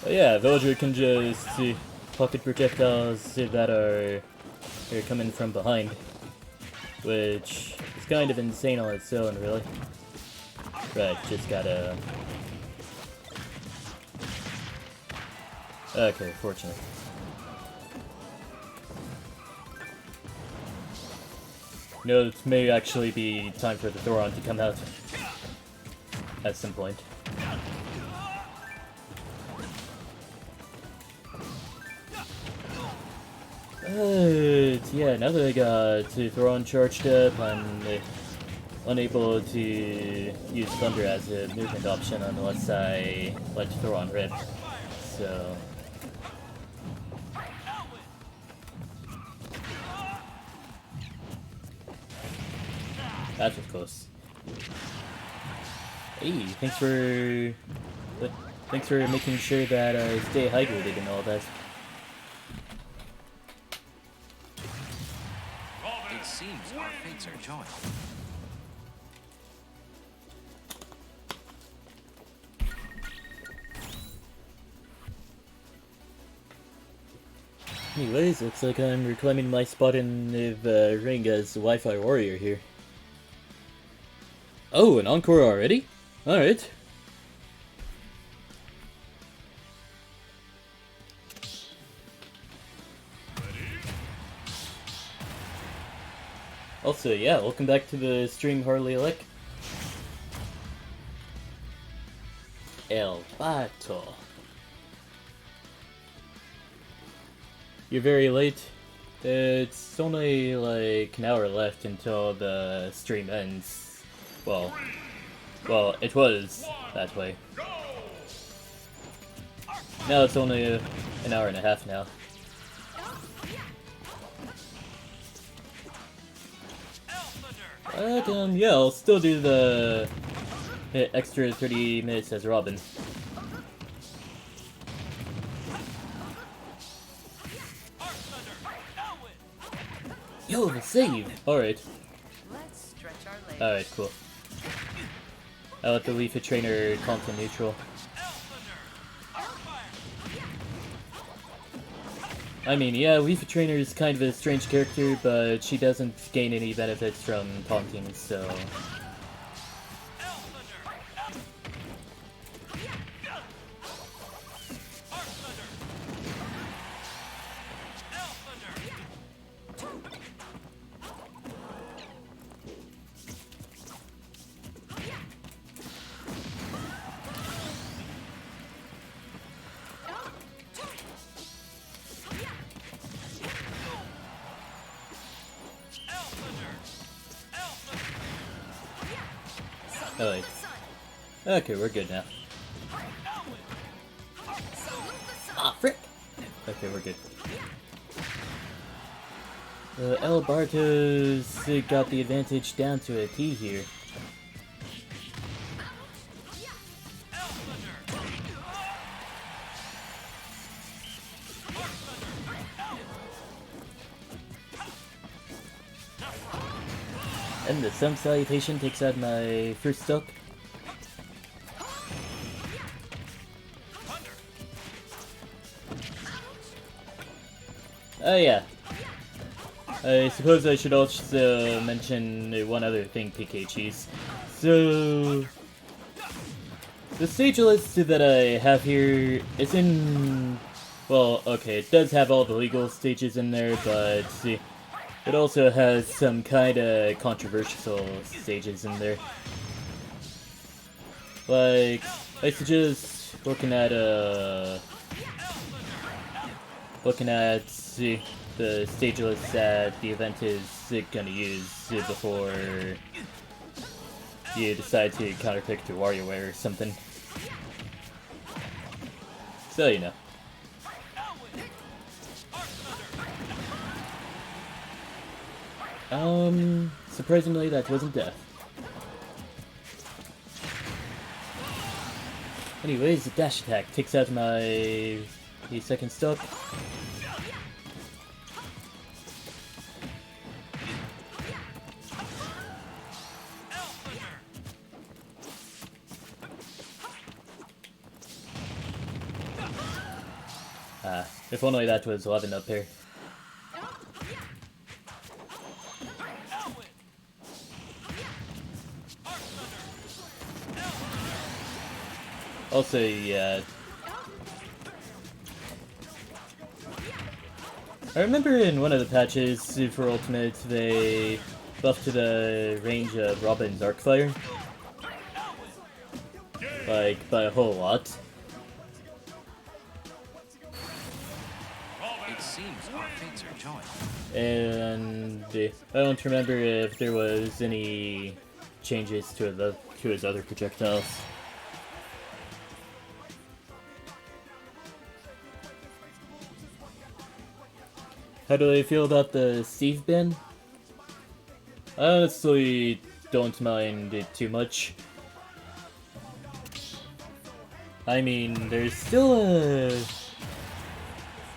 But yeah, Villager can just pocket projectiles that are coming from behind, which is kind of insane on its own, really. Right, just gotta... Okay, fortunate. No, it may actually be time for the Thoron to come out at some point. Yeah, now that I got Thoron charged up, I'm unable to use Thunder as a movement option unless I let Thoron rip. So... That was close. Hey, thanks for making sure that I stay hydrated and all that. It seems our fates are joined. Anyways, looks like I'm reclaiming my spot in the ring as the Wi-Fi warrior here. Oh, an encore already? Alright. Also, yeah, welcome back to the stream, Harley Lick. El Pato. You're very late. It's only like an hour left until the stream ends. Well, it was that way. Now it's only an hour and a half now. But, yeah, I'll still do the extra 30 minutes as Robin. Yo, the save! Alright. Let's stretch our legs. Alright, cool. I'll let the Leafa trainer content neutral. I mean, yeah, Leafa trainer is kind of a strange character, but she doesn't gain any benefits from taunting, so... Oh, wait. Okay, we're good now. Ah, frick! Okay, we're good. El Bartos got the advantage down to a T here. And the Sun Salutation takes out my first stock. Oh yeah. I suppose I should also mention one other thing, PK Cheese. So... the stage list that I have here is in... well, okay, it does have all the legal stages in there, but... see, it also has some kinda controversial stages in there. Like, I suggest looking at see, the stage list that the event is gonna use before you decide to counterpick to WarioWare or something. So, you know. Surprisingly, that wasn't death. Anyways, the dash attack takes out my second stock. If only that was 11 up here. Also, yeah. I remember in one of the patches for Ultimate, they buffed the range of Robin's Arcfire. Like, by a whole lot. It seems our fates are joined. And I don't remember if there was any changes to his other projectiles. How do I feel about the Steve bin? I honestly don't mind it too much. I mean, we're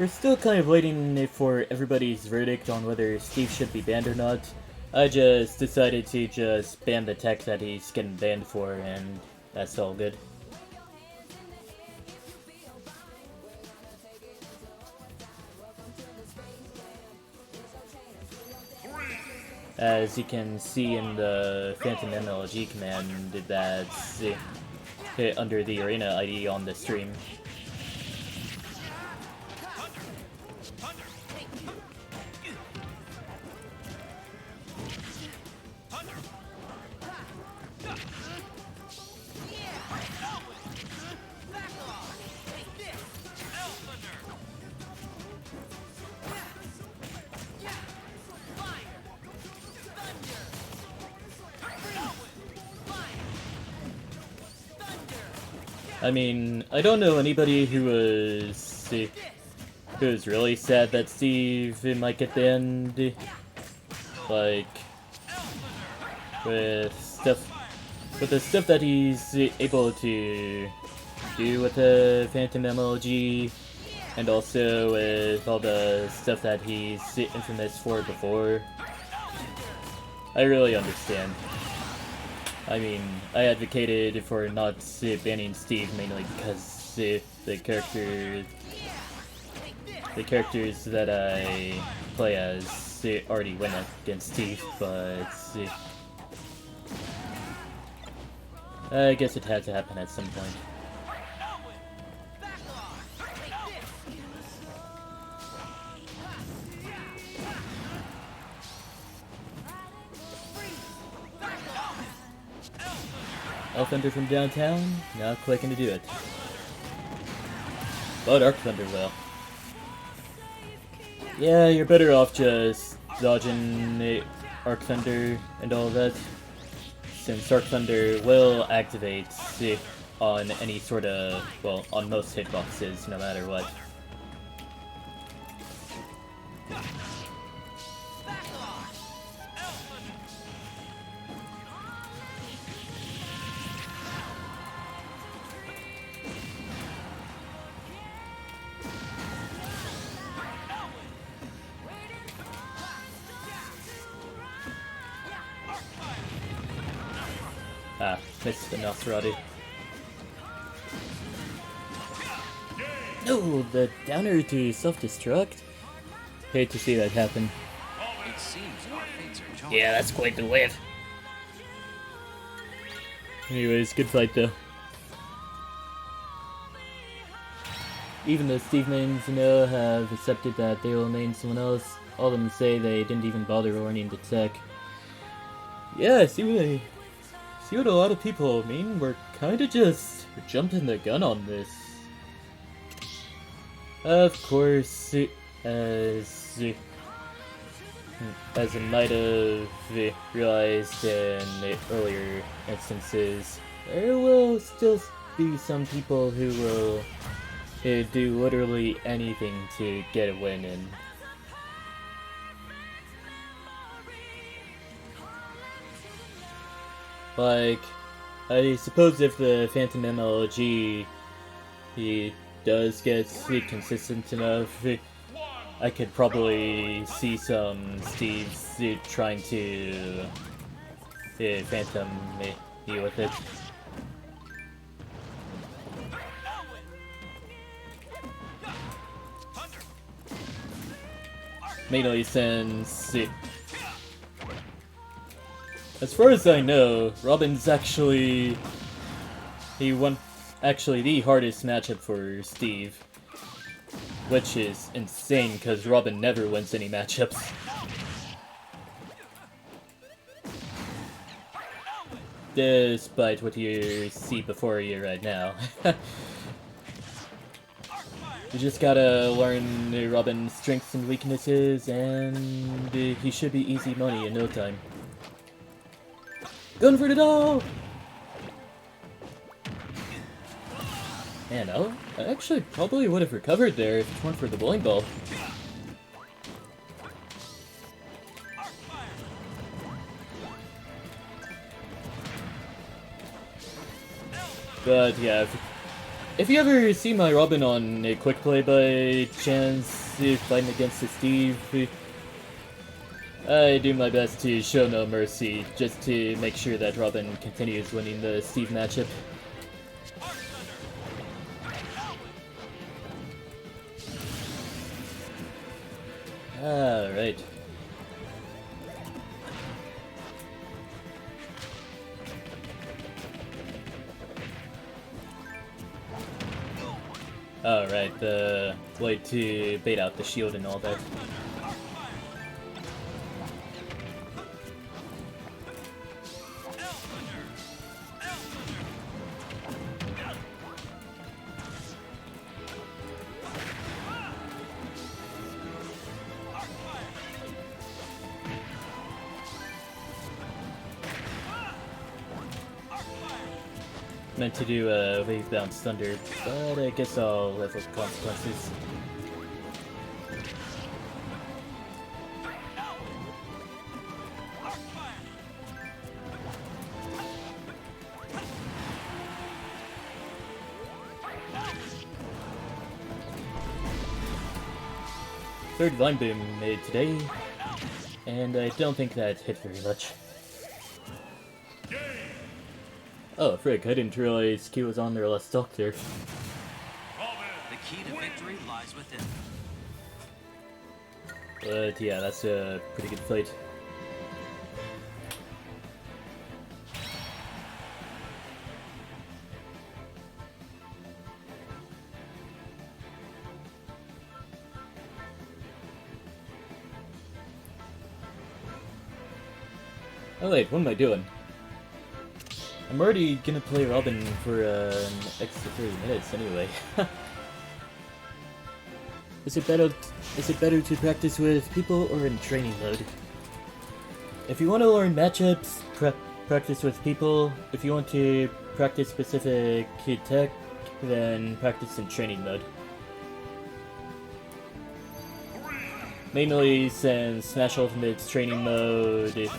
still kind of waiting for everybody's verdict on whether Steve should be banned or not. I just decided to just ban the tech that he's getting banned for, and that's all good. As you can see in the Phantom MLG command, that's under the arena ID on the stream. I mean, I don't know anybody who was really sad that Steve might get banned. Like, with the stuff that he's able to do with the Phantom MLG, and also with all the stuff that he's infamous for before. I really understand. I mean, I advocated for not banning Steve mainly because the characters that I play as already went against Steve, but I guess it had to happen at some point. Elf Thunder from downtown, not clicking to do it. But Arc Thunder will. Yeah, you're better off just dodging Arc Thunder and all that, since Arc Thunder will activate on any sort of, well, on most hitboxes, no matter what. Ah, missed the Nosferatu. No, the downer to self-destruct? Hate to see that happen. It seems our fates are joined. Yeah, that's quite the whiff. Anyways, good fight though. Even though Steve mains, have accepted that they will main someone else, all of them say they didn't even bother warning the tech. Yeah, see what a lot of people mean? We're kinda just jumping the gun on this. Of course, as I might have realized in earlier instances, there will still be some people who will do literally anything to get a win in. Like, I suppose if the Phantom MLG he does get consistent enough, I could probably see some Steves trying to Phantom me with it. Mainly since, as far as I know, Robin's actually the hardest matchup for Steve, which is insane because Robin never wins any matchups. Despite what you see before you right now. You just gotta learn Robin's strengths and weaknesses, and he should be easy money in no time. Gun for the doll! Man, I actually probably would have recovered there if it weren't for the bowling ball. But yeah, if you ever see my Robin on a quick play by chance, fighting against the Steve, I do my best to show no mercy, just to make sure that Robin continues winning the Steve matchup. Alright. Alright, the way to bait out the shield and all that. Meant to do a wave bounce thunder, but I guess I'll live with consequences. Third Vine Boom made today, and I don't think that hit very much. Oh, frick, I didn't realize Q was on there last stock there. The key to victory lies within. But yeah, that's a pretty good fight. Oh wait, what am I doing? I'm already gonna play Robin for an extra 30 minutes anyway. Is it better to practice with people or in training mode? If you want to learn matchups, practice with people. If you want to practice specific tech, then practice in training mode. Mainly since Smash Ultimate's training mode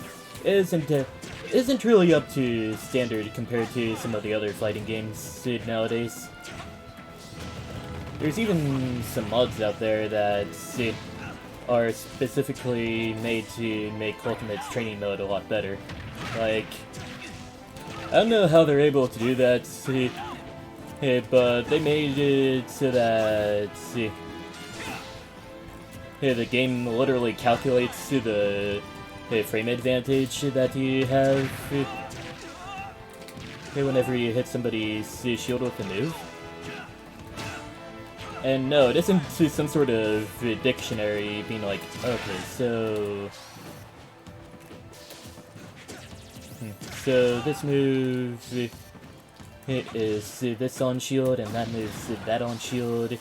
isn't really up to standard compared to some of the other fighting games nowadays. There's even some mods out there that are specifically made to make Ultimate's training mode a lot better. Like, I don't know how they're able to do that, but they made it so that the game literally calculates the frame advantage that you have whenever you hit somebody's shield with a move. And no, it isn't some sort of dictionary being like, okay, so this move is this on shield and that move's that on shield.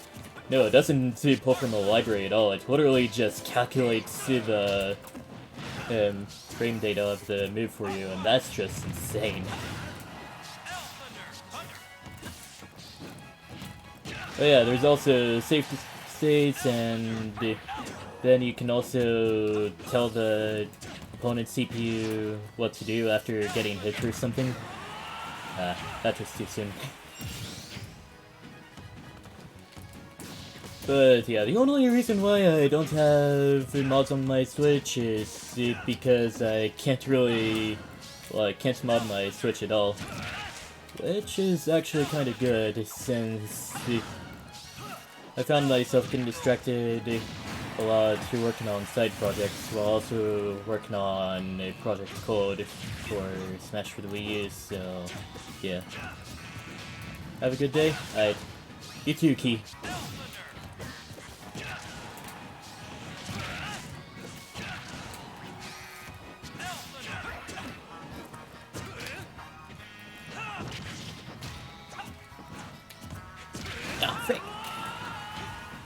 No, it doesn't pull from the library at all. It literally just calculates the frame data of the move for you, and that's just insane. But yeah, there's also safety states, and then you can also tell the opponent's CPU what to do after getting hit or something. That was too soon. But yeah, the only reason why I don't have mods on my Switch is because I can't really, well, I can't mod my Switch at all. Which is actually kind of good, since I found myself getting distracted a lot through working on side projects, while also working on a project code for Smash for the Wii U, so yeah. Have a good day. Alright. You too, Key.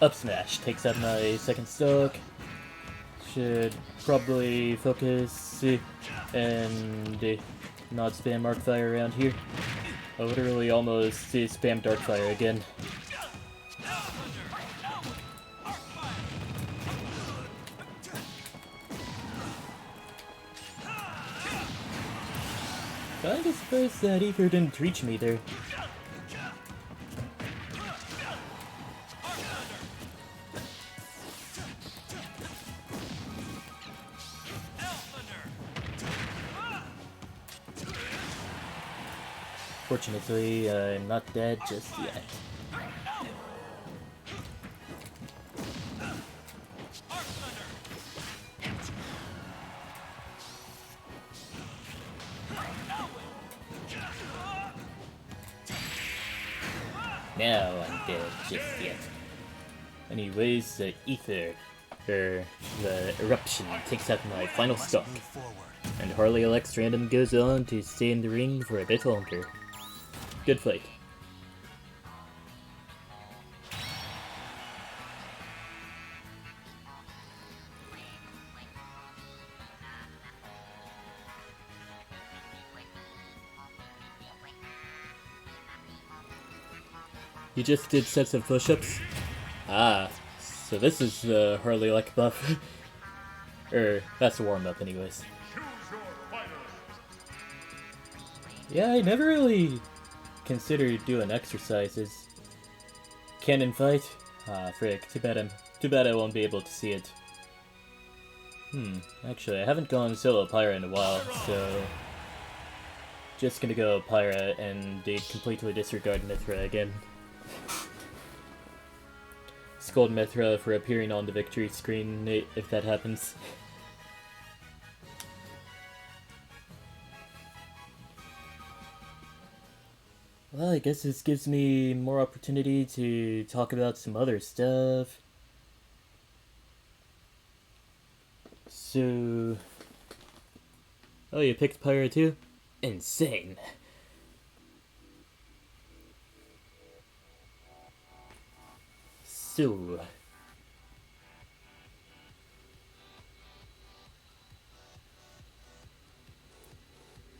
Up smash takes out my second stock. Should probably focus and not spam Arcfire around here. I literally almost spammed Darkfire again. Kinda surprised that Ether didn't reach me there. Fortunately, I'm not dead just yet. Now I'm dead just yet. Anyways, the ether, the eruption takes out my final stock. And Harley Alex Random goes on to stay in the ring for a bit longer. Good fight. You just did sets of push-ups? Ah, so this is the Harley Alex buff. That's a warm-up anyways. Yeah, I never really considered doing exercises. Cannon fight? Ah, frick. Too bad I won't be able to see it. Actually, I haven't gone solo Pyra in a while, so... Just gonna go Pyra and completely disregard Mithra again. Scold Mithra for appearing on the victory screen if that happens. Well, I guess this gives me more opportunity to talk about some other stuff. So... Oh, you picked Pyra too? Insane. So...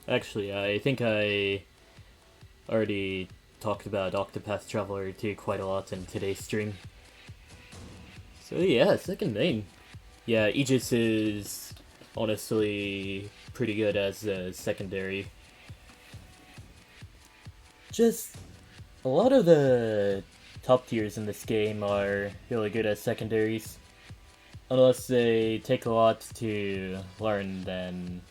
Actually, I think I already talked about Octopath Traveler 2 quite a lot in today's stream. So yeah, second main. Yeah, Aegis is honestly pretty good as a secondary. Just a lot of the top tiers in this game are really good as secondaries. Unless they take a lot to learn, then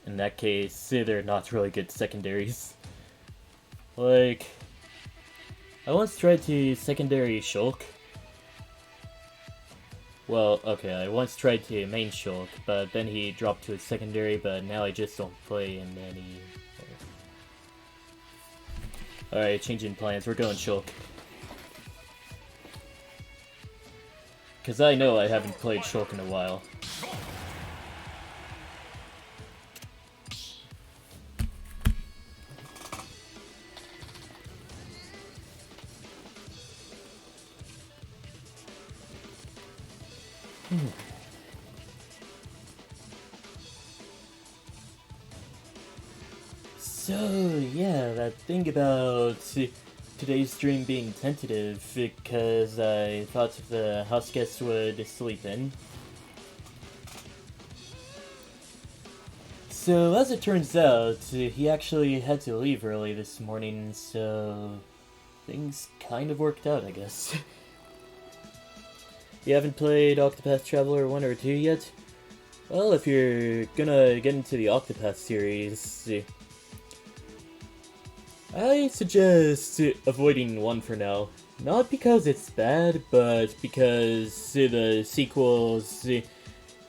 in that case, they're not really good secondaries. Like, I once tried to secondary Shulk. Well, okay, I once tried to main Shulk, but then he dropped to a secondary, but now I just don't play in any... Alright, changing plans, we're going Shulk. Cause I know I haven't played Shulk in a while. So, yeah, that thing about today's stream being tentative because I thought the house guest would sleep in. So, as it turns out, he actually had to leave early this morning, so things kind of worked out, I guess. You haven't played Octopath Traveler 1 or 2 yet? Well, if you're gonna get into the Octopath series, I suggest avoiding 1 for now. Not because it's bad, but because the sequels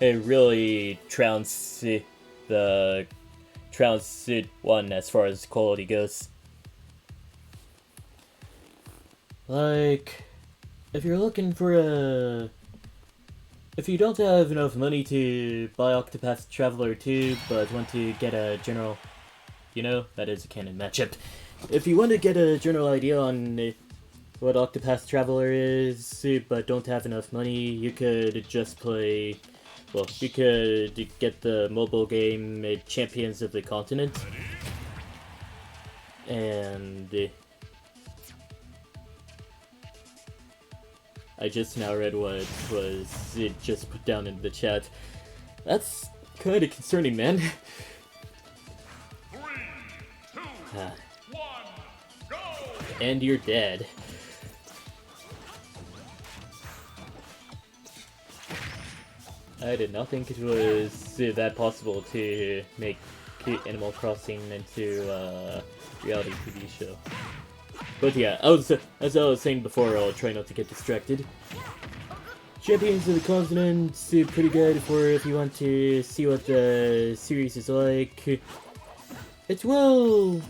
really trounce the 1 as far as quality goes. Like, if you're looking for a... If you don't have enough money to buy Octopath Traveler 2, but want to get a general... You know, that is a canon matchup. If you want to get a general idea on what Octopath Traveler is, but don't have enough money, you could just play... Well, you could get the mobile game Champions of the Continent. And... I just now read what was it just put down in the chat. That's kind of concerning, man. 3, 2, 1, go! And you're dead. I did not think it was that possible to make Animal Crossing into reality TV show. But yeah, as I was saying before, I'll try not to get distracted. Champions of the Continent, pretty good for if you want to see what the series is like. It's well...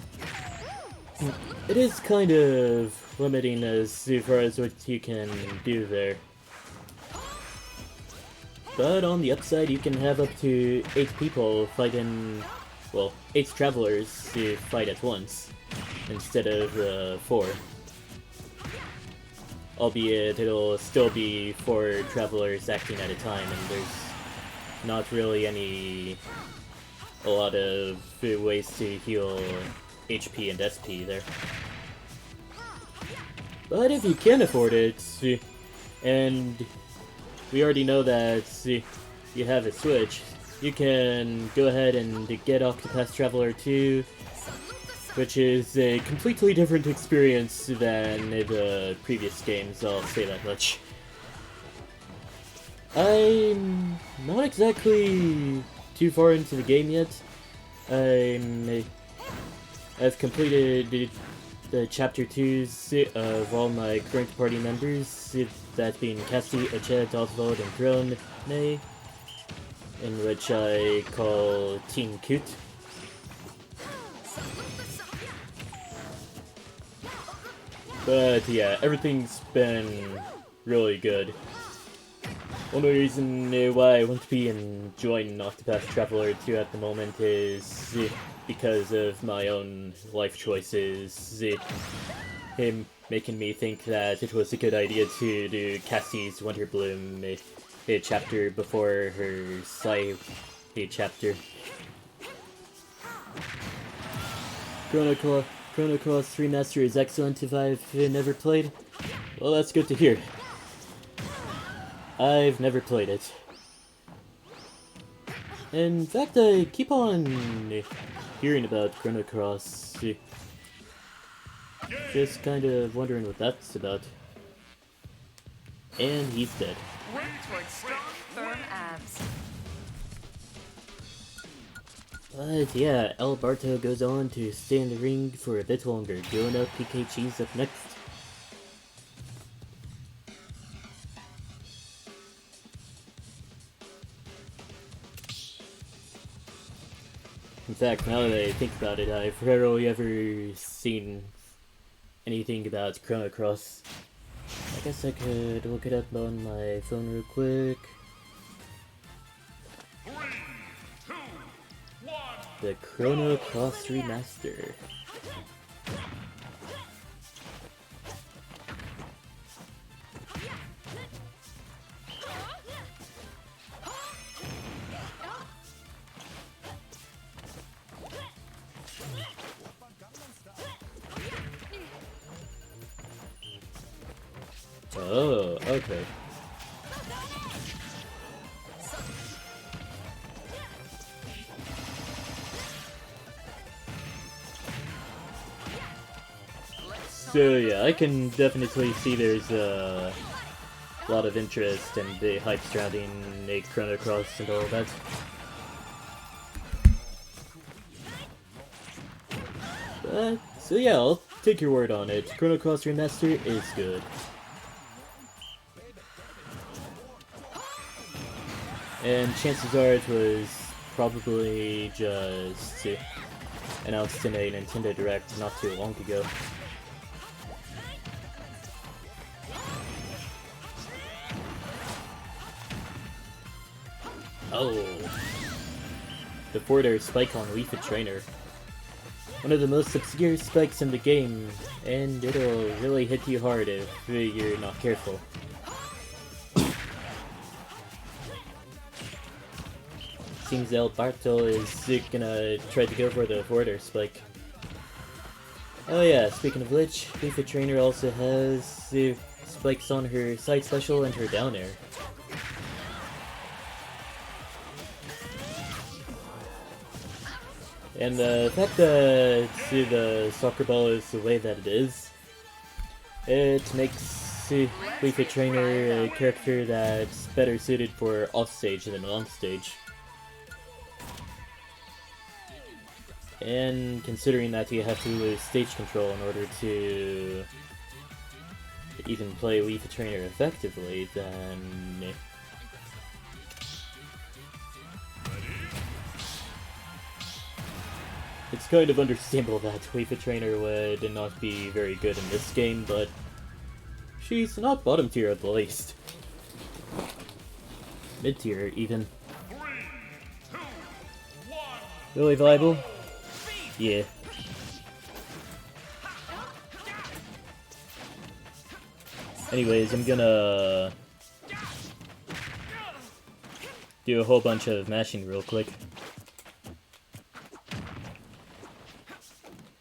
It is kind of limiting as far as what you can do there. But on the upside, you can have up to 8 people fight in... Well, 8 travelers to fight at once, instead of 4. Albeit, it'll still be 4 travelers acting at a time, and there's not really a lot of ways to heal HP and SP there. But if you can afford it, and we already know that you have a Switch, you can go ahead and get Octopath Traveler 2, which is a completely different experience than the previous games, I'll say that much. I'm not exactly too far into the game yet. I've completed the Chapter 2s of all my current party members, that being Cassie, Achet, Oswald, and Drone, in which I call Team Cute. But yeah, everything's been really good. Only reason why I won't be enjoying Octopath Traveler 2 at the moment is because of my own life choices. Him making me think that it was a good idea to do Cassie's Winterbloom a chapter before her Sai chapter. Chrono Cross Remaster is excellent if I've never played. Well, that's good to hear. I've never played it. In fact, I keep on hearing about Chrono Cross. Just kind of wondering what that's about. And he's dead. Work towards strong, firm abs. But yeah, Alberto goes on to stay in the ring for a bit longer. Jonah PK Cheese up next. In fact, now that I think about it, I've rarely ever seen anything about Chrono Cross. I guess I could look it up on my phone real quick. 3, 2, 1. The Chrono Cross Remaster. Oh, okay. So yeah, I can definitely see there's a lot of interest and the hype surrounding a Chrono Cross and all that. So yeah, I'll take your word on it. Chrono Cross Remaster is good. And chances are it was probably just announced in a Nintendo Direct not too long ago. Oh. The forward air spike on Wii Fit Trainer. One of the most obscure spikes in the game, and it'll really hit you hard if you're not careful. Seems El Barto is gonna try to go for the forward air spike. Oh yeah, speaking of which, Wii Fit Trainer also has spikes on her side special and her down air. And the fact that the soccer ball is the way that it is, it makes Wii Fit Trainer a character that's better suited for offstage than onstage. And considering that you have to lose stage control in order to even play Wii Fit Trainer effectively, then it's kind of understandable that Wii Fit Trainer would not be very good in this game, but she's not bottom tier at the least. Mid tier, even. 3, 2, 1. Really viable? Yeah. Anyways, I'm gonna do a whole bunch of mashing real quick.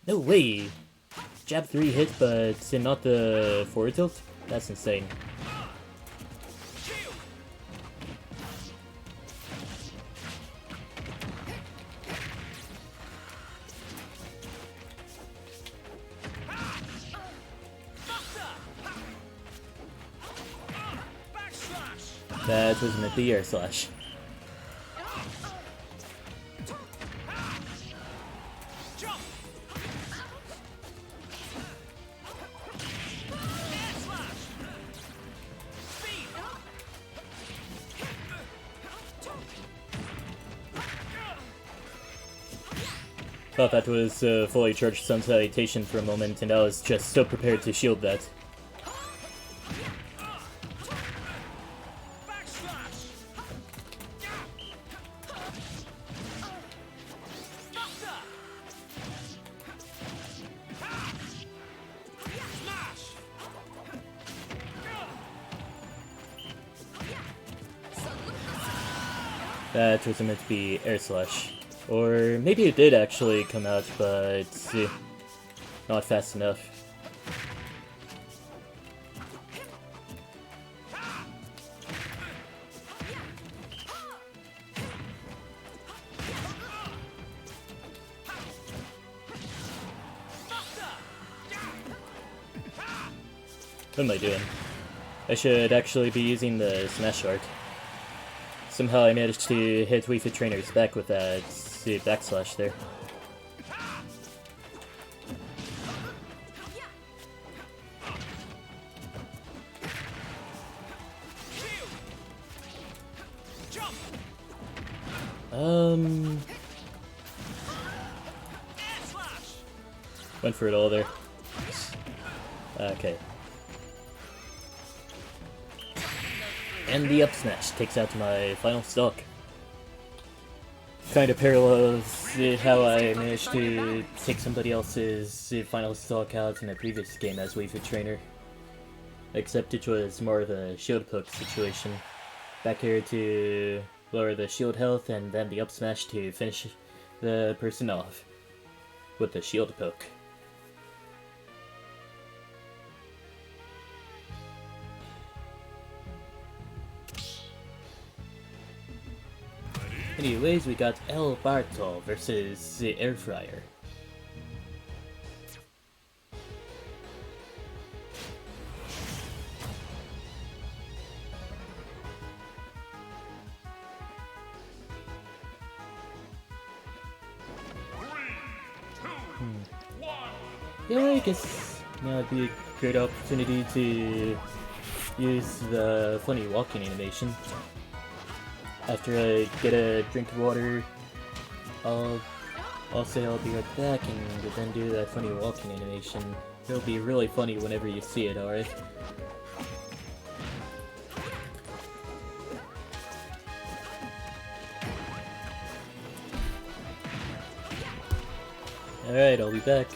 No way! Jab 3 hit, but not the forward tilt? That's insane. That was meant to be air slash. Thought that was a fully charged Sun Salutation for a moment, and I was just so prepared to shield that. That was meant to be air slash. Or maybe it did actually come out, but not fast enough. What am I doing? I should actually be using the Smash Art. Somehow I managed to hit Wii Fit Trainer's back with that backslash there. Went for it all there. Okay. And the up smash takes out my final stock. Kind of parallels how I managed to take somebody else's final stock out in a previous game as Wii Fit Trainer. Except it was more of a shield poke situation. Back here to lower the shield health and then the up smash to finish the person off with the shield poke. Anyways, we got El Bartol versus the Air Fryer. Yeah, I guess now would be a great opportunity to use the funny walking animation. After I get a drink of water, I'll say I'll be right back and then do that funny walking animation. It'll be really funny whenever you see it, alright? Alright, I'll be back.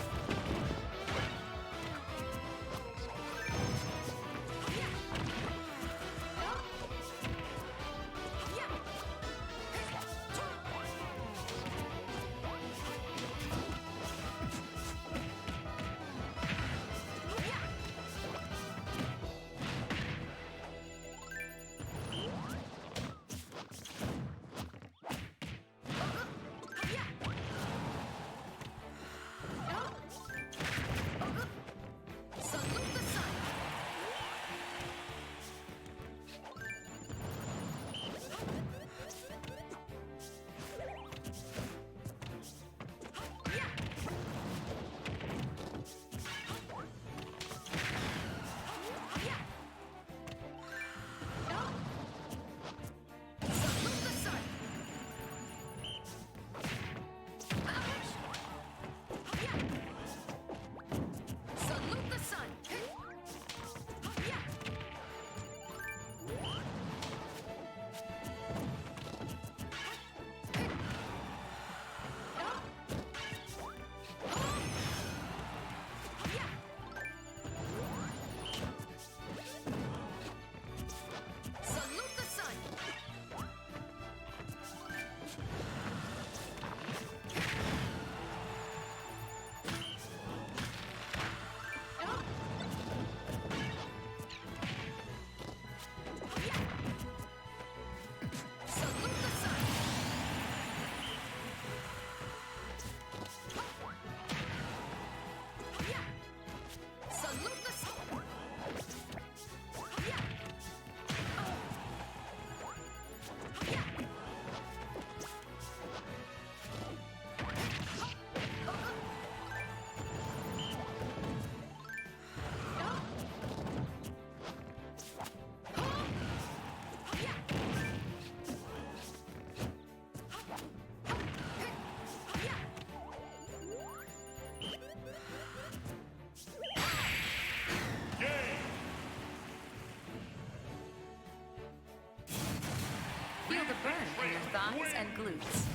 and glutes.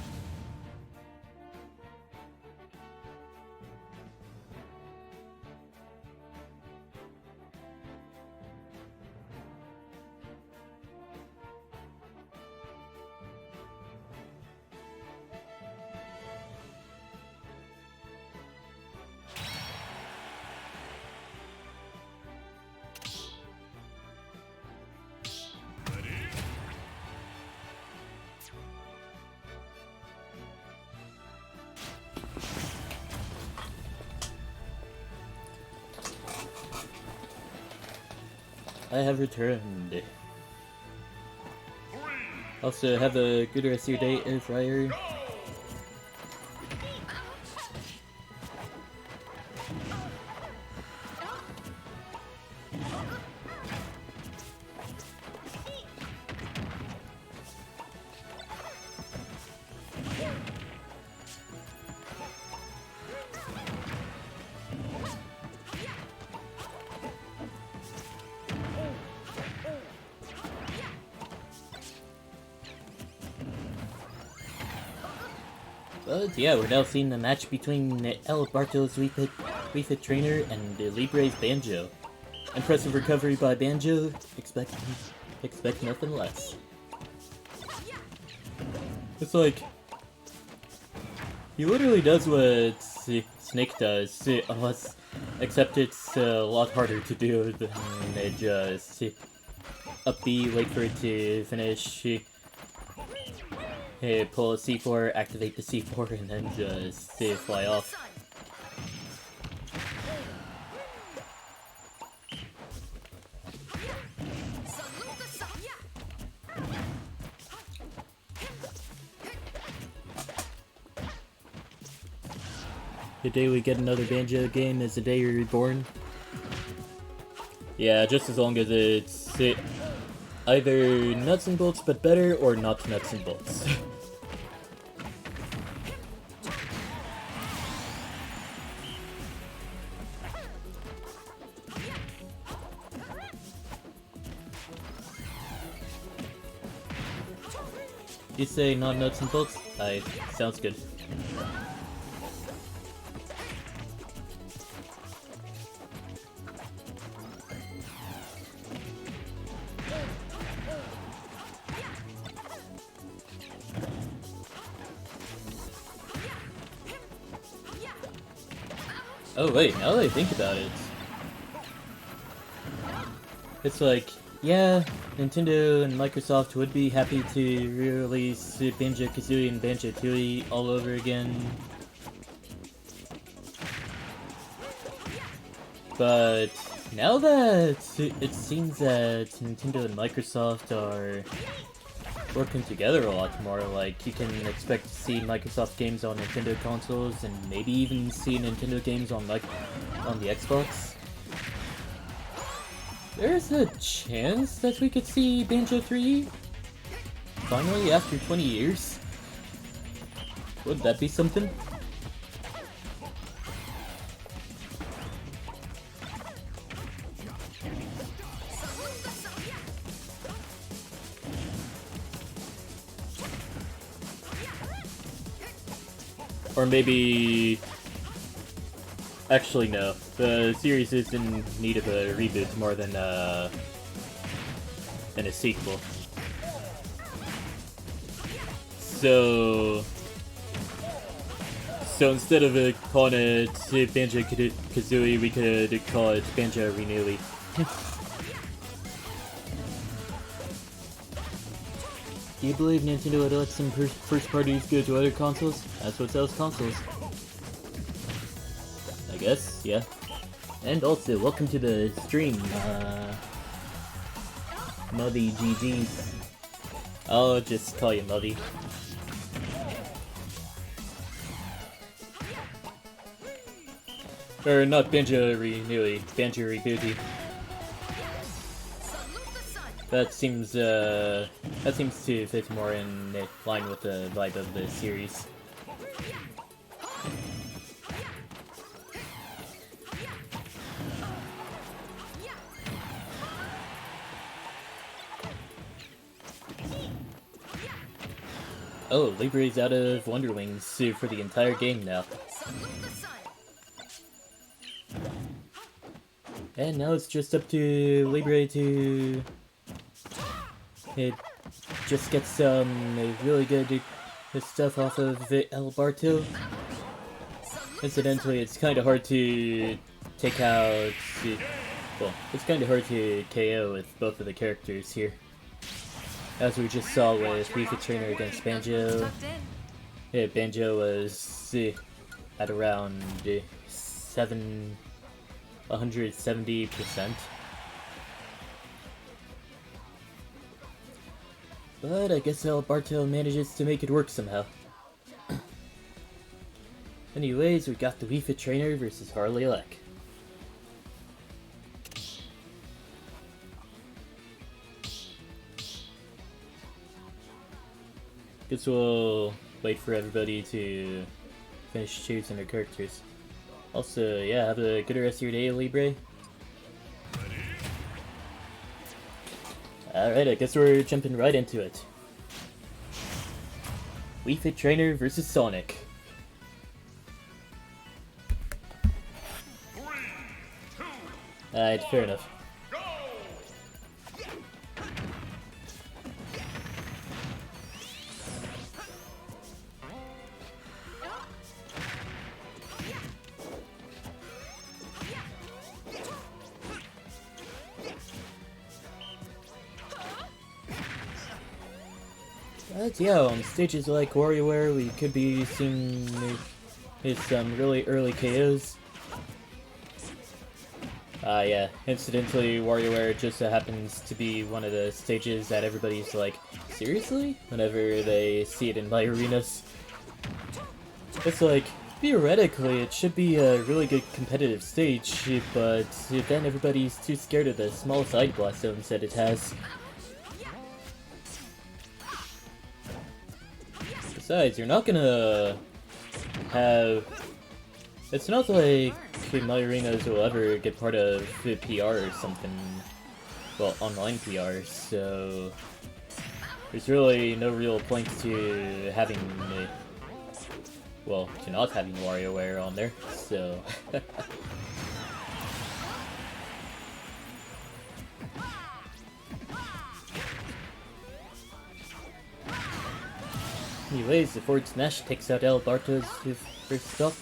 I have returned. Also, have a good rest of your day, Air Fryer. But yeah, we're now seeing the match between El Barto's Wii Fit Trainer and Libre's Banjo. Impressive recovery by Banjo. Expect nothing less. It's like he literally does what Snake does, except it's a lot harder to do than just up B, wait for it to finish. Pull a C4, activate the C4, and then just fly off. The day we get another Banjo game is the day you're reborn. Yeah, just as long as it's either nuts and bolts but better, or not nuts and bolts. You say not nuts and bolts? Sounds good. Oh wait, now that I think about it, it's like, yeah, Nintendo and Microsoft would be happy to re-release Banjo-Kazooie and Banjo-Tooie all over again. But now that it seems that Nintendo and Microsoft are working together a lot more, like, you can expect to see Microsoft games on Nintendo consoles and maybe even see Nintendo games on the Xbox. There's a chance that we could see Banjo 3 finally after 20 years. Would that be something? Or maybe... Actually, no. The series is in need of a reboot more than a sequel. So instead of calling it Banjo-Kazooie, we could call it Banjo Renewally. Do you believe Nintendo would let some first parties go to other consoles? That's what sells consoles. I guess, yeah. And also, welcome to the stream, Muddy GG's. I'll just call you Muddy. Or not Banjo Renewally, Banjo Rebooty. That seems to fit more in line with the vibe of the series. Oh, Libre's out of Wonder Wings for the entire game now. Salute the sun. And now it's just up to Libre to just get some really good stuff off of El Barto. Incidentally, it's kind of hard to take out. Well, it's kind of hard to KO with both of the characters here. As we just saw with Wii Fit Trainer against Banjo. Tucked in. Yeah, Banjo was at around 170%. But I guess El Barto manages to make it work somehow. Anyways, we got the Wii Fit Trainer versus Harley Lek. Guess we'll wait for everybody to finish choosing their characters. Also, yeah, have a good rest of your day, Libre. Alright, I guess we're jumping right into it. Wii Fit Trainer versus Sonic. 3, 2, Alright, fair enough. go! But yeah, on stages like WarioWare, we could be seeing some really early KOs. Yeah, incidentally, WarioWare just so happens to be one of the stages that everybody's like, seriously? Whenever they see it in my arenas. It's like, theoretically, it should be a really good competitive stage, but then everybody's too scared of the small side blast zones that it has. Besides, you're not gonna have... It's not like my arenas will ever get part of PR or something. Well, online PR, so... There's really no real point to having... Well, to not having WarioWare on there, so... Anyways, the forward smash takes out El Barto's first stock.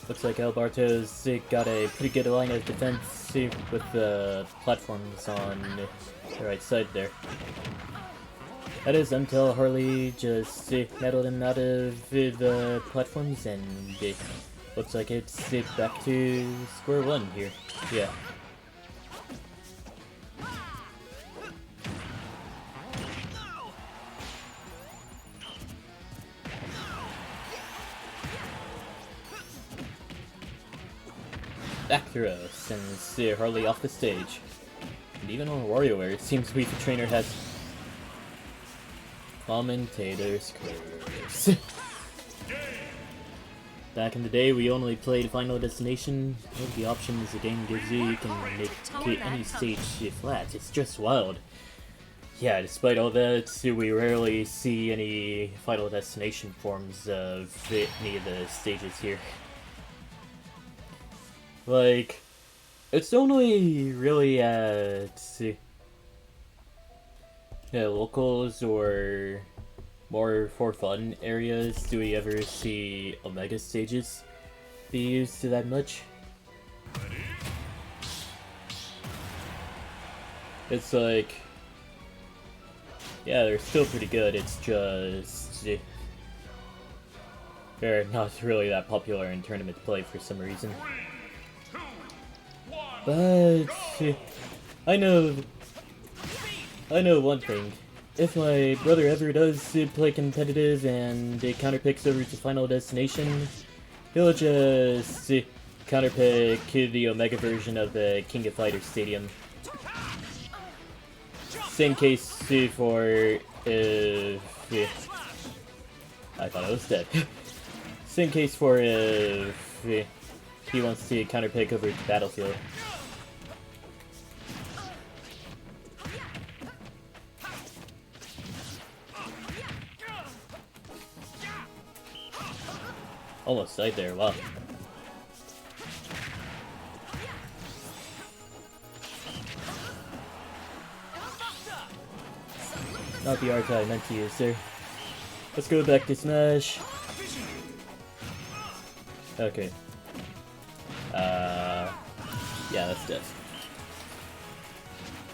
Looks like El Barto's got a pretty good line of defense with the platforms on the right side there. That is until Harley just nettled him out of the platforms, and looks like it's back to square one here. Yeah. Back throw sends Harley off the stage. And even on WarioWare, it seems Wii Fit Trainer has commentator's curse. Back in the day, we only played Final Destination. One of the options the game gives you, you can make any stage flat. It's just wild. Yeah, despite all that, we rarely see any Final Destination forms of any of the stages here. Like, it's only really at locals or more for fun areas do we ever see Omega stages be used to that much. It's like, yeah, they're still pretty good, it's just they're not really that popular in tournament play for some reason. 3, 2, 1, But I know one thing. If my brother ever does play competitive and it counterpicks over to Final Destination, he'll just counterpick the Omega version of the King of Fighters Stadium. Same case for I thought I was dead. Same case for he wants to counter pick over to Battlefield. Almost died there, wow. Not the art I meant to use there. Let's go back to Smash. Okay. Yeah, that's death.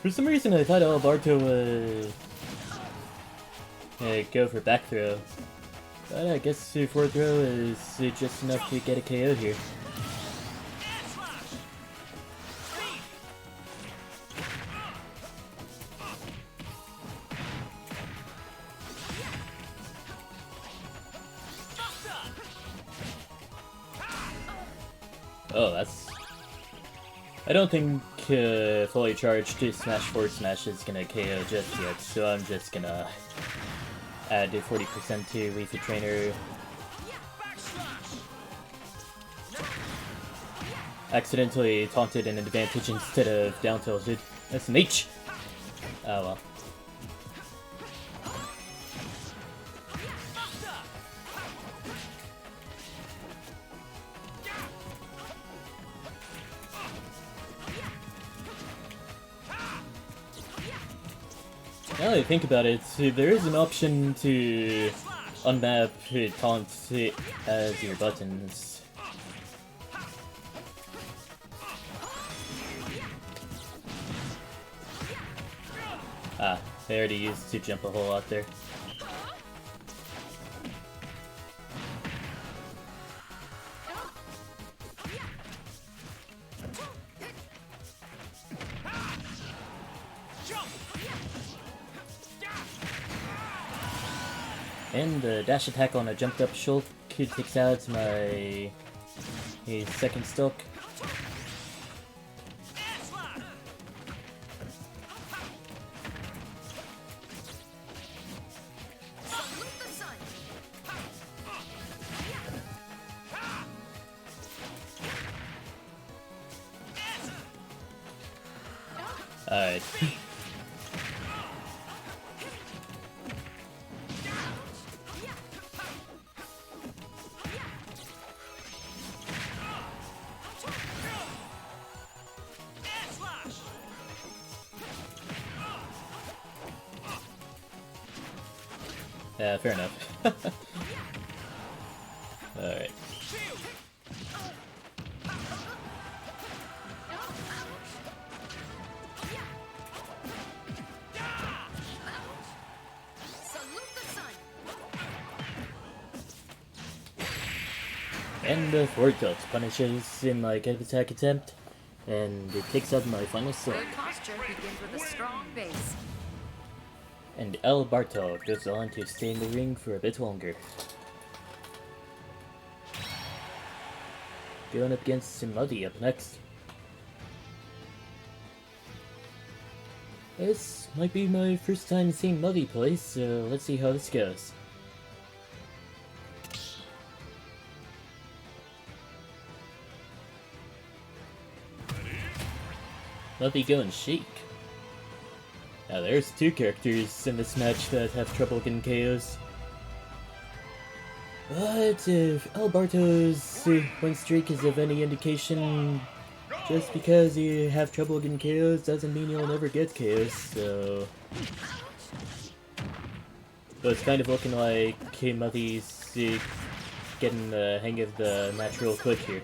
For some reason I thought Alberto would go for back throw. But I guess the forward throw is just enough to get a KO here. Oh, that's... I don't think fully charged Smash Forward Smash is gonna KO just yet, so I'm just gonna add 40% to Wii Fit Trainer. Accidentally taunted an advantage instead of down tilted. That's an H! Oh well. Now that I think about it, there is an option to unmap taunt as your buttons. Ah, they already used to jump a hole out there. And the dash attack on a jumped up Shulk takes out my second stock. Alright. Yeah, fair enough. Alright. And the forward tilt punishes in my get attack attempt, and it takes out my final slug. Good posture begins with a strong base. And El Barto goes on to stay in the ring for a bit longer. Going up against Muddy up next. This might be my first time seeing Muddy play, so let's see how this goes. Muddy going Sheik. Now there's two characters in this match that have trouble getting KOs. But if Alberto's win streak is of any indication, just because you have trouble getting KOs doesn't mean you'll never get KOs, so... So it's kind of looking like Muddy's getting the hang of the match real quick here.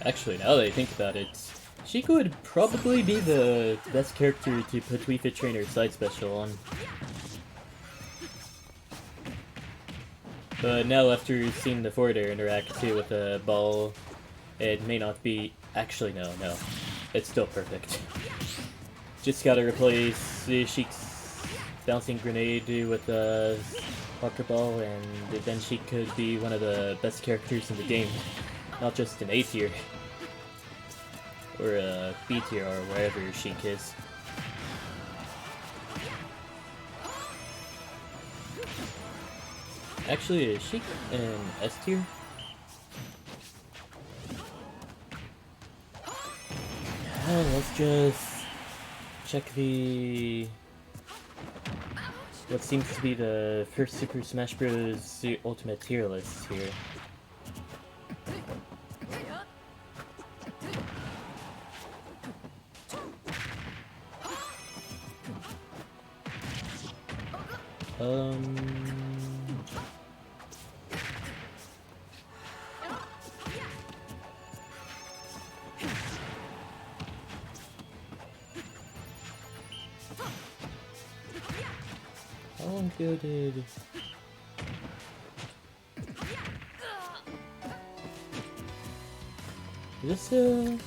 Actually, now that I think about it, Sheik would probably be the best character to put Wii Fit Trainer side special on. But now after seeing the forwarder interact too with the ball, it may not be... Actually, no. It's still perfect. Just gotta replace Sheik's bouncing grenade with a soccer ball, and then she could be one of the best characters in the game. Not just an A tier. Or a B tier, or wherever Sheik is. Actually, is Sheik an S tier? Let's just check the... what seems to be the first Super Smash Bros. Ultimate tier list here. How good did... Is this No,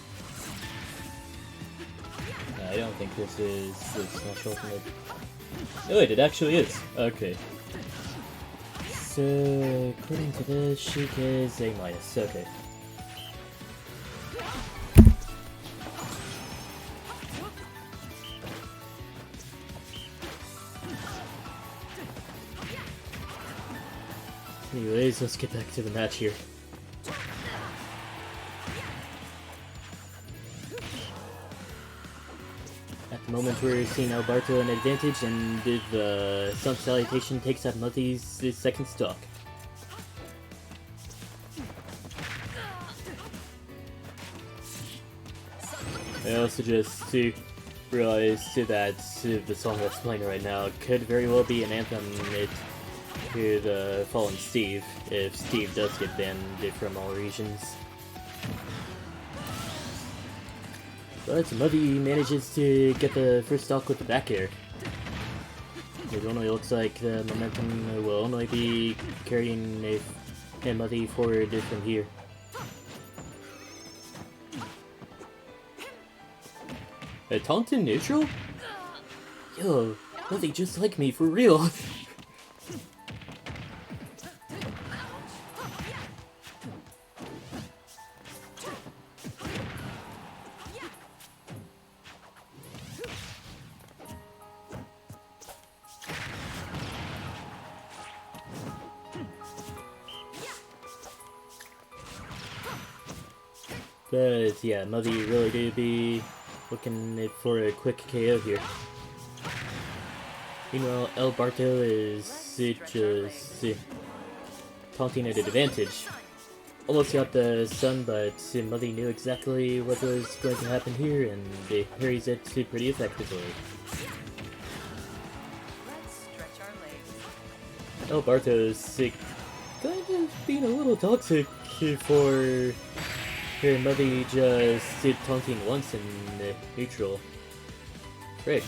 I don't think this is the Smash Ultimate. Oh wait, it actually is. Okay. So, according to this, Sheik is A-. Okay. Anyways, let's get back to the match here. At the moment, we're seeing Alberto an advantage, and the Sun Salutation takes out Muzzy's second stock. I also just realized that the song that's playing right now could very well be an anthem to the fallen Steve, if Steve does get banned from all regions. But Muddy manages to get the first stock with the back air. It only looks like the momentum will only be carrying Muddy forward from here. A Taunton neutral? Yo, Muddy just like me for real. But yeah, Muddy really do be looking for a quick KO here. Meanwhile, El Barto is just taunting at an advantage. Almost got the stun, but Muddy knew exactly what was going to happen here, and he parries it pretty effectively. Let's stretch our legs. El Barto's kind of being a little toxic for Muddy just taunting once in neutral. Frick.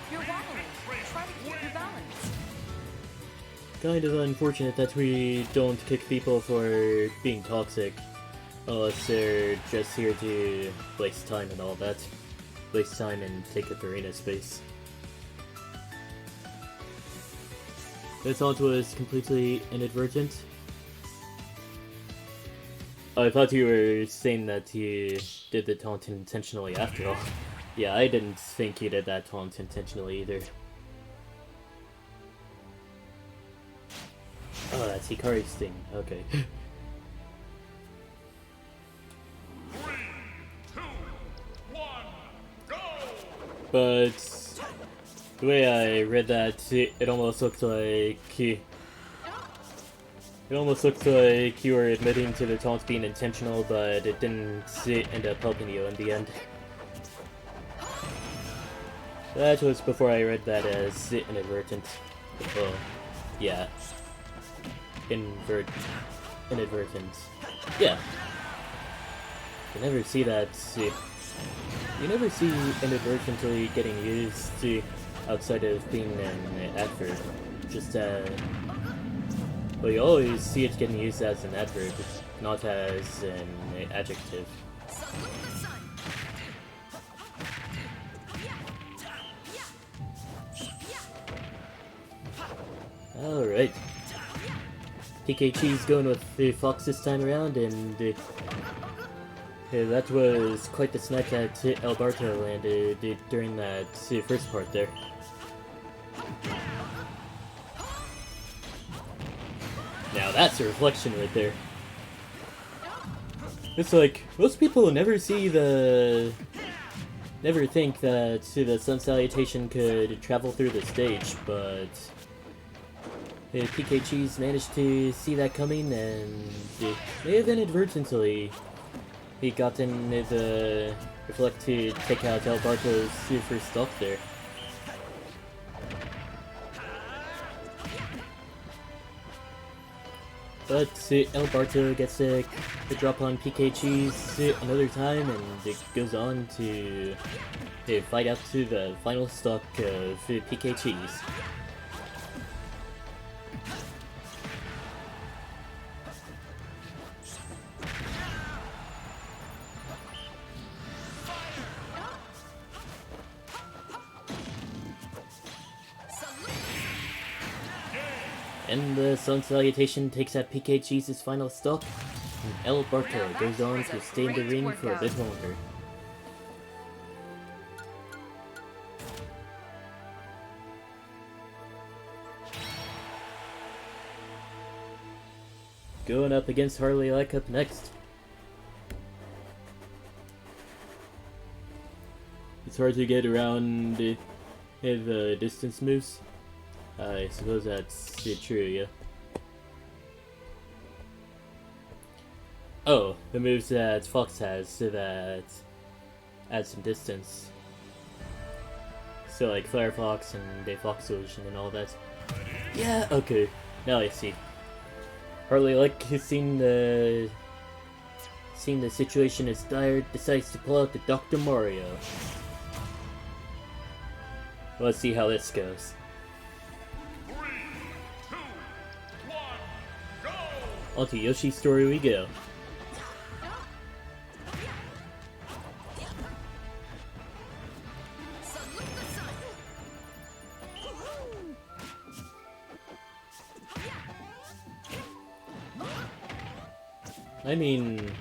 You're wobbling. Try to keep your balance. Kind of unfortunate that we don't kick people for being toxic, unless they're just here to waste time and all that. Waste time and take up arena space. The taunt was completely inadvertent. I thought you were saying that he did the taunt intentionally after all. Yeah, I didn't think he did that taunt intentionally either. Oh, that's Hikari's thing. Okay. 3, 2, 1, go! But the way I read that, it almost looked like you were admitting to the taunt being intentional, but it didn't end up helping you in the end. That was before I read that as inadvertent. Well, yeah. Inadvertent. Yeah. You never see that. You never see inadvertently getting used outside of being an advert. Just But you always see it getting used as an adverb, not as an adjective. Alright. PK Cheese going with the Fox this time around, and that was quite the snipe that Alberto landed during that first part there. Now that's a reflection right there. It's like, most people never think that the Sun Salutation could travel through the stage, but PK Cheese managed to see that coming, and may have inadvertently he got in the reflect to take out Alberto's first stock there. But Alberto gets a drop on PK Cheese another time, and it goes on to fight out to the final stock of PK Cheese. And the Sun Salutation takes out PK Cheese's final stop, and Alberto goes on to stay in the ring for a bit longer. Going up against Harley Like up next. It's hard to get around the distance moves. I suppose that's true, yeah. Oh, the moves that Fox has, so that add some distance. So like Flare Fox and the Fox Solution and all that. Yeah, okay. Now I see. Harley, like, seeing the situation is dire, decides to pull out the Dr. Mario. Let's see how this goes. Onto Yoshi's story we go. I mean,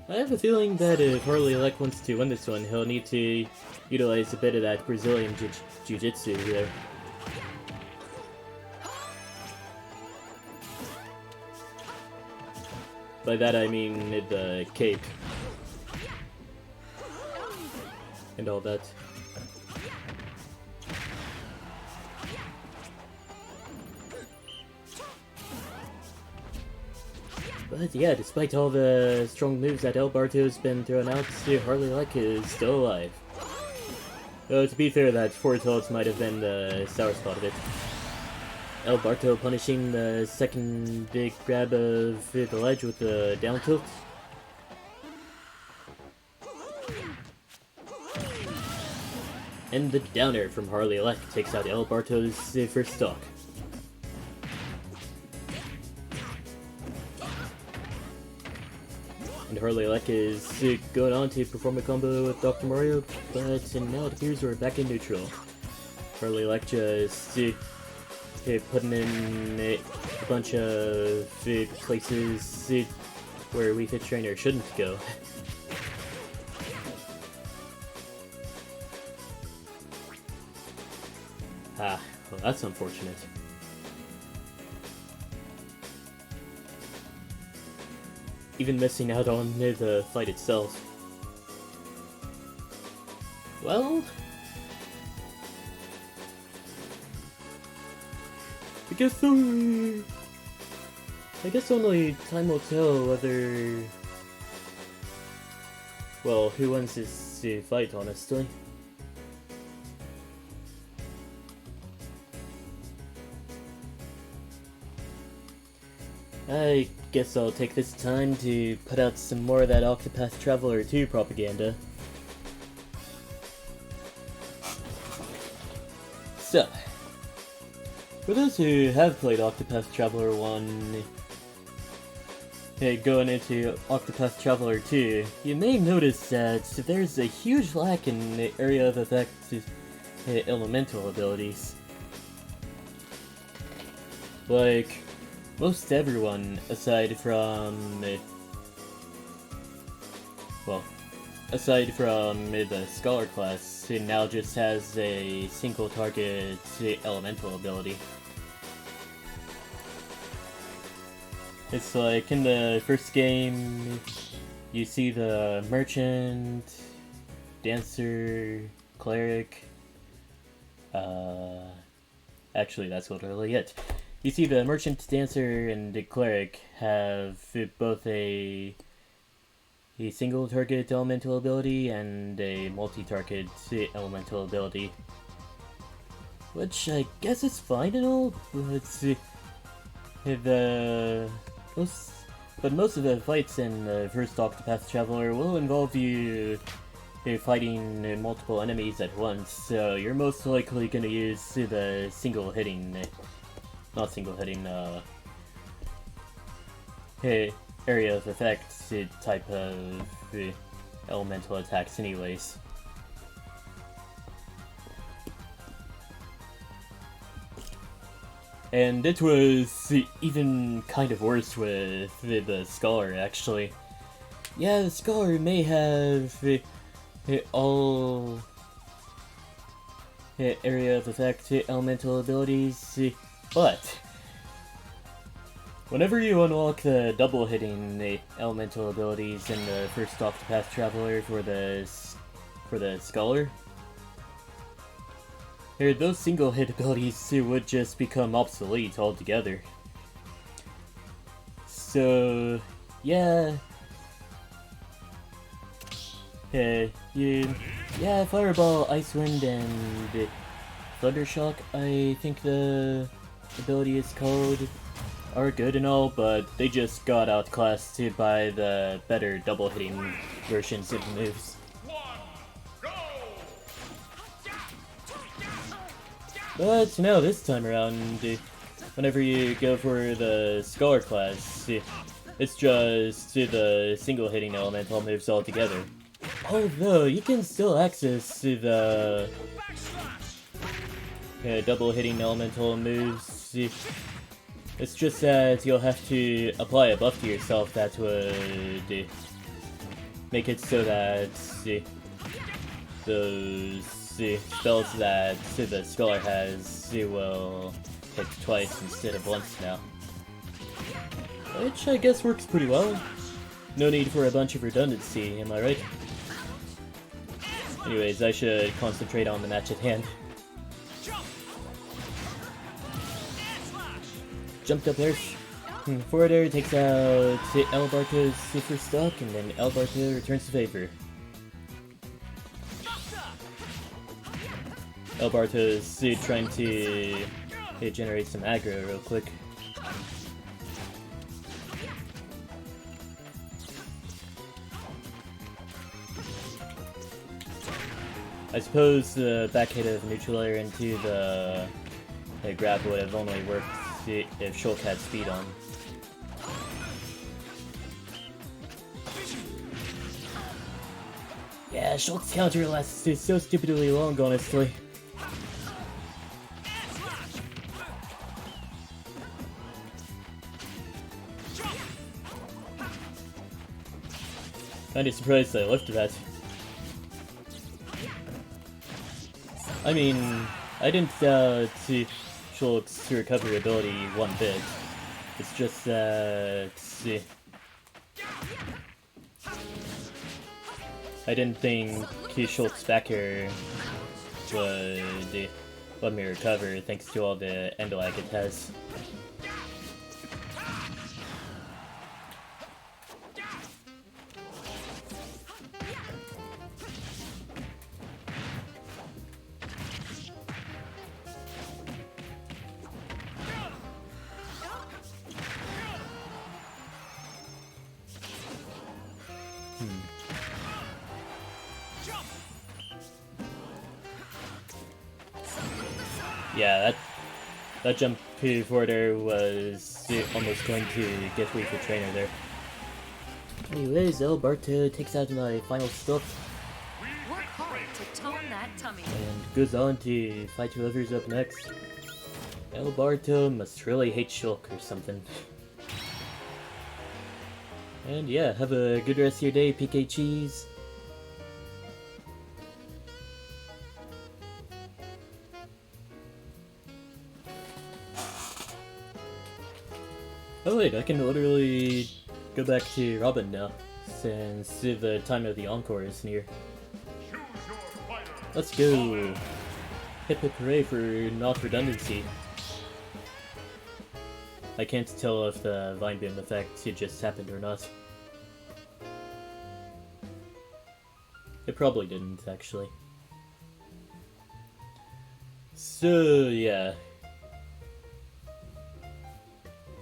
I have a feeling that if Harley Elec wants to win this one, he'll need to utilize a bit of that Brazilian jiu-jitsu there. By that I mean the cape. And all that. But yeah, despite all the strong moves that Alberto's been thrown out, Harley Elec is still alive. Though to be fair, that forward tilt might have been the sour spot of it. Alberto punishing the second big grab of the ledge with the down tilt. And the down air from Harley Elec takes out Alberto's first stock. And Harley Elec is going on to perform a combo with Dr. Mario, but now it appears we're back in neutral. Harley Elec just putting in a bunch of places where Wii Fit Trainer shouldn't go. Ah, well that's unfortunate. Even missing out on the fight itself. Well, I guess only time will tell whether, well, who wins this fight, honestly. I guess I'll take this time to put out some more of that Octopath Traveler 2 propaganda. So, For those who have played Octopath Traveler 1, going into Octopath Traveler 2, you may notice that there's a huge lack in the area of effect elemental abilities. Like, most everyone, aside from the Scholar class, it now just has a single target elemental ability. It's like in the first game, you see the merchant, dancer, cleric. Actually, that's literally it. You see the merchant, dancer, and the cleric have both a single target elemental ability and a multi-target elemental ability. Which I guess is fine and all, but most of the fights in the first Octopath Traveler will involve you fighting multiple enemies at once, so you're most likely gonna use the area of effect type of elemental attacks anyways. And it was even kind of worse with the Scholar, actually. Yeah, the Scholar may have all area of effect elemental abilities, but whenever you unlock the double hitting elemental abilities in the first Octopath Traveler for the Scholar, those single hit abilities would just become obsolete altogether. So, yeah. Fireball, Ice Wind, and Thundershock, I think the ability is called, are good and all, but they just got outclassed by the better double hitting versions of the moves. But now this time around, whenever you go for the Scholar class, it's just the single hitting elemental moves altogether. Although you can still access the double hitting elemental moves. It's just that you'll have to apply a buff to yourself that would make it so that those spells that the Scholar has will hit twice instead of once now. Which I guess works pretty well. No need for a bunch of redundancy, am I right? Anyways, I should concentrate on the match at hand. Jumped up there. Forward air takes out El Barto's first stock, and then El Barto returns the favor. El Barto's trying to generate some aggro real quick. I suppose the back hit of neutral air into the grab would have only worked if Shulk had speed on. Yeah, Shulk's counter lasts is so stupidly long, honestly. Kinda surprised I lifted that. I mean, I didn't see Shulk's recovery ability one bit. It's just that I didn't think Shulk's back air would let me recover thanks to all the end lag it has. Yeah, That jump forward there was almost going to get Wii Fit Trainer there. Anyways, El Barto takes out my final stop Work hard to tone that tummy. and goes on to fight whoever's up next. El Barto must really hate Shulk or something. And yeah, have a good rest of your day, PK Cheese. Oh wait, I can literally go back to Robin now, since the time of the encore is near. Choose your fighter. Let's go! Hip hip hooray for not redundancy. I can't tell if the Vine Beam effect just happened or not. It probably didn't, actually. So, yeah.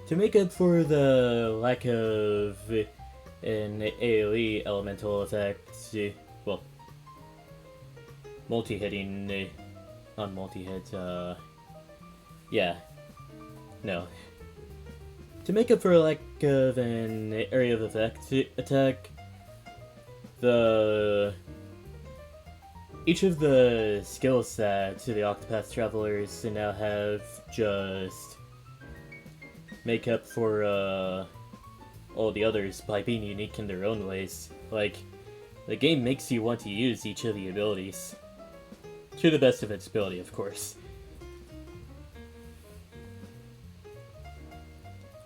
To make up for the lack of an AoE elemental effect, well, multi-hitting, not multi-hit, yeah, no. To make up for a lack of an area of effect attack, each of the skill sets to the Octopath Travelers now have just make up for all the others by being unique in their own ways. Like, the game makes you want to use each of the abilities. To the best of its ability, of course.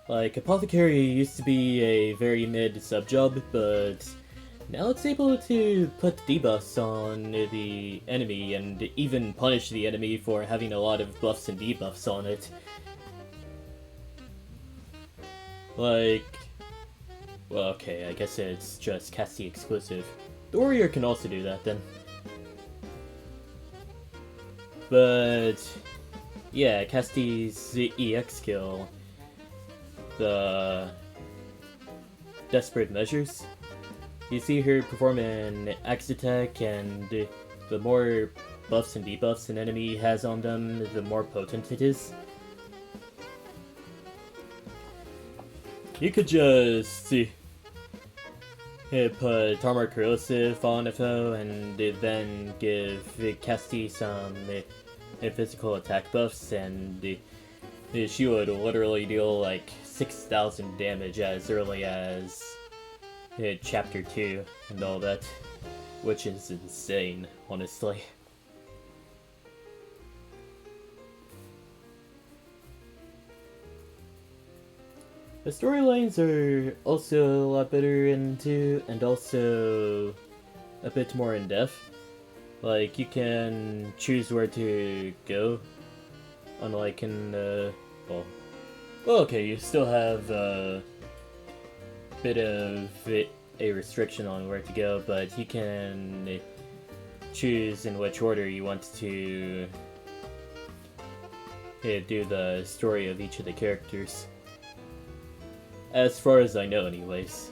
Like, Apothecary used to be a very mid sub-job, but now it's able to put debuffs on the enemy and even punish the enemy for having a lot of buffs and debuffs on it. Like, well, okay, I guess it's just Casty exclusive. The Warrior can also do that then. But yeah, Casty's EX skill, the Desperate Measures. You see her perform an axe attack, and the more buffs and debuffs an enemy has on them, the more potent it is. You could just put Tarmor Corrosive on a foe and then give Casty some physical attack buffs, and she would literally deal like 6,000 damage as early as Chapter 2 and all that, which is insane, honestly. The storylines are also a lot better in 2, and also a bit more in-depth. Like, you can choose where to go, unlike in, well, okay, you still have a bit of a restriction on where to go, but you can choose in which order you want to do the story of each of the characters. As far as I know, anyways.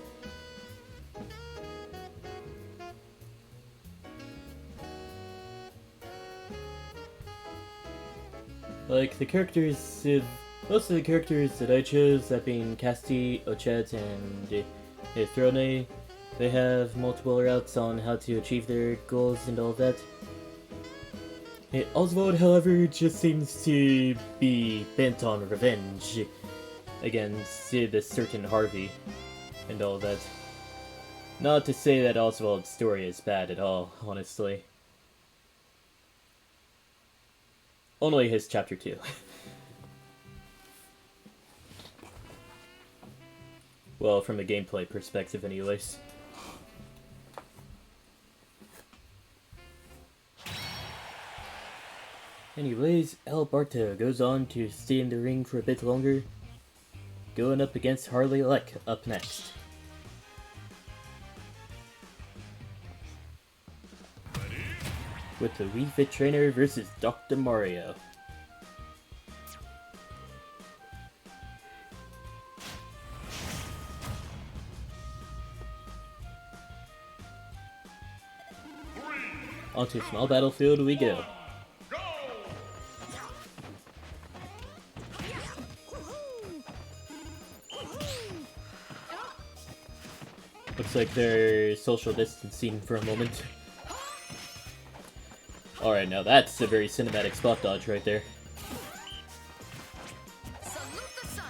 Like, the characters, most of the characters that I chose, that being Casty, Ochette, and Throne, they have multiple routes on how to achieve their goals and all that. Oswald, however, just seems to be bent on revenge against this certain Harvey and all that. Not to say that Oswald's story is bad at all, honestly. Only his chapter 2. Well, from a gameplay perspective anyways. Anyways, El Barto goes on to stay in the ring for a bit longer, going up against Harley Leck up next. With the Wii Fit Trainer versus Dr. Mario. Onto a small battlefield we go. Go! Looks like they're social distancing for a moment. Alright, now that's a very cinematic spot dodge right there. Salute the sun.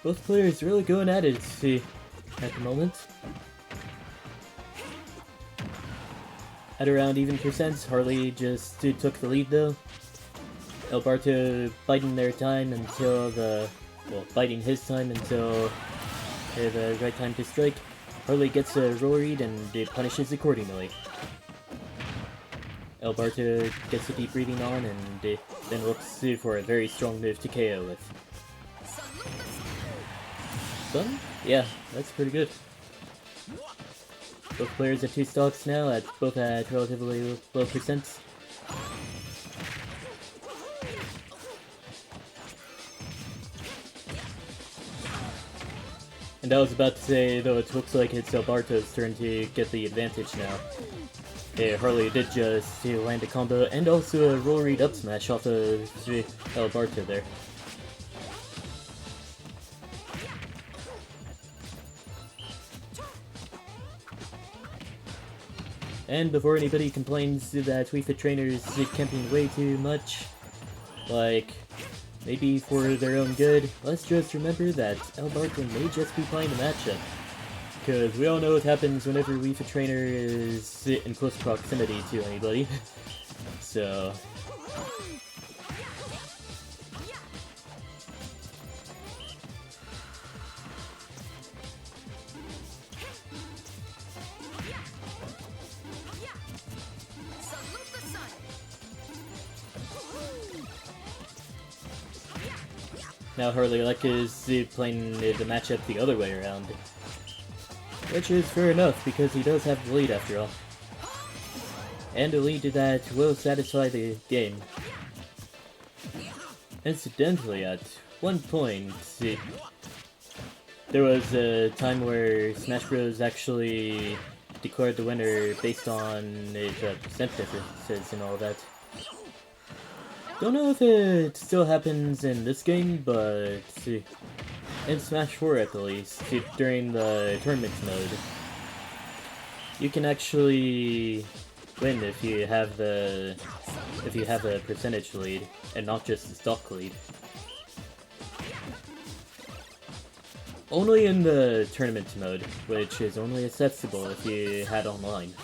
Both players really going at it at the moment. At around even percents, Harley just took the lead though. Alberto biding their time until biding his time until the right time to strike. Harley gets a roll read and punishes accordingly. Alberto gets a deep reading on and then looks for a very strong move to KO with. Stun? Yeah, that's pretty good. Both players at 2 stocks now, both at relatively low percents. And I was about to say, though it looks like it's Alberto's turn to get the advantage now. Harley did just land a combo and also a roll read up smash off of Alberto there. And before anybody complains that Wii Fit trainers camping way too much, like, maybe for their own good, let's just remember that Alberto may just be playing the matchup. Because we all know what happens whenever Wii Fit trainer is in close proximity to anybody. So... Now Harley Leck is playing the matchup the other way around. Which is fair enough, because he does have the lead after all. And a lead that will satisfy the game. Incidentally, at one point, there was a time where Smash Bros. Actually declared the winner based on the percent differences and all that. Don't know if it still happens in this game, but in Smash 4 at the least, during the tournament mode, you can actually win if you have a percentage lead and not just a stock lead. Only in the tournament mode, which is only accessible if you had online.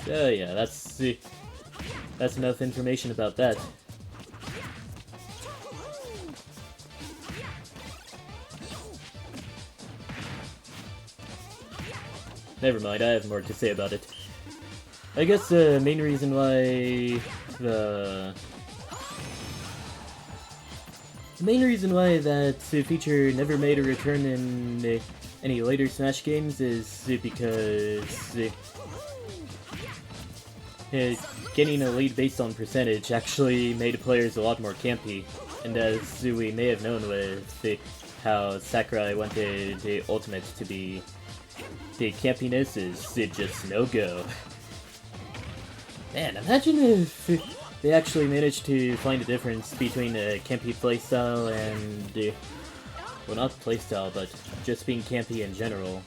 So yeah, that's enough information about that. Never mind, I have more to say about it. I guess the main reason why that feature never made a return in any later Smash games is because getting a lead based on percentage actually made players a lot more campy, and as we may have known with how Sakurai wanted the Ultimate to be, the campiness is just no-go. Man, imagine if they actually managed to find a difference between a campy playstyle and, well, not playstyle, but just being campy in general.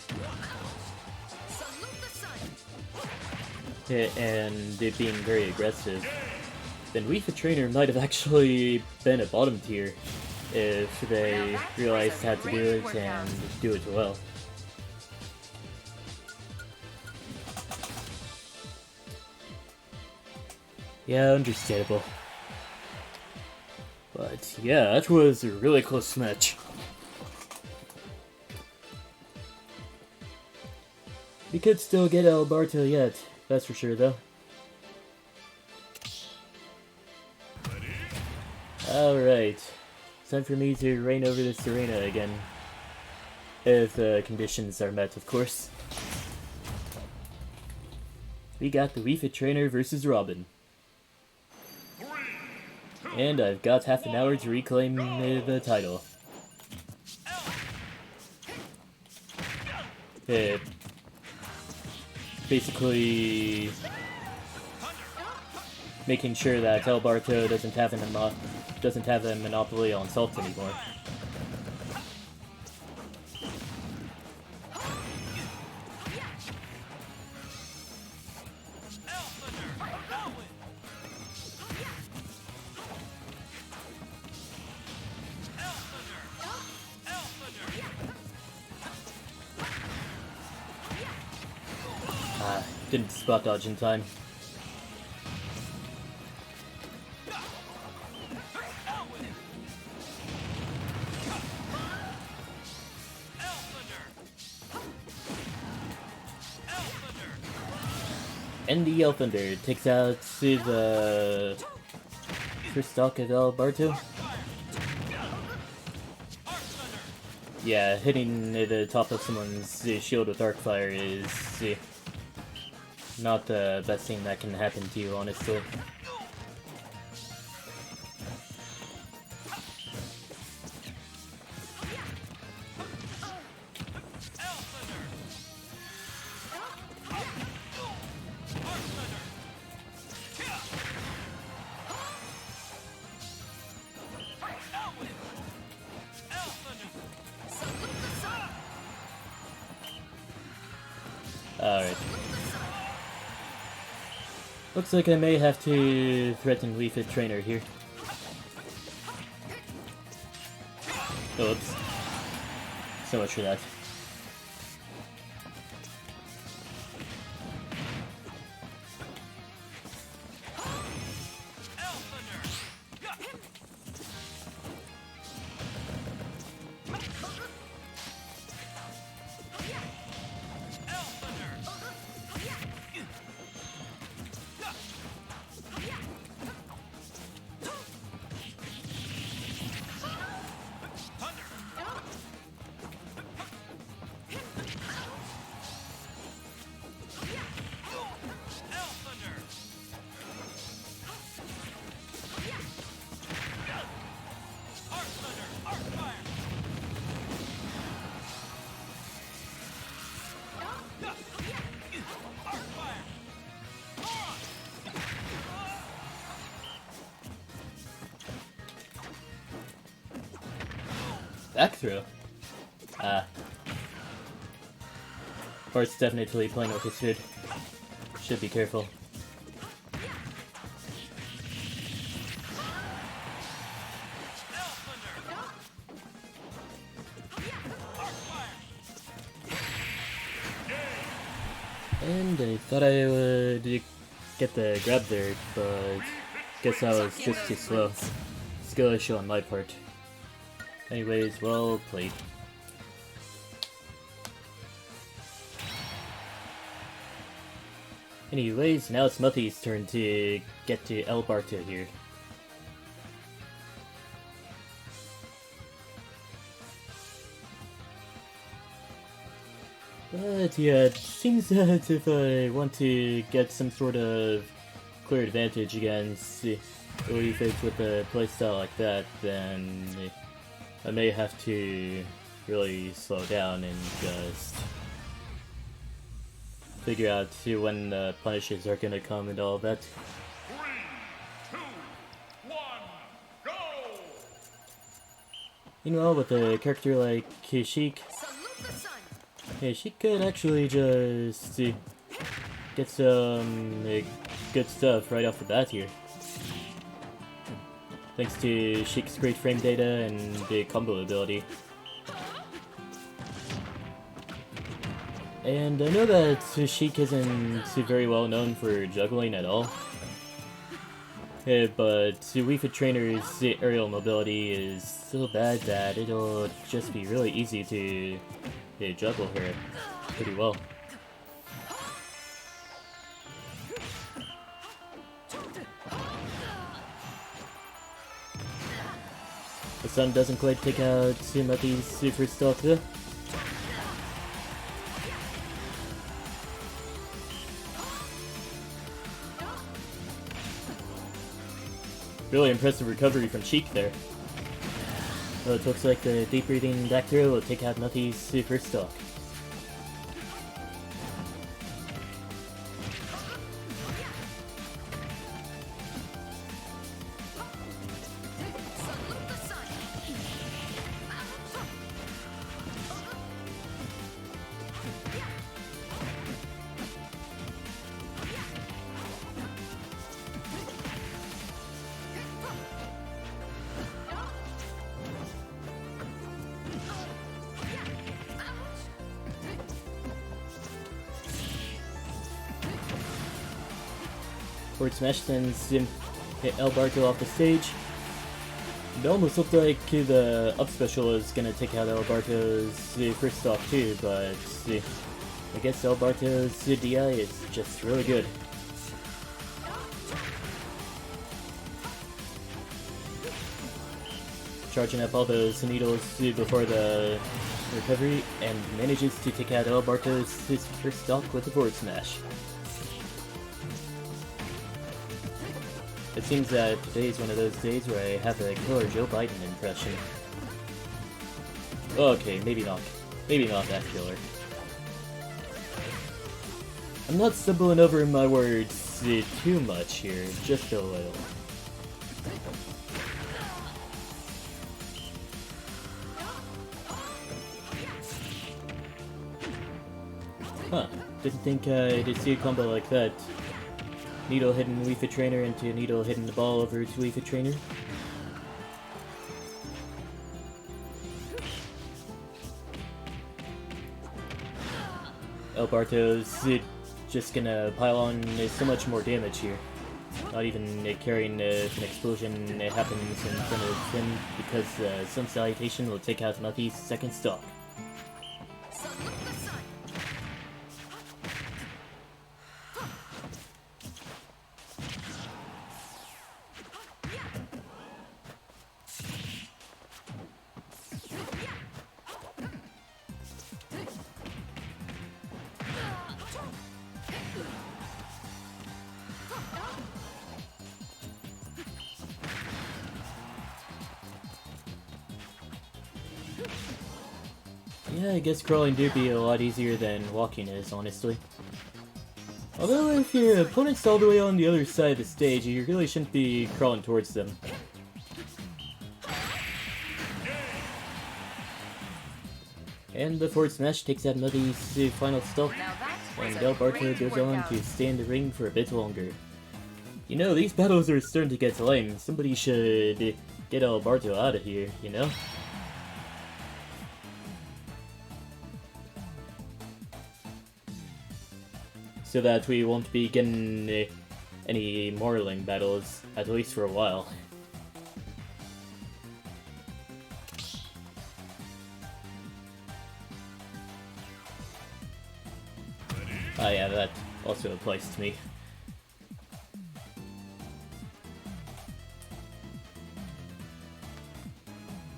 And it being very aggressive, then Wii Fit Trainer might have actually been a bottom tier if they realized how to do it and do it well. Yeah, understandable. But yeah, that was a really close match. We could still get Alberto yet, that's for sure though. Alright, time for me to reign over this arena again. If conditions are met, of course. we got the Wii Fit Trainer versus Robin. And I've got half an hour to reclaim the title. Basically making sure that El Barto doesn't have a monopoly on salt anymore. Didn't spot dodge in time. And the Yell Thunder takes out the first stock of El Barto. Yeah, hitting the top of someone's shield with Arcfire is not the best thing that can happen to you, honestly. Alright. Looks like I may have to threaten Wii Fit Trainer here. Oops. So much for that. Back throw. Bart's definitely playing with his food. Should be careful. And I thought I would get the grab there, but guess I was just too slow. Skill issue on my part. Anyways, well played. Anyways, now it's Muffy's turn to get to El Barto here. But yeah, it seems that if I want to get some sort of clear advantage against Wii Fit with a playstyle like that, then I may have to really slow down and just figure out when the punishes are gonna come and all that. 3, 2, 1, go! Meanwhile, with a character like Sheik, yeah, she could actually just get some good stuff right off the bat here. Thanks to Sheik's great frame data and the combo ability. And I know that Sheik isn't very well known for juggling at all. But Wii Fit Trainer's aerial mobility is so bad that it'll just be really easy to juggle her pretty well. The sun doesn't quite take out Muffy's super stealth though. Really impressive recovery from Sheik there. Well, it looks like the deep breathing back throw will take out Nutty's first stock. Forward smash sends El Barto off the stage. It almost looked like the up special is gonna take out El Barto's first stock too, but I guess El Barto's DI is just really good. Charging up all those needles before the recovery and manages to take out El Barto's first stock with a forward smash. It seems that today's one of those days where I have a killer Joe Biden impression. Okay, maybe not. Maybe not that killer. I'm not stumbling over my words too much here, just a little. Huh, didn't think I'd see a combo like that. Needle hitting Wii Fit Trainer into Needle hitting the ball over to Wii Fit Trainer. El Barto's just gonna pile on so much more damage here. Not even carrying if an explosion happens in front of him, because Sun Salutation will take out Nutty's second stock. Yeah, I guess crawling do be a lot easier than walking is, honestly. Although if your opponent's all the way on the other side of the stage, you really shouldn't be crawling towards them. And the forward smash takes out Nutty's final stock, and El Barto goes on to stay in the ring for a bit longer. You know, these battles are starting to get lame. Somebody should get El Barto out of here, you know? So that we won't be getting any more lame battles, at least for a while. Ah yeah, that also applies to me.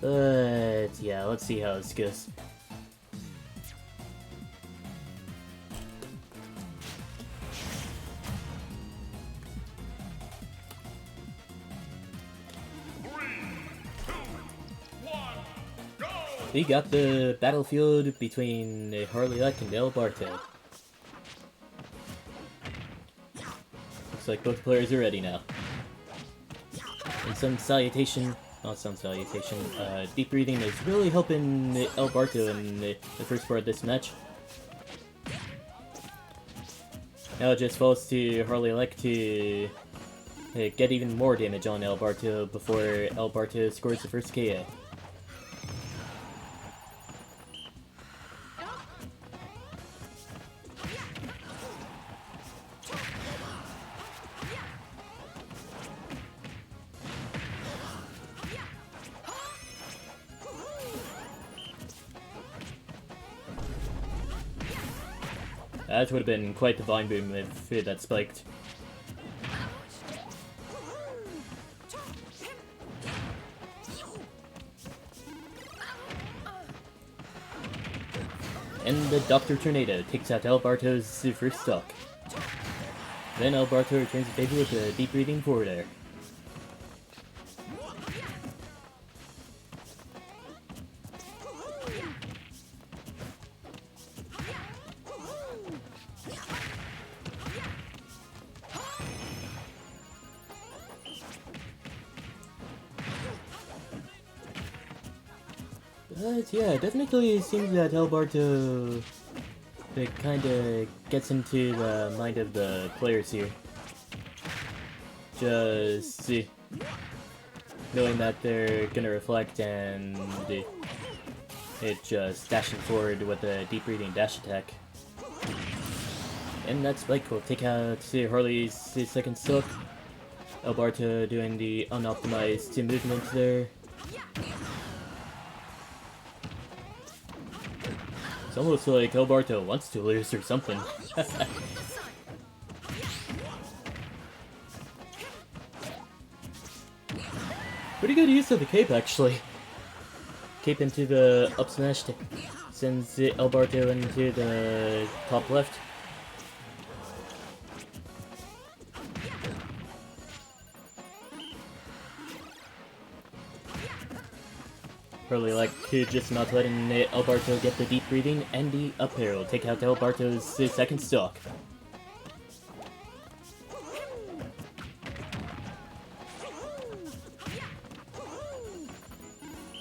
But yeah, let's see how this goes. We got the battlefield between Harley Leck and El Barto. Looks like both players are ready now. And Sun Salutation, not Sun Salutation, Deep Breathing is really helping El Barto in the first part of this match. Now it just falls to Harley Leck to get even more damage on El Barto before El Barto scores the first KO. That would have been quite the Vine Boom if it had spiked. And the Dr. Tornado takes out El Barto's first stock. Then El Barto returns the favor with a deep breathing forward air. But yeah, it definitely seems that Alberto it kinda gets into the mind of the players here. Just knowing that they're gonna reflect and it just dashing forward with a deep breathing dash attack. And that spike will take out Harley's second stock. Alberto doing the unoptimized movement there. It's almost like Alberto wants to lose or something. Pretty good use of the cape, actually. Cape into the up smash sends Alberto into the top left. Probably like just not letting Alberto get the deep breathing, and the up air will take out Alberto's second stock.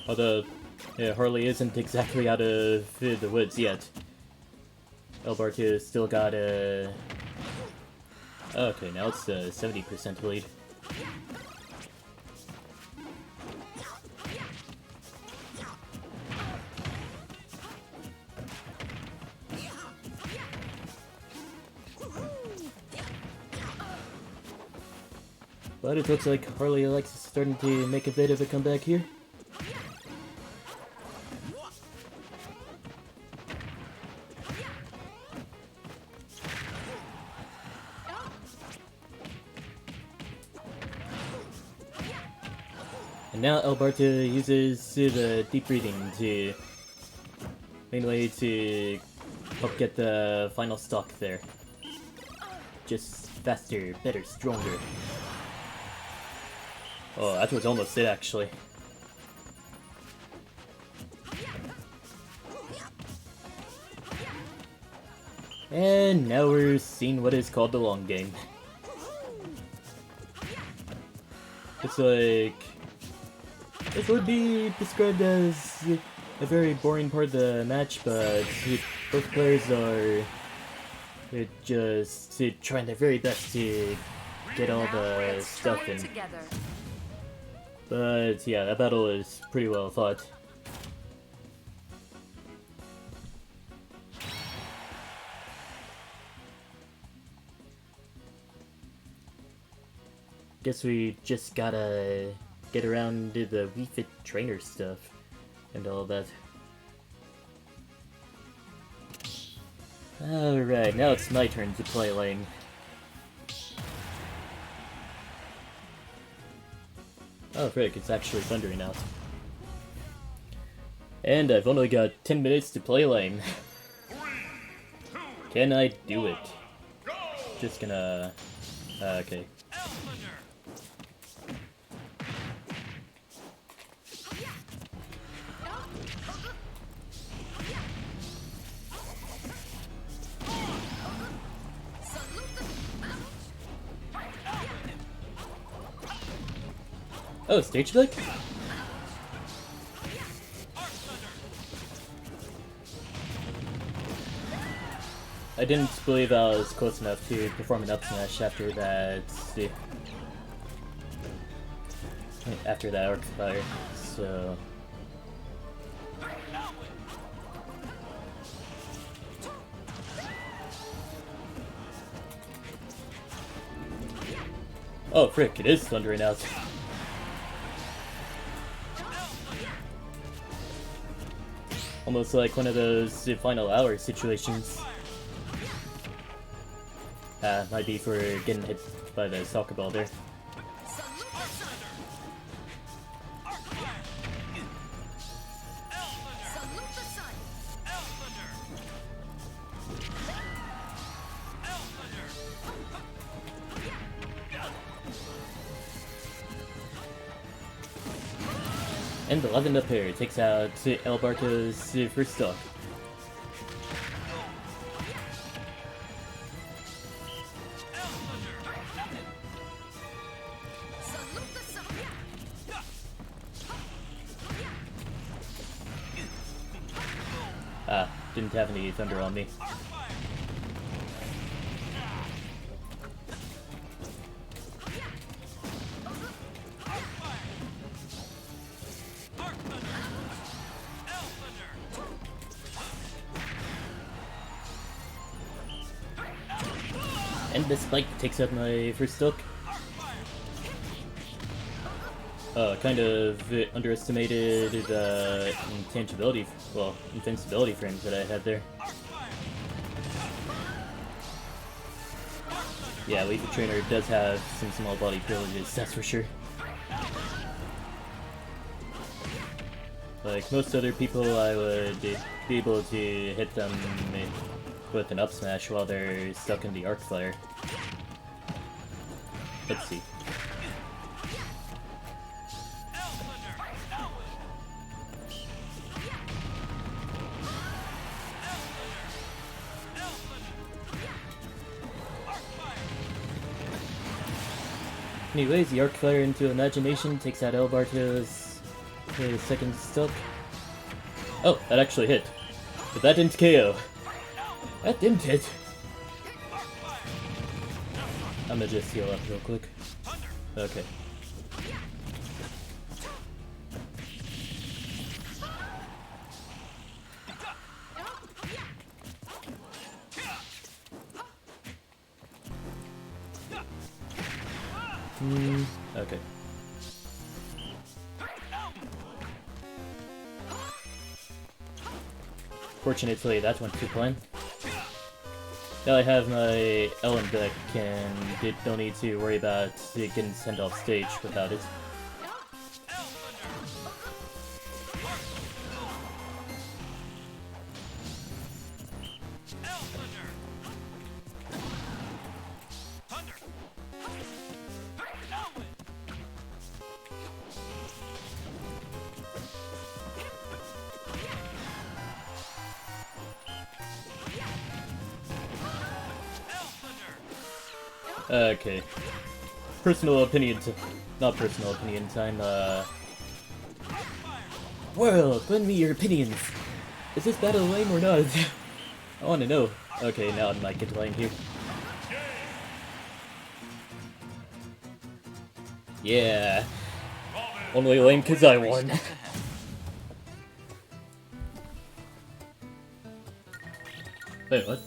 Although Harley isn't exactly out of the woods yet. Alberto's still got a... Okay, now it's a 70% lead. But it looks like Harley Alex is starting to make a bit of a comeback here. And now Alberto uses the deep breathing to mainly to help get the final stock there. Just faster, better, stronger. Oh, that was almost it, actually. And now we're seeing what is called the long game. It's like... it would be described as a very boring part of the match, but both players are just trying their very best to get all the stuff in. Together. But yeah, that battle is pretty well fought. Guess we just gotta get around to the Wii Fit trainer stuff and all that. Alright, now it's my turn to play lane. Oh frick, it's actually thundering out. And I've only got 10 minutes to play lane. Can I do it? Just gonna... okay. Oh, stage click? I didn't believe I was close enough to perform an up smash after that. After that arc fire, so. Oh, frick, it is thundering out. Almost like one of those final hour situations. Might be for getting hit by the soccer ball there. And the 11th up air takes out Alberto's first stock. Ah, didn't have any thunder on me. And the spike takes out my first stock. Kind of underestimated the invincibility frames that I had there. Yeah, Lethal Trainer does have some small body privileges, that's for sure. Like most other people, I would be able to hit them with an up smash while they're stuck in the arc fire. Let's see. Anyways, the arc fire into Imagination takes out Alberto's second stock. Oh, that actually hit. But that didn't KO. That didn't hit. I'm gonna just heal up real quick. Okay. Okay. Fortunately, that went to plan. Now I have my Ellen deck and don't need to worry about getting sent off stage without it. Okay. Personal opinion not personal opinion time, World, lend me your opinions! Is this battle lame or not? I wanna know. Okay, now I might get lame here. Yeah. Only lame cause I won. Wait, what?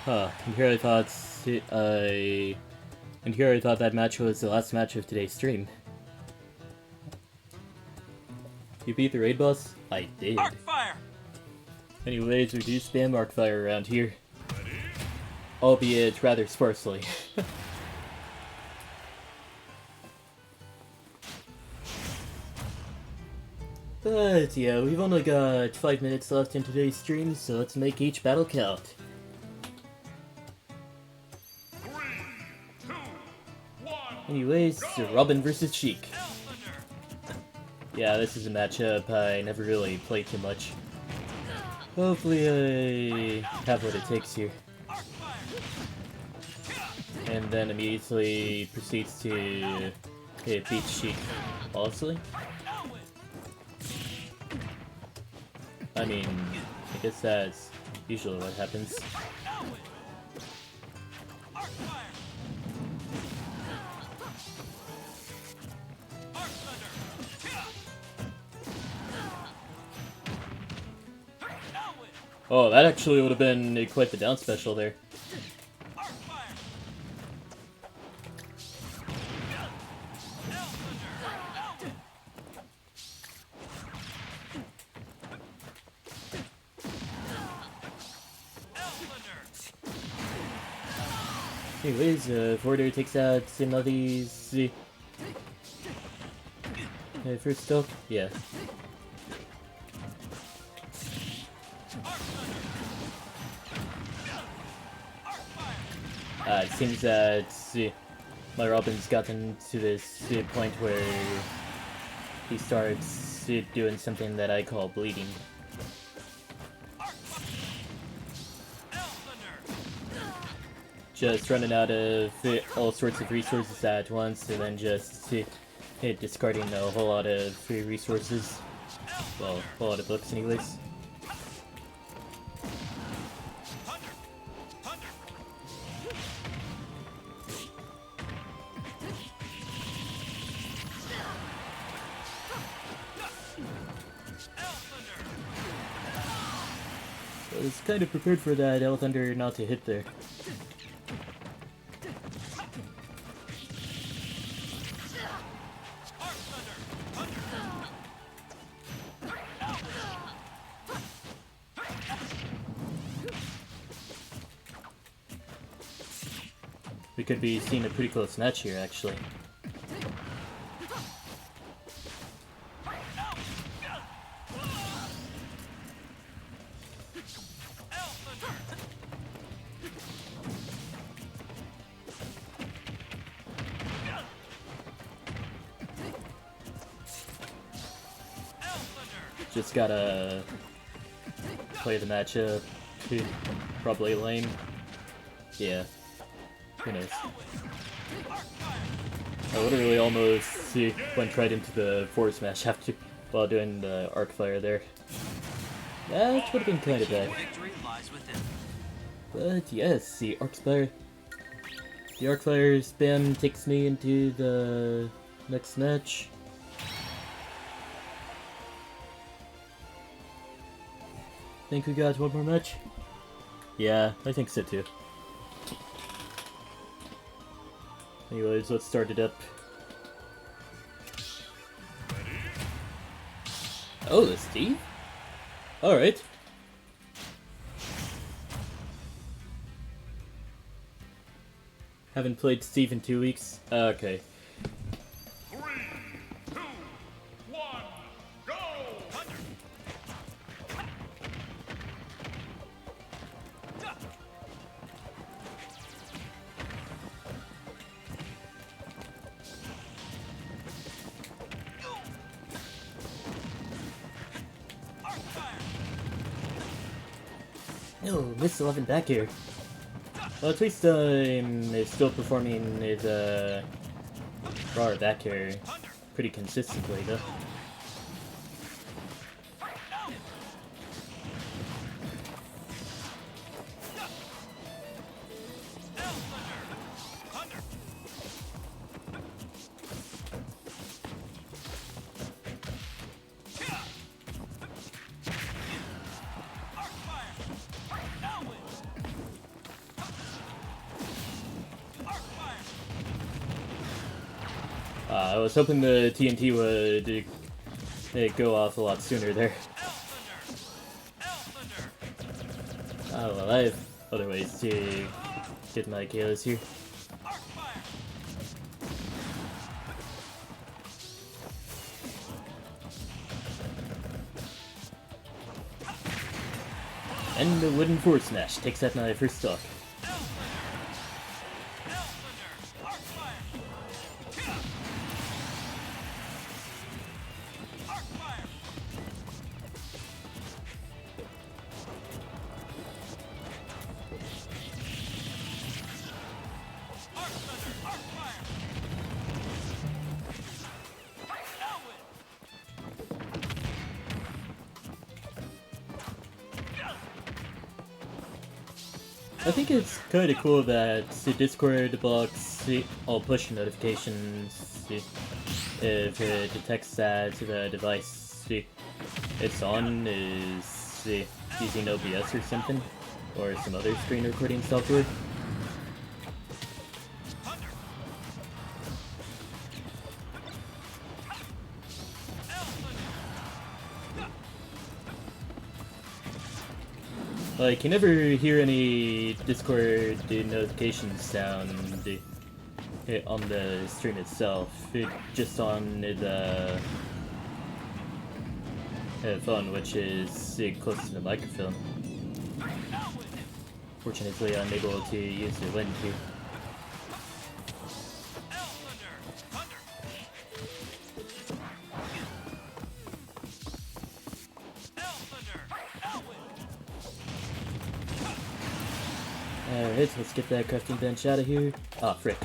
Huh, and here I thought that match was the last match of today's stream. You beat the raid boss? I did. Arcfire! Anyways, we do spam Arcfire around here. Albeit rather sparsely. But yeah, we've only got 5 minutes left in today's stream, so let's make each battle count. 3, 2, 1. Anyways, Robin versus Sheik. Yeah, this is a matchup I never really played too much. Hopefully I have what it takes here. And then immediately proceeds to beat Sheik flawlessly. I mean, I guess that's usually what happens. Oh, that actually would have been quite the down special there. Anyways, Vorder takes out some of these... first stock? Yeah. It seems that my Robin's gotten to this point where he starts doing something that I call bleeding. Just running out of all sorts of resources at once, and then just discarding a whole lot of free resources. Well, a whole lot of books anyways. I was kind of prepared for that L Thunder not to hit there. We could be seeing a pretty close match here, actually. Just gotta play the matchup. Probably lame. Yeah. Who knows? I literally almost went right into the force smash after while doing the arc fire there. That would have been kind of bad. Victory lies within. But yes, the arc fire. The arc fire spam takes me into the next match. Think we got one more match? Yeah, I think so too. Anyways, let's start it up. Oh, the Steve? Alright. Haven't played Steve in 2 weeks. Okay. 3, 2, 1, go! No, Miss 11 back here. Well, at least I'm still performing his raw back here pretty consistently, though. I was hoping the TNT would go off a lot sooner there. Oh well, I have other ways to get my KOs here. And the wooden forward smash takes out my first stock. I think it's kind of cool that the Discord blocks all push notifications if it detects that the device it's on is using OBS or something, or some other screen recording software. Like, you never hear any Discord notifications sound on the stream itself, just on the phone, which is close to the microphone. Fortunately, I'm able to use the lens here. Alright, let's get that crafting bench out of here. Ah, frick.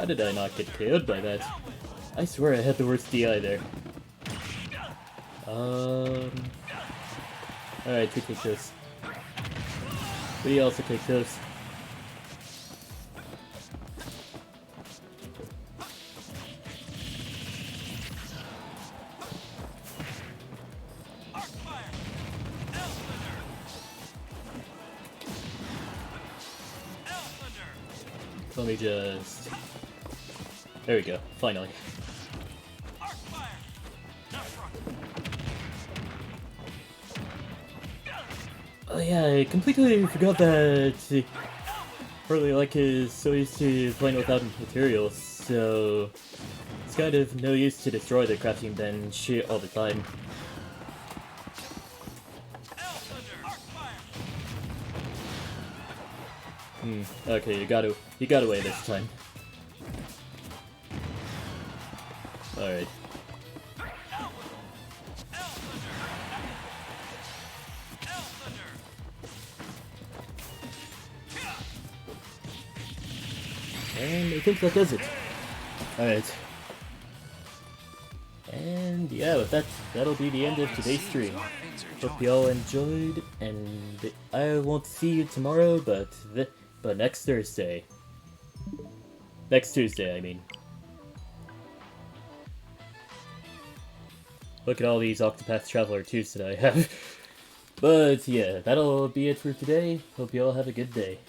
How did I not get KO'd by that? I swear I had the worst DI there. Alright, we take this. We also take this. Let me just... There we go, finally. Oh yeah, I completely forgot that Harley like is so used to playing without materials, so it's kind of no use to destroy the crafting bench all the time. Okay, you got away this time. Alright. And I think that does it. Alright. And yeah, with that, that'll be the end of today's stream. Hope you all enjoyed, and I won't see you tomorrow, but next Thursday. Next Tuesday, I mean. Look at all these Octopath Traveler 2s that I have. But yeah, that'll be it for today. Hope you all have a good day.